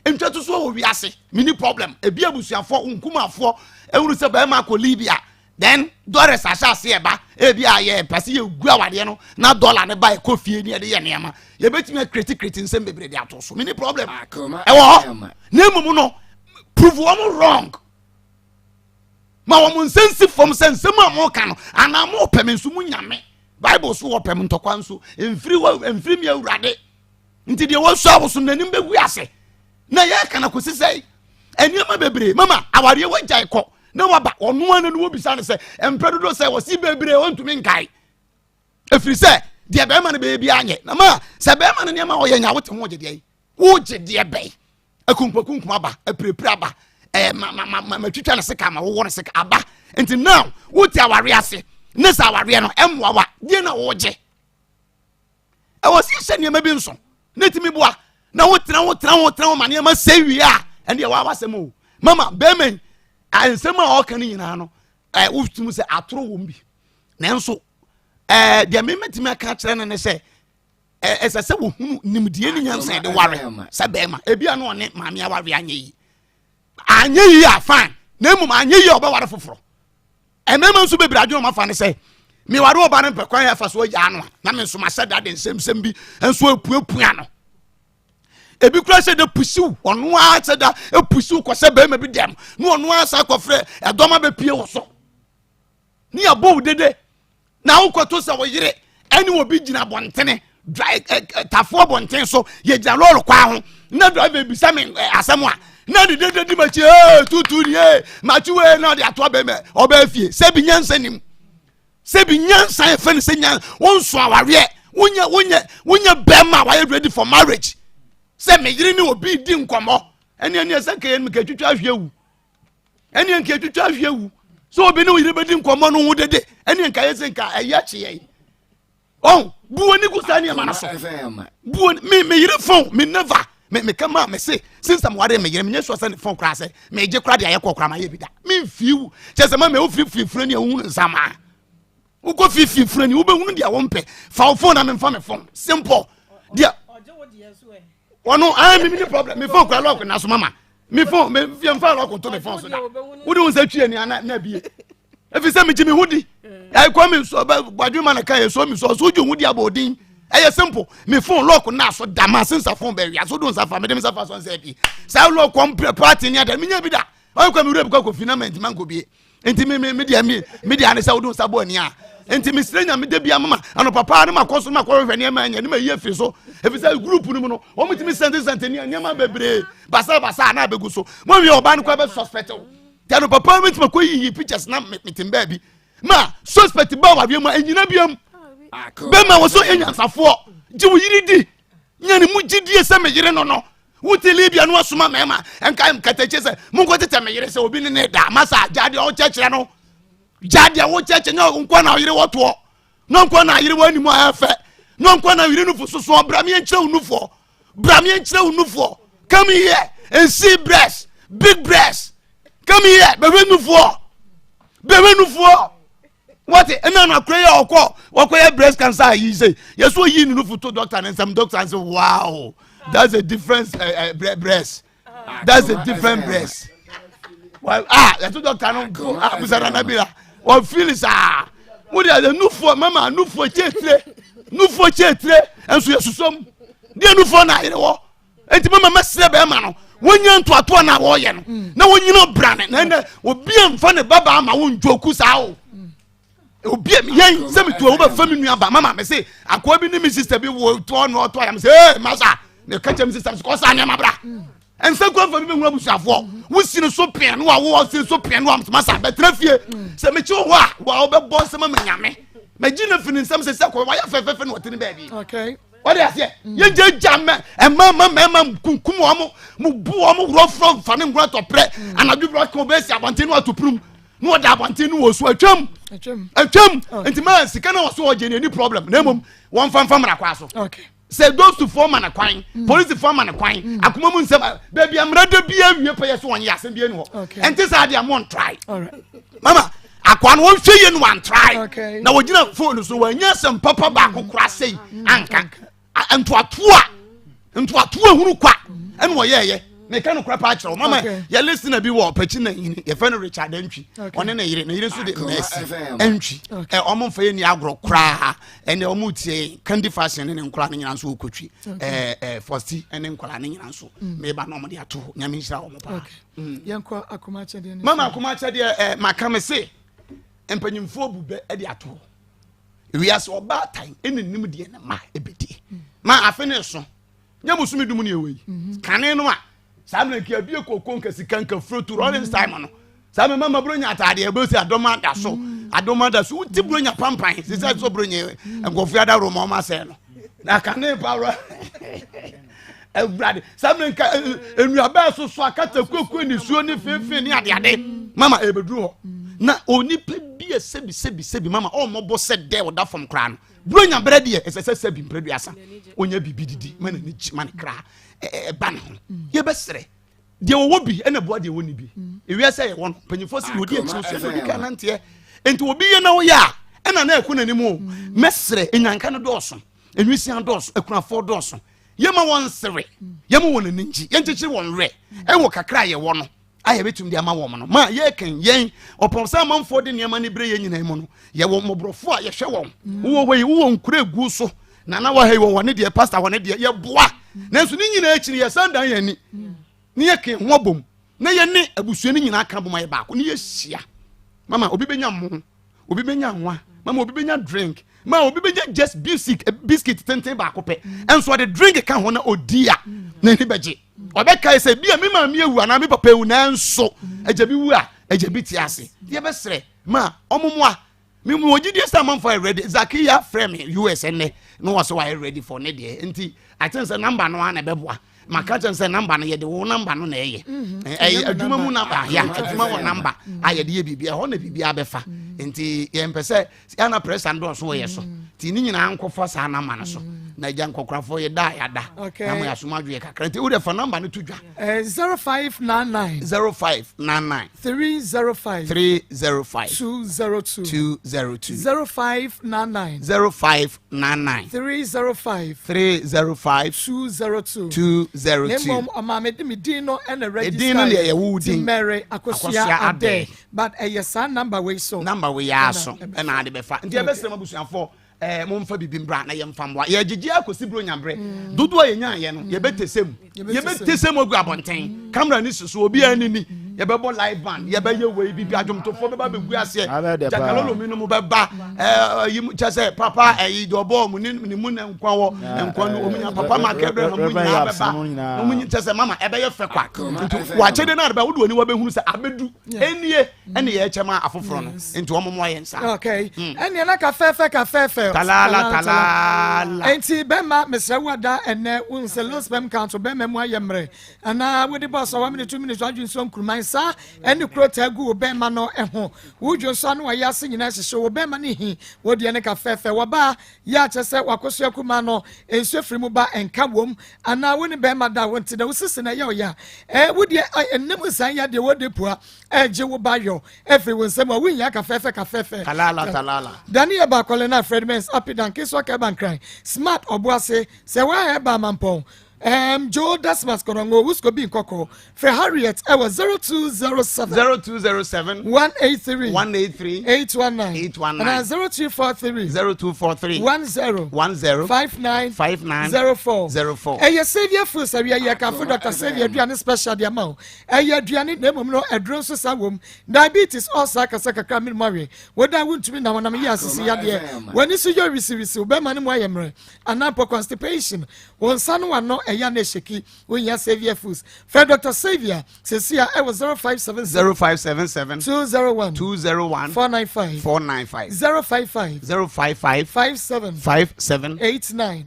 S11: entwatu so wo wiase mini problem ebi abusuafo nkumafo ewuru se ba ma ko Libya then dollars asase e ba ebi aye pese ye gu awade no na dollar ne ba e ko fie ni e de ye neama ye betimi critic nsem bebre de atoso mini problem ewo na mumu no prove one wrong ma wo nsensi fom sensem amo kan ana mo pemensu mu nyame bible so wo pem ntokwa nso emfiri mi awurade nti de wo so aboso nanim begu ase na ye kana kosisei eniama bebre mama aware wo jai ko na waba onu anu no bisa ne se empedodo se wo si bebre ontumi nkai efiri se de be ma ne be bia anye na ma se be ma ne niam wo ye nya wote ho gede wo gede be akunkum aba aprepre aba ma twitwa ne seka ma wo ne seka aba nti now wote aware ase ne sa aware no emwawa de na wo je e wo si hye niam bi nso ne timi boa na wotena ma niam se wi a ende wa wasem o mama be men ansem a o kan nyina no wotum se atoro wo mbi nanso de memetimi aka kire ne se esese wo hunu nimdie ni nyansa de ware se be ma ebia no ne maami aware anye yi a fine na emum anye yi oba ware foforo emema nso bebre adwo ma fa ne se mi ware oba ne pekwan ya fa so ya no na me nso ma se dade nsem bi enso apuapua no ebi kura se de pusiu onu a se da pusiu ko se be ma bi dem no onu a sa ko frɛ edoma be pie wo so ni abo dede na wo ko to se wo yire ani wo bi gina bontene dry tafo bonten so ye gina lolo kwa ho na driver bi sa me asɛm a na de di ma chi tutu ni ma chi we na de ato be me oba fie se bi nyansa nim se bi nyansa e fe ne se nyan won so aware wonya be ma wa ready for marriage se me yiri ni obi di nkomo ene se ke mi ke twitwa ahwewu ene ke twitwa ahwewu so obi ni yiri be di nkomo no hu dede ene nka yese nka eya cheye oh buo ni kusani ya manaso buo me yiri phone me never me kama me say since am ware me yiri me nyeso se phone kra se me je kra de ayekọ kra ma ye bida me fiu chese ma me o free ni ehunu nsama uko free ni ube hunu dia wo mpe fa phone na me mfa me phone simple dia ono me ni problem me phone kra lock na so mama me phone me mfa lock to me phone so da wo de unsa twie ni na bie efi se me jimi hudi ai kwa me so badwuma na kan so me so ju hudi abodin eye simple me phone lock na so da ma since phone be ria so do nsa fa me dem sa fa so nsa bi sa lock party ni ada me nya bi da o kwa me rep kwa finament man ko bi enti me dia ne sa do nsa bo ni a enti me srenya me de bia mama ano papa ne makoso na kwa hwe ne ma nya ne ma ye fi so efi se group ni mu no o me timi sent ni ma bebre basa na begu so mo wi oba ne kwa be suspect tano papa me timi ko yi pictures na meeting baby ma suspect ba wa biam anyina biam be ma wo so enyansafo ji wo yiri di nya ne mu gidie se me yire no wuti Libya no asoma mema enka mkatache se mu ko tete me yire se obi ne da masa jade o chechire no jade wo cheche nya nko na yire woto no nko na yire wani mu afa no nko na yire nufu so bra me enchire unufo come here and see breast big breast come here bebe nufuo what na prayer okọ breast cancer yi say yes so yi nufu to doctor and some doctors say wow that's a different breast that's a different breast well that doctor no go abusara na bila what feel is what the nufu mama nufu chetre enso yesusom de nufu na yire wo enti mama mesre be ma no wonya ntoato na wo ye no na wonyina brane na obi amfa ne baba ama wo ntwoku saa o obi yen se me to wo ba fami nua ba mama me say akwa bi ni mi sister bi wo to no to am say masa me ka chem sister ko sa nya mabra and so go for me when we for we see so pen no wo see so pen no am masa betra fie se me chi wa be boss ma nyame magina finin sam se ko wa ya fefe no tini baby
S1: okay
S11: what dey say ye jam e mama kunkum mo bu rough fane ngura to pre anadu bro ko be si abonte no atoprum no da abonte no wo so atwam enti man sika na wo so oje ni problem na mom won famfam na kwa so
S1: okay
S11: say those to form an kwan police form an kwan akoma mu nsem baby amrada bia wie peye so won ya asem bia ni ho enti say dey am on try
S1: all right
S11: mama akwan won hwe ye no one try
S1: okay
S11: na wogina phone so wanya sem papa ba kokora sei anka nto atoa hunu kwa ene wo ye me ka no krapa akere mama ya listener bi wo pachi na yini ye fa no Richard Antwi one na yire so de Messi Antwi omo mfa ye ni agro kra ene omo tie candy fashion ne nkora ne nyina so okotwi Fosti ene nkora ne nyina so me ba no mo de ato nyame hira omo pa
S1: yenko Akoma chede ne
S11: mama Akoma chede maka me se empanyimfo bube e de ato wiase oba tan ene nim de na ma ebedi ma afene so nyamusumi dum ne ewe kane no a samle ki abie kokon kasi kanka fruit rolling time no samle mama bronya atade e be si adoma da so uti bronya pampan se se so bronya enkofu ada roma ma se no na kane power e brade samle ka enuaba so akata koku ni suo ni fefe ni ade mama e bedru ho na oni pe bia sebi mama o mobo se de oda from kra no bronya brade e se sebi mpredu asa onya bibididi mana ni man kra ban ho ye besere de wo bi ena boa de wo ni bi ewi say ye won panyifo si odi e chi so di kanante enti obi ye na wo ya ena na eku nanim o mesere enyanka no doso enwisian doso ekunafo doso ye ma won sere ye ma won ninji ye nchichi won re e wo kakra ye wo no aye betum de ama wo no ma ye kan yen oponsa manfo de niam ni bre ye nyina mu no ye wo mobrofo a ye hwe won wo nkura gu so na wa hei wo ne de pastor wo ne de ye boa nanso ni nyina akiri ye sandan ye ni ni ye ke ho bom na ye ne abusua ni nyina aka bom aye ba ko ni ye hia mama obi benya mo obi benya nwa mama obi benya drink ma obi benya just biscuit tenten ba ko pe enso the drink ka ho na odia na ni beje obe kai se bia me ma me ewu ana me papa ewu na enso ajabi wu a ajabi ti ase ye be sere ma omomo a me mo gidi esa man for ready Zakia frame US ene no was why ready for ne de enti I think say number no na beboa maka chen say number no ye de wo number no na eye aduma mu number ya aduma wo number aye de bibia ho na bibia befa enti ye mpese ana press and do so ye so ti ni nyina ankofa sa na ma no so na ja nkokrafo ye da ya da na mo ya so madwe kakra enti wo de fa number no tudwa
S1: 0599 305 202 0599 305 202 Nemo amame de medino and a register Mary Akosia Ade but a yes number we so
S11: ya so and I be fa ndi be sema busuafo momfa bibimbra na yemfamwa ye gigi akosi bro nyambre dodo ye nya ye no ye betesem ogu abonten camera ni susu obi anini ye be bo live band ye be ye we bibi adwomtofo be ba begu ase jakalolo mi no mo be ba yim chese papa do bo mu ni mu na nkwa wo nkwa no omunya papa ma kebre no munya be ba no munya chese mama e be ye fe kwa wa chede na be wo do oni wo be hunu se abedu enie ene ye chema afoforo no enti omomo ye nsa
S1: okay ene na ka fefe talala enti bema mesrawada ene unse los bem count bema mu ayemre ana we de boss wa minute 2 minutes adwun so nkurman sa ene krota gu bema no eho wudwo so no ya se nyina hye wo bema ne hi wo de ne ka fefe wo ba ya chese wakoso akuma no enso firi mu ba enka wom ana wo ne bema da wonti da wosisi na ya oya wo de ennem san ya de wo de pua je wo ba yo every won se mo wo nya ka fefe
S11: talala
S1: Daniel ba kolena Fredmans apidan keswa ka ban cry smart obuase se wa he ba mampon Joe Dasmas Korongo Wusko Bin Koko for Harriet I was 0207 183 819 and 0243 10 59 04 Savior Fus ya ka for Dr. Savior Duane special the amount Duane name no adron so sawom diabetes also kasaka kramil mari whether want to be na wana ya sisi ya de when you see your receive be man mo ayemre and constipation won sanu no ɛya ne sheki when ya Savior Foods Fred Dr. Savior says here I was 0577 201 495 055 57 89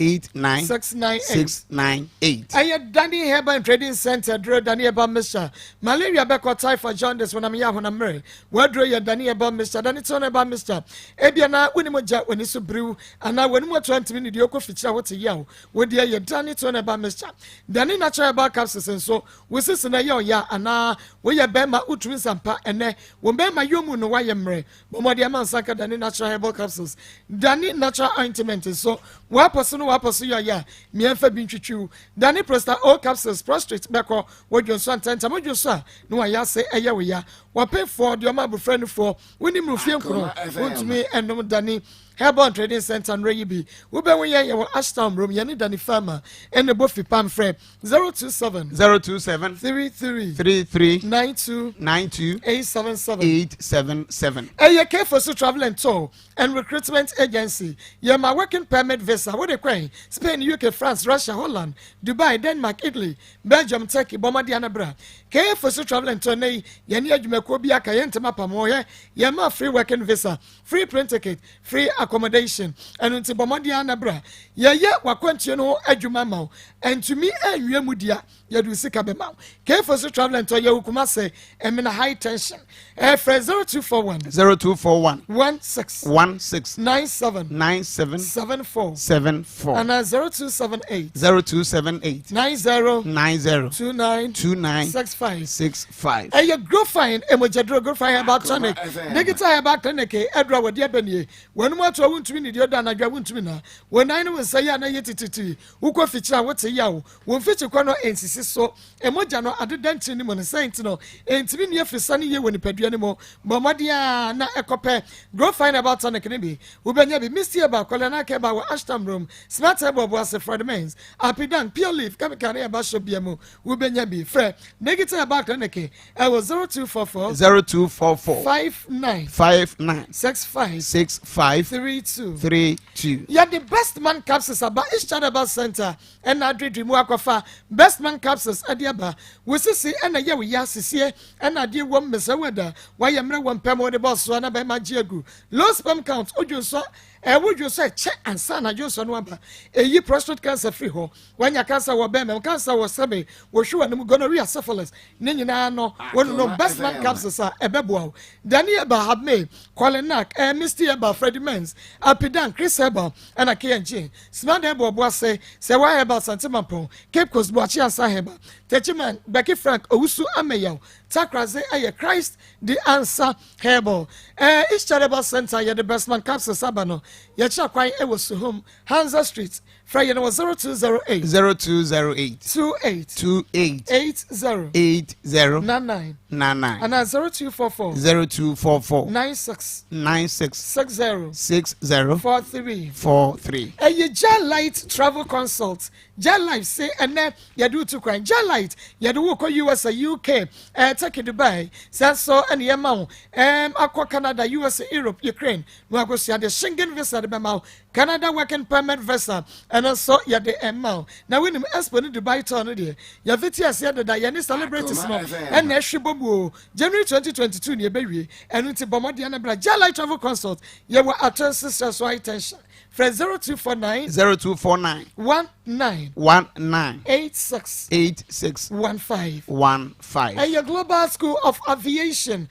S1: 698 I Danny Herba Trading Center Dro Danny Eba Mr. Malaria Beko typhoid jaundice when I'm here when I'm married. Where do you Danny Eba Mr. Danny Ton Eba Mr. Ebiana when you jack when you brew and now when you 20 minutes you go feature what a yow. Where do you Danny Ton Eba Mr. Danny natural eba capsules and so we see na yo ya and now we ya bema utwin sampa and then when bema yomu no why emre. But my man Saka Danny natural herbal capsules. Danny natural ointment is so what person ya me and Fabin Chichu. Danny Presta all capsules prostrate beko what you son tenta what you saw no I say aya we ya what pay for the my friend for when him ruffian to me and no Danny Herbal Trading Center and Rayibi. We be we ya Ashtown room yani Danny Farmer and the Buffy Pam Frame 027 33 92 877 Aya care for travel and tour and recruitment agency. Ya my working permit visa. What they crying? Spain, UK, France, Russia, Holland, Dubai, Denmark, Italy, Belgium, Turkey, Bomadiana Bra. Care for travel and tour. Yani Jumekobia Kayentama Pamoya. Yama free working visa, free print ticket, free accommodation, and until Bomadiana Bra. Ya wakwentino ejumama and to me mudia ya do sikabema. Care for travel and tour ya ukumase and in a high tension. Fred 0241 16 97 74 and 0278 90 29 65 and you grow fine and what you grow fine about tonic negative about tonic Edra with your benny when what I want to win your dana I want to win when I know say na yetiti who go feature what say yaw won feature kono ensisi so emoja no adedant ni mo ne saint no entimi ne afisane ye woni padua ne mo bomodia na ekope grow fine about tonic ne bi we benya bi Mr. Ba kolena ke ba Ashton room smart able boss Fred Mens apidan pure leaf come can e ba shop biamu we benya bi frɛ negative about tonic e was 0244 59 65 32 yeah the best man capsules about each other center and na dream akofa best man capsules adiaba we see and ya we yasisie and na die wom mesa weda why yemre wom pemo de boss so na be ma giegu low sperm count ojo so would you say check and son and Johnson Wamba? A prostate cancer free ho. When your cancer was bam, cancer was sabe, was sure and gonorrhea syphilis. Nina no, one no best man capsules are a bebo. Daniel Bahab May, Qualenac, and Mr. Eba Freddie Mens, Alpidan, Chris Herbal, and a K&G. Smart Ebo was say why about Santimapo, Cape Coast Boachi and Saheba. Techiman, Becky Frank, Owusu Ameyo, Takraze, Aye Christ, the answer Herbal. Each Charitable Center, you're the best man capsules Sabano. Yacha kwai e was home Hansa Street Friday no 0208 28 80 99 and 0244 96 60 43 a Jan Light Travel Consult Jan Light say and then you do to crime Jan Light you do work USA UK Turkey Dubai so and Yamau Aqua Canada USA Europe Ukraine no go see the Schengen visa the Bemau Canada working permit visa and also ya the Emau now when him explain Dubai town there ya viti said that ya ni celebrate no and na hwebobu January 2022 ne bewie and until Bomodi na bra Jan Light Travel Consult ya were attention sisters so attention Fred 0249 19 86 15 and your Global School of Aviation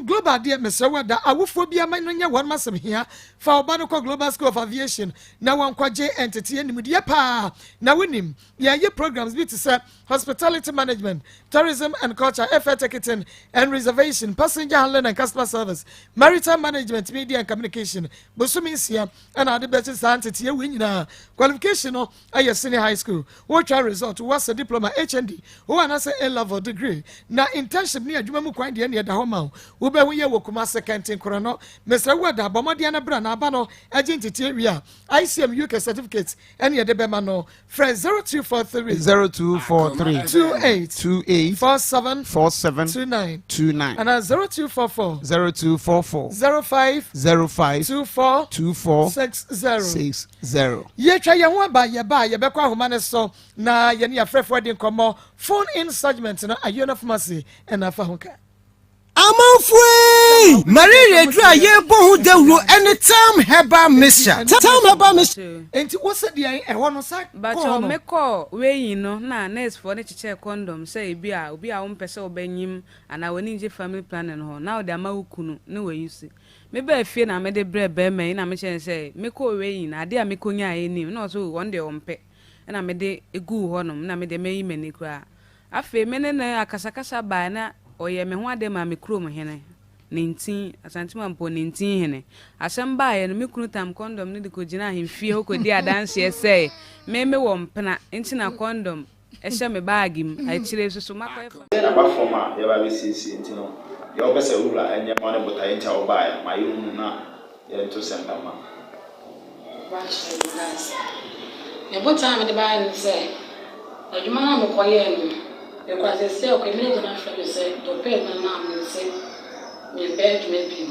S1: global dear Mr. Wada awuphobia manya one masem here for Obanoko Global School of Aviation now one kwaje entity and media pa now winim yeah your programs be to say hospitality management tourism and culture air ticketing and reservation passenger handling and customer service maritime management media and communication bosumisia and other better entity winina qualification no a senior high school what result was a diploma HND who an A level degree na internship near Jumamu kwandi near the home ube we wo kuma second krono Mr. Wada bomodi na bra na aba no agent area ICM UK certificate any de bema no friend 0243 28 47 29 and 0244 05 24 60 ye twa ye ho ba ye yɛba yɛbɛkɔ ahoma ne so na yɛne yɛafrɛfoɔ de nkɔmmɔ phone in segment no ayɛ no pharmacy ɛna afa ho ka
S12: Amanfree! Malaria dra ye bo hu dawro anytime herbal mixture. Time herbal mixture.
S1: Enti wo se de ɛhɔ no sa
S5: but o mekɔ we no na nurse for ne cheche condom say obi a wo mpese obanyim ana woni nje family planning ho na o de ama wukunu ne we use me ba fie na me de bre be me na me chen say mekɔ we na ade a mekonya ayenim na so won de ompe na me de egu ho no na me de meyi mani kra afi me ne na akasakasa ba na oye me ho ade ma me krom hene 19 asantima mpo 19 hene asem ba ye no me kunu tam condom ne de ko gina ahemfie ho ko di adanse ese me wo mpena enti na condom ehye me bag im a kire susu makoye
S10: na ba forma ya ba be sisi enti no ya obese wura enye ma ne bota enti a oba ya ma yunu na ya to senda ma
S9: ba shi guys me bota me de ba ni se adwuma na me koye no because they say okay me na friend say to pay na me say me bed maybe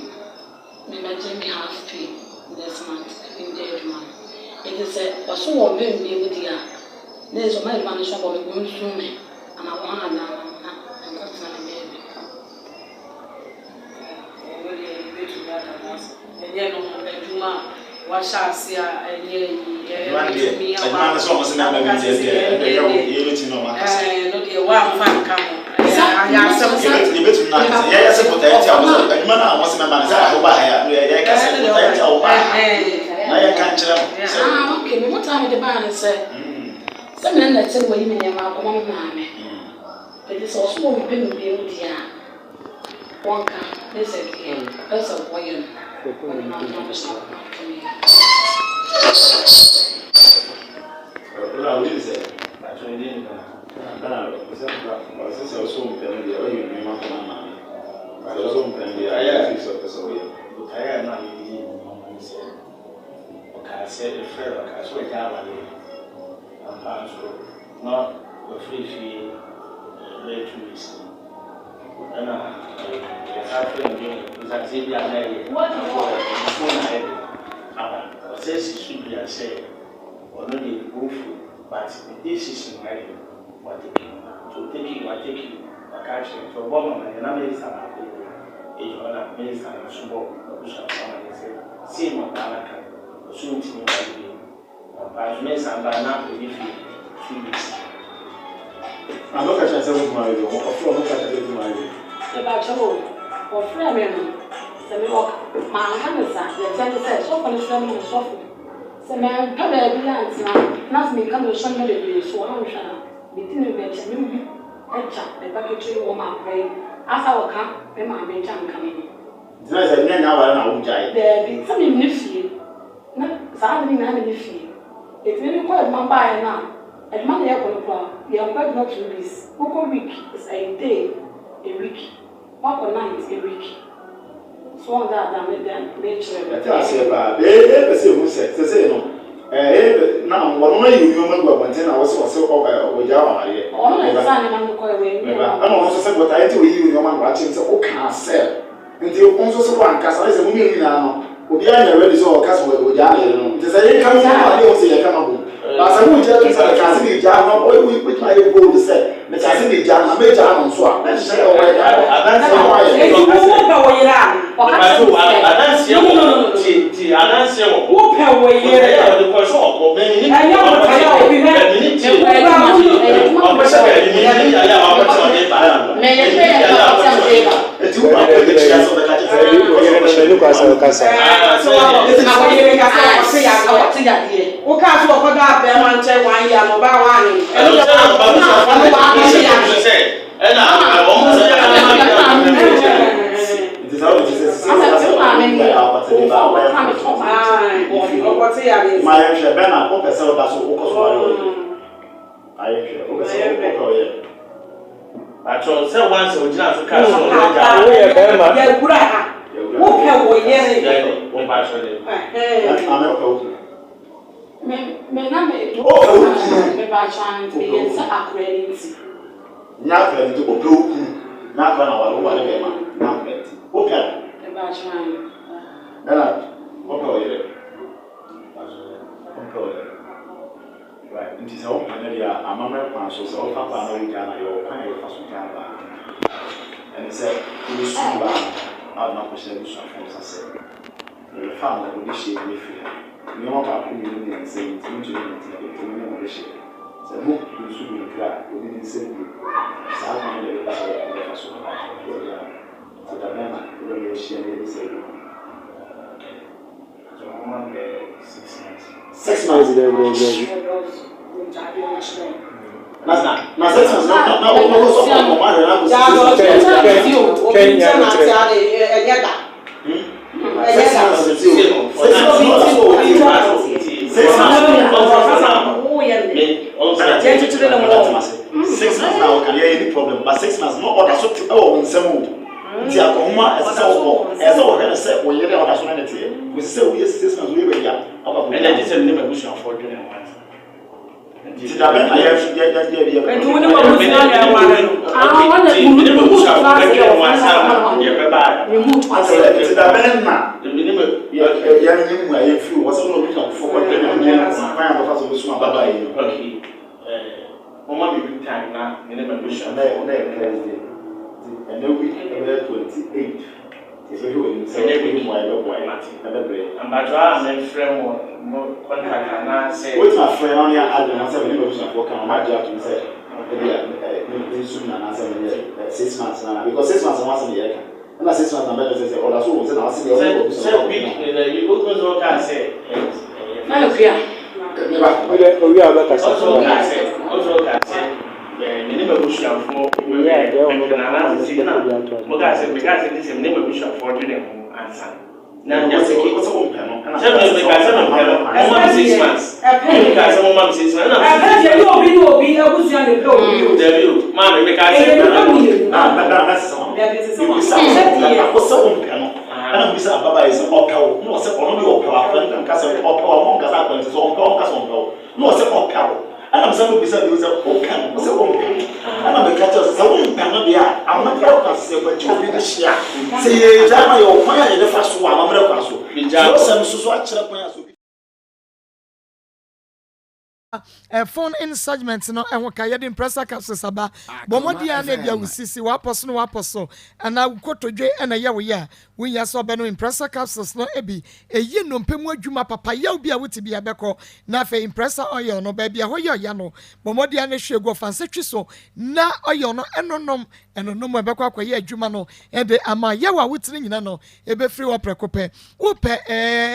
S9: me imagine me half pay this month in the month it is was so one be with ya there so my man shop me go to me and I want na and got na baby really be to that and then no beduma wa shasia enye me ya wa so mo se na baby je ye no ti no ma no de wa fa kamo ya some you bet na ya se potential adwuma na mo se na ma na ho ba ya ya ka se potential ba na ya kan kire mo okay me mota me de ba na se se me na tse mo yi me ma ko mo na me it is also mo be me be odi a wonka ne se ke esa boyen Ora uli se ba so ni na você se eu sou pelo eu me mando na mão mas eu sou pelo aí é isso pessoal aí é na minha o cara se ele foi o cara só já lá ali ampasso não o free let's ana já foi no já se dia né você se subir a ser ou não de bufu mas this is my what taking a cash to bomb and na me sana e jona me sana subo busha mama ni se si mo kana ka so nti ni ba me sana na ko ni fi weeks ando ka cha se wo ma yo mo ko no ka cha se ma yo e ba chawo o fra me no se me o ma ha me sa ye cha se so ko ni se mo so se me pa ba bi antina na me ka me so me le so an hwa bitini be che me echa e ba ke che wo ma pray asa wo ka me ma be cha nka me dina se nya nya wa na wo jai de bi se me ni fie na sa ni na me ni fie e ti ni ko e ma ba e na e ma na ye ko ko ye ko not 2 weeks ko week is a day a week what for night a week so that me then me chere e ta se ba be se hu se no na wono na yi nyoma gwa bante na wose o ja wa ye o na sa ne man ko we me ba na no se bota enti o yi nyoma gwa chin se o ka se enti o so so wan ka sa se mu ni na no obi anya ready so o ka so o ja na ye no enti se ye ka mo ma de o se ye ka ma bo ba sa mu je to se ka se ni ja no o we ma ye go de se me ka se ni ja na me ja no so a na se o we adan se o ye o pa wo yira o ka se adan se o ti adan se o pa wo yira so o me ni ayo mo ta o bi me ti o ba mo o pa se be ni ni ya ya o pa se o de ba me ye pe ya pa se o de ba e ti o ba pe ti ya so da ka ti se ni ko asa ka sa so o ti na ko ye ka sa o se ya ka o ti ya die o ka so ko da be ma nche wan ya mo ba wa ni e lo ba na se ya se e na o mo se ya na it is how it is my Bena, o pessoal da sua aí o pessoal acho se once o dia so ka so ja o ye be ma ya gura ha wo pe wo ye o ba so le ame o me na me o me ba chan me yensa accredit nya accredit o pe o ku na ba na wa le be ma na accredit o pe me ba chan na o pe o ye
S13: right nti sɛ wo na dia amamre kwan so sɛ wo papa na wo Ghana yo kwan e fa so Ghana and sɛ wo su ba na na ko hyɛ so afɔ sɛ the family will be sharing with you. No one can put you in the same thing to the share. So, book you should be glad within the same group. So, I'm going to pass over the first one. So, the man will share the same. So, I'm on 6 months. 6 months, they will be. That's not 6 months. Six months now can hear any problem, but 6 months no order so oh in some the Akoma as so can say we hear order so anything. We say we 6 months we were here. And then this is never push for doing one. Did I have and do you want to I want to push Mama be time now, in the mission, and then we 28. If you say every why not, and by drawing and friend more contact, and I say, what's my friend on your other 7 for come my job to say, soon and answer 6 months now, because 6 months once a year. And 6 months, I'm better to say, oh, that's all. So, you go to say, we are better. Also, I said, never push out for answer. Now, just what's a woman? 6 months. And we say Baba is okay. No, say only okay. And case okay among case appointment so okay. No, say okay. And I'm saying we say okay. Say okay. And I'm catch us say okay no dia. I'm not going to say but you be share. Say jama yo kwan ya dey fa so amamre kwa so. So say so a kire kwan so.
S1: Phone in segment no and waka yedi impressor capsules aba bomodia na bia usisi waposo and na kotodwe na ye wo ya we ya so be no impressor capsules no ebi eyi no mpemu adwuma papa ya obi a wuti bia beko na fe impressor oil no ba bia ho ya no bomodia na hwego fansatwi so na oil no enonom beko akwaye adwuma no e de ama ya wa wutire nyina no ebe free wo prekope wo pe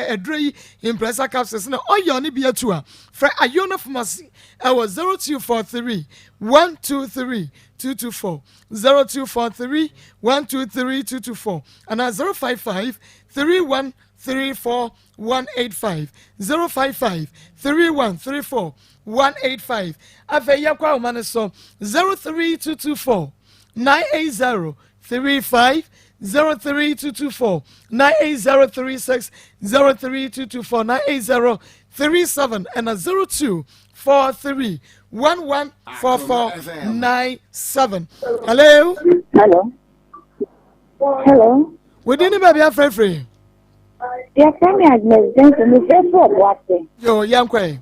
S1: edrei impressor capsules no oil ni bia tu a fra ayona pharmacy our 0243 123 224 0243 123 224 and 055 3134 185 055 3134 185 afeya kwa umane 03224 980 35 03224 98036 03224 98037 and 0243 114497. Hello. We didn't baby free.
S14: Yeah, tell me Agnes, me say for what?
S1: Yo, young quay.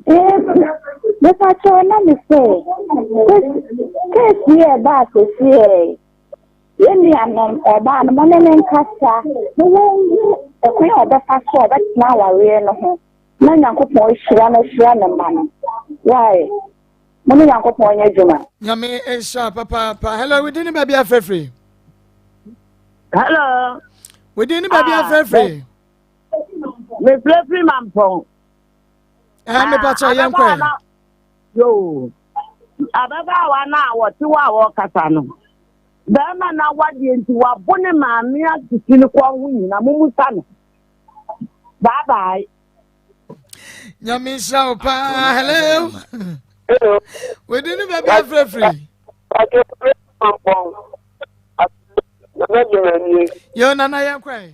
S14: But I told me say, here back to see. Yemi anom oba no mo ne nkasa no wo ekwe oba fa so oba tina aware no ho na Nyankopon hira na ma no why mo ne Nyankopon nya djuma
S1: nyame ensha papa hello we didn't baby afrefre
S14: hello
S1: we didn't baby afrefre
S14: me play mampon
S1: me pacha yankwe
S14: yo ababa wa na wo ti wa wo kasa no Dama na wadi enti wabone maami atutini kwa hunyi na mumusa no. Bye bye.
S1: Nyamisha opa hello.
S14: Hello.
S1: We didn't baby free. Yo nana yankwe.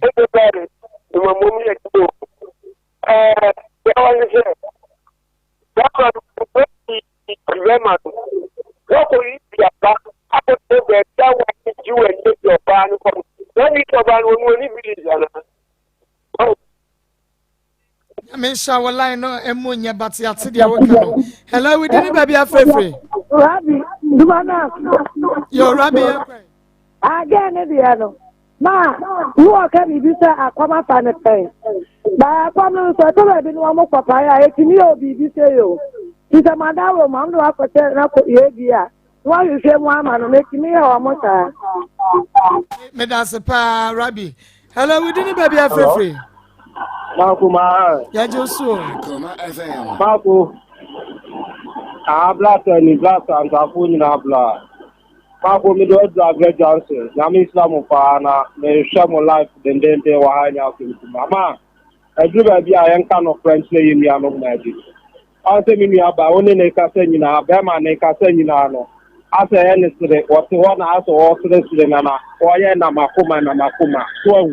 S1: shower line no emunya but ya tidi awaka. Hello, we didn't baby afrefre.
S15: Rabbi, Dubana.
S1: Yo Rabbi.
S15: Again the ano. Ma, who can be bisa Akoma fan pay. Ba Akoma so to be no mo papaya e kimi obi bi say yo. Ita madawo ma ndo akote na ko yebia. Why you say mo ama no make me o mo ta.
S1: Me that's pa Rabbi. Hello, we didn't baby afrefre.
S6: Makuma.
S1: Ya Josu.
S4: Akoma FM.
S6: Maku. Abla tani black and afuni na abla. Maku mi do Greg Johnson. Yami Islam pa na me share my life den wa hanya kuma. Mama. Ejuba bi ayenka no French na yemi ano na ji. Ase mi nua ba oni na ka se nyina ba ma na ka se nyina no. Ase ene sire o te ho na aso o sire na na. O ye na makuma. So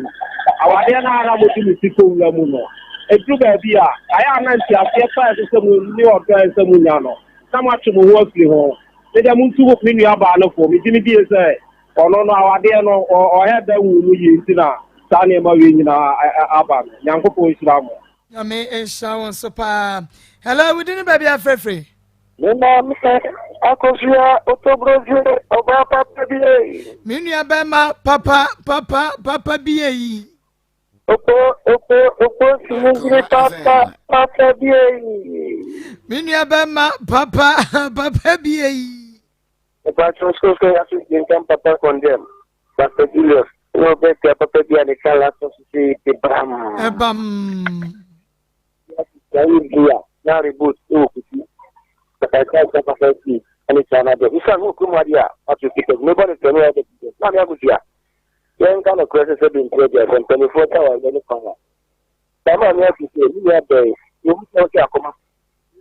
S6: awade na ara mo ti mi siko wura mu no. Ejuba bi a aya na nti afi fa se mu ni o to se mu nya no. Na ma tu mo ho afiri ho. Me dem ntu mi nua ba no fo mi mi die se ono no awade no o he da wu mu yi ntina sa na ma we nyina aba no. Nyankopon islam.
S1: Ya me enshawo so pa. Hello, we didn't baby afrefre.
S6: Mema mse akofia otobrozire oba papa biye.
S1: Minua bema papa biye.
S6: Opo sinungire papa biye.
S1: Minua bema papa biye.
S6: Opa chosko ya sinkam papa condemn. Papa Julius no be papa biye ni kala so si bam.
S1: Ebam.
S6: Ya india na reboot okuti. I can't see any China. If I look at Maria, what you think, nobody can know that. Not Yagusia. Young kind of crisis have been created from 24 hours in the corner. Some of you say, you have days, you will say, Akoma.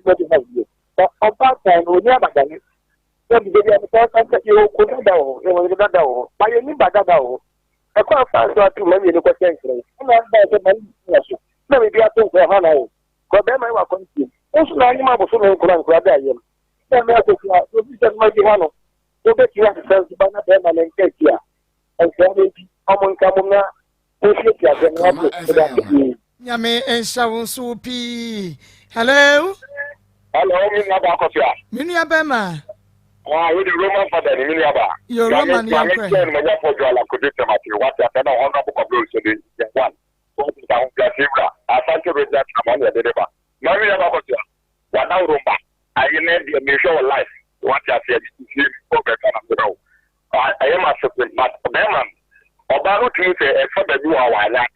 S6: What you have you. But on that time, we never done it. So the baby, I thought you could not know, you will not know. But you need that now. I can't find out too many of the questions. I'm not the money. Let me be a thing for Hana. Because then I will continue. Also, I am able to make one grab that. Then I think you just might be one of the best you have to sell to Banana and take here. And so, I'm coming now.
S1: Yame and Shawon Soupy. Hello?
S6: Hello,
S1: Minia Bema.
S6: Ah, you're the Roman father, Miniaba.
S1: You're Roman, young friend.
S6: I'm going to put it to what I don't want to go to one. I thank you with that. I'm on the river. Mary Abakosia, what now, Rumba? I need the measure of life. What I said is over. I am a supplement, but Beman, Obama to say, except that you are like,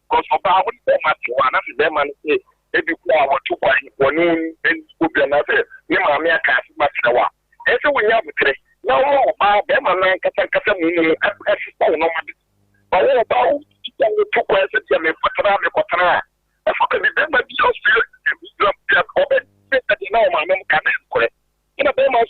S6: because Obama would say much one of them and say, if you are 2 for noon, then would be another. You are mere cast much lower. And so we have three. No more about them and Cassam, as no man. But what about 2 questions? I forgot the member of your spirit. That you know, my name can correct. In a Bema,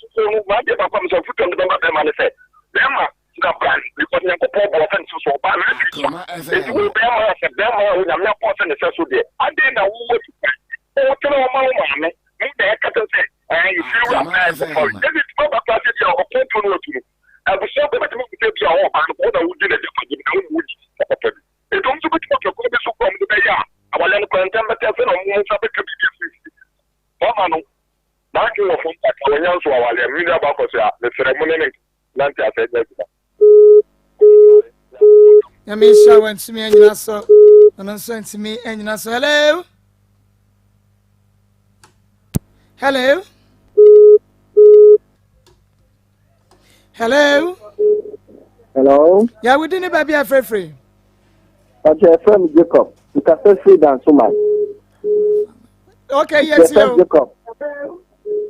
S6: my dear, comes a foot on the Bema Bema said, Bema, the brand, because you have offenses for Bama. It will Bema, Bema, with a mere person is also there. I didn't know what to say. Oh, to know my mamma, make the heck of say, and you feel bad for it. This is not a class of your open to know to me. I was so glad to make your own, and what I would do that you could do. It don't so much what you're going to from the Bay. I will let the telephone on one subject to be Mama, not you of when you are a million Bakos, the ceremony, Nancy said.
S1: Yamisha went to me and you saw, and I sent to me and you saw, hello. Hello. Hello.
S6: Hello.
S1: Yeah, we didn't baby a free.
S6: Okay, friend Jacob. You can say free than so much.
S1: Okay, yes, you.
S6: Jacob.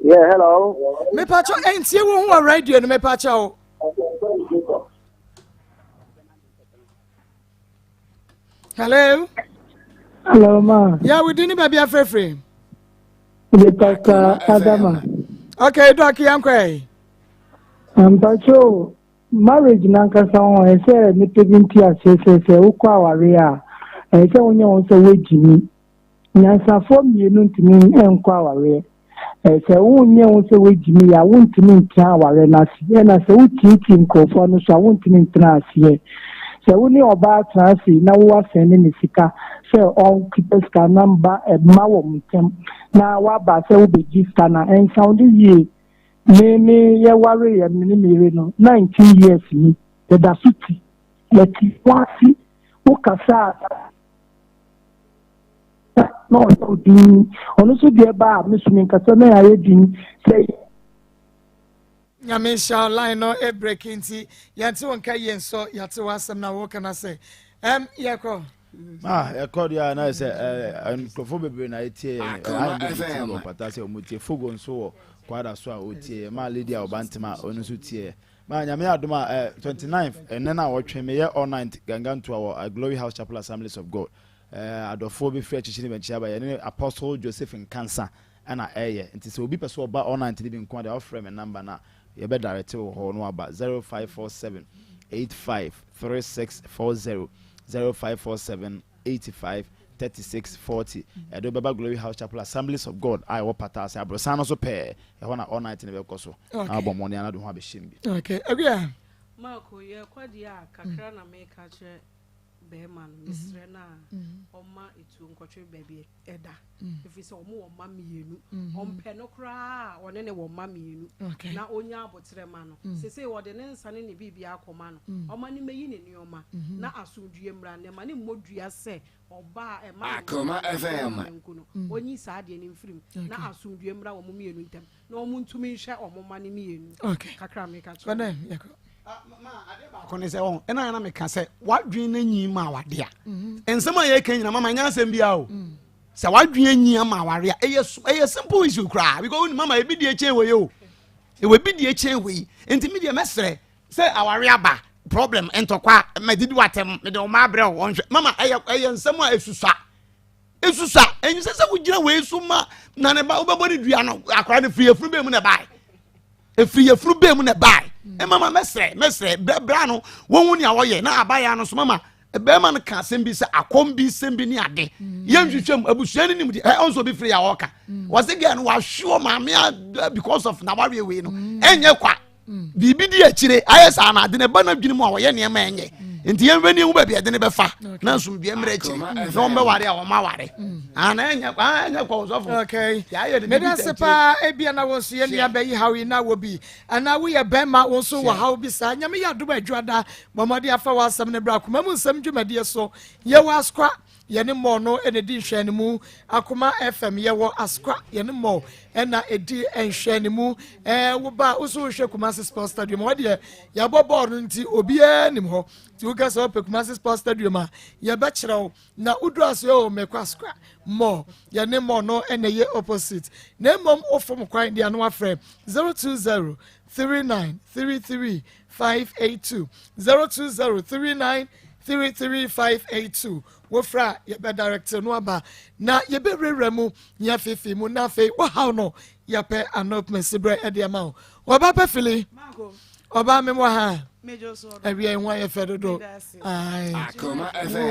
S6: Yeah, hello.
S1: Me pacho ain't you who are radio me pacho. Hello.
S15: Hello, ma.
S1: Yeah, we didn't baby a free.
S15: Dr. Adama.
S1: Okay, Doc, I'm cray.
S15: Pacho, marriage nankasa on I say ni pebinti asese ukwa aware a I say onye on say wejimi. Nyansafo mienu ntimi enkwa aware. Se onye on say wejimi ya wontimi ntia aware na se na se utiti nkofo no so wontimi ntina ase. sɛ wo ne ɔbaa tena ase na wowasɛn ne sika sɛ ɔnkepa sika namba ɛma wɔ mo ntɛm na waba sɛ wobɛgye sika na ɛnsawde yie me yɛware yɛ mene mere no 19 years ni yɛda so ti yɛti wasi wokasa na ɔyɛ din ɔno so deɛ ba a mesumi nkasa na yɛayɛ din sɛ
S1: nyame hyɛ line no breaking nti yɛnte wo nka yɛ nsɔ yɛte w'asɛm na wɔka na sɛ yɛkɔ
S10: yɛkɔ deɛ a na sɛ nkurɔfoɔ bebree na ɛtie pata sɛ ɔmutie fogo nso wɔ kwada so a ɔtie ma lady a ɔbantema ɔno nso tie ma nyame adom a 29th ɛnɛ no a wɔtwe meyɛ all night gangantoa wɔ Glory House Chapel Assemblies of God adɔfoɔ bɛfiri akyikyi ne bɛnkyia ba yɛne Apostle Joseph Nkansa ɛna ɛyɛ nti sɛ obi pɛ sɛ ɔba all night ne bi nko a deɛ ɔfrɛ me number na yɛbɛ direct wɔ hɔ no aba 0547 85 3640 0547 85 3640 ɛde bɛba Glory House Chapel Assemblies of God a ɛwɔ pata ase abrosan no so pɛɛ ɛhɔ na all night ne bɛkɔ so abɔ mmɔne anado ho abɛhyɛm bi
S1: okay agria
S8: Marco ye kwadi a kakra na meka kyerɛ bɛɛma no mesrɛ na ɔma etu nkɔtwe baabi ɛda efisɛ ɔmo wɔ ma mienu ɔmpɛ no kra ɔne ne wɔ ma mienu na onya abotre ma no sese wɔde ne nsa ne ne bibia akoma no ɔma ne meyi ne neoma na asomdue mra ne ma ne mmodua sɛ ɔba ɛma
S4: Akoma FM
S8: onyi saa de ne mfirim na asomdue mra wɔ mo mienu ntam na ɔmo ntumi nhwɛ ɔmo ma ne mienu kakra meka kyerɛ
S11: kone sɛ wɔn ɛna yana meka sɛ wadwen na nyi ma wade a nsɛm a yɛka nyina mama nya asɛm bia o sɛ wadwen nyi ma ware a ɛyɛ simple issue kra because oni mama ebi die chain we o ebi die chain we enti me die mesrɛ sɛ aware aba problem entokwa medidi watem me de o ma abrɛ o nhwɛ mama ɛyɛ nsɛm a esusa enyi sɛ wogyina we su ma na ne ba obɛbɔ ne dua no akora ne free efuru be mu na bai efuru be mu na bai mama mesre bra no wonwu ni awoye na abaya no so mama be man ka asem bi se akom bi sem bi ni ade yentwetwam abusua ni nim de onso bi free ya woka was again wa sure mama because of na ware we no enye kwa bibi di akire ayesa na ade ne ba na dwene mu a woye ne ma enye enti yemwe ni hu ba bi ade ne be fa na nsum bi emre akire na ombe ware a wo ma ware ana enya kwa osofo
S1: okay me da sepa ebia na wonso ye nua bayi hawi na wo bi ana wo ye bema wonso wo hawo bi sa nyame ya do ba adwada bomode afa wasam ne bra kuma mu nsam dwumade so ye wa askwa ye ne mo no ene di nhwe ne mu Akoma FM ye wo askwa ye ne mo ena edi nhwe ne mu wo ba wo so hwe Kumasi Sports Stadium wo de ya bobor nti obi anim ho ti wo gasa pe Kumasi Sports Stadium a ye be kyerɛw na uduaso yo mekwaskwa mo ye ne mo no ene ye opposite na mom ofom kwan dia no afrɛ 020 3933 582 020 3933 582 wofra ye be director no aba na ye be reremu nya fefe mu na fe wo how no ye pe anop mesibre e de ma oba pe fili oba me mo ha mejo so obi en wa ye fe dodo ai
S4: Akoma FM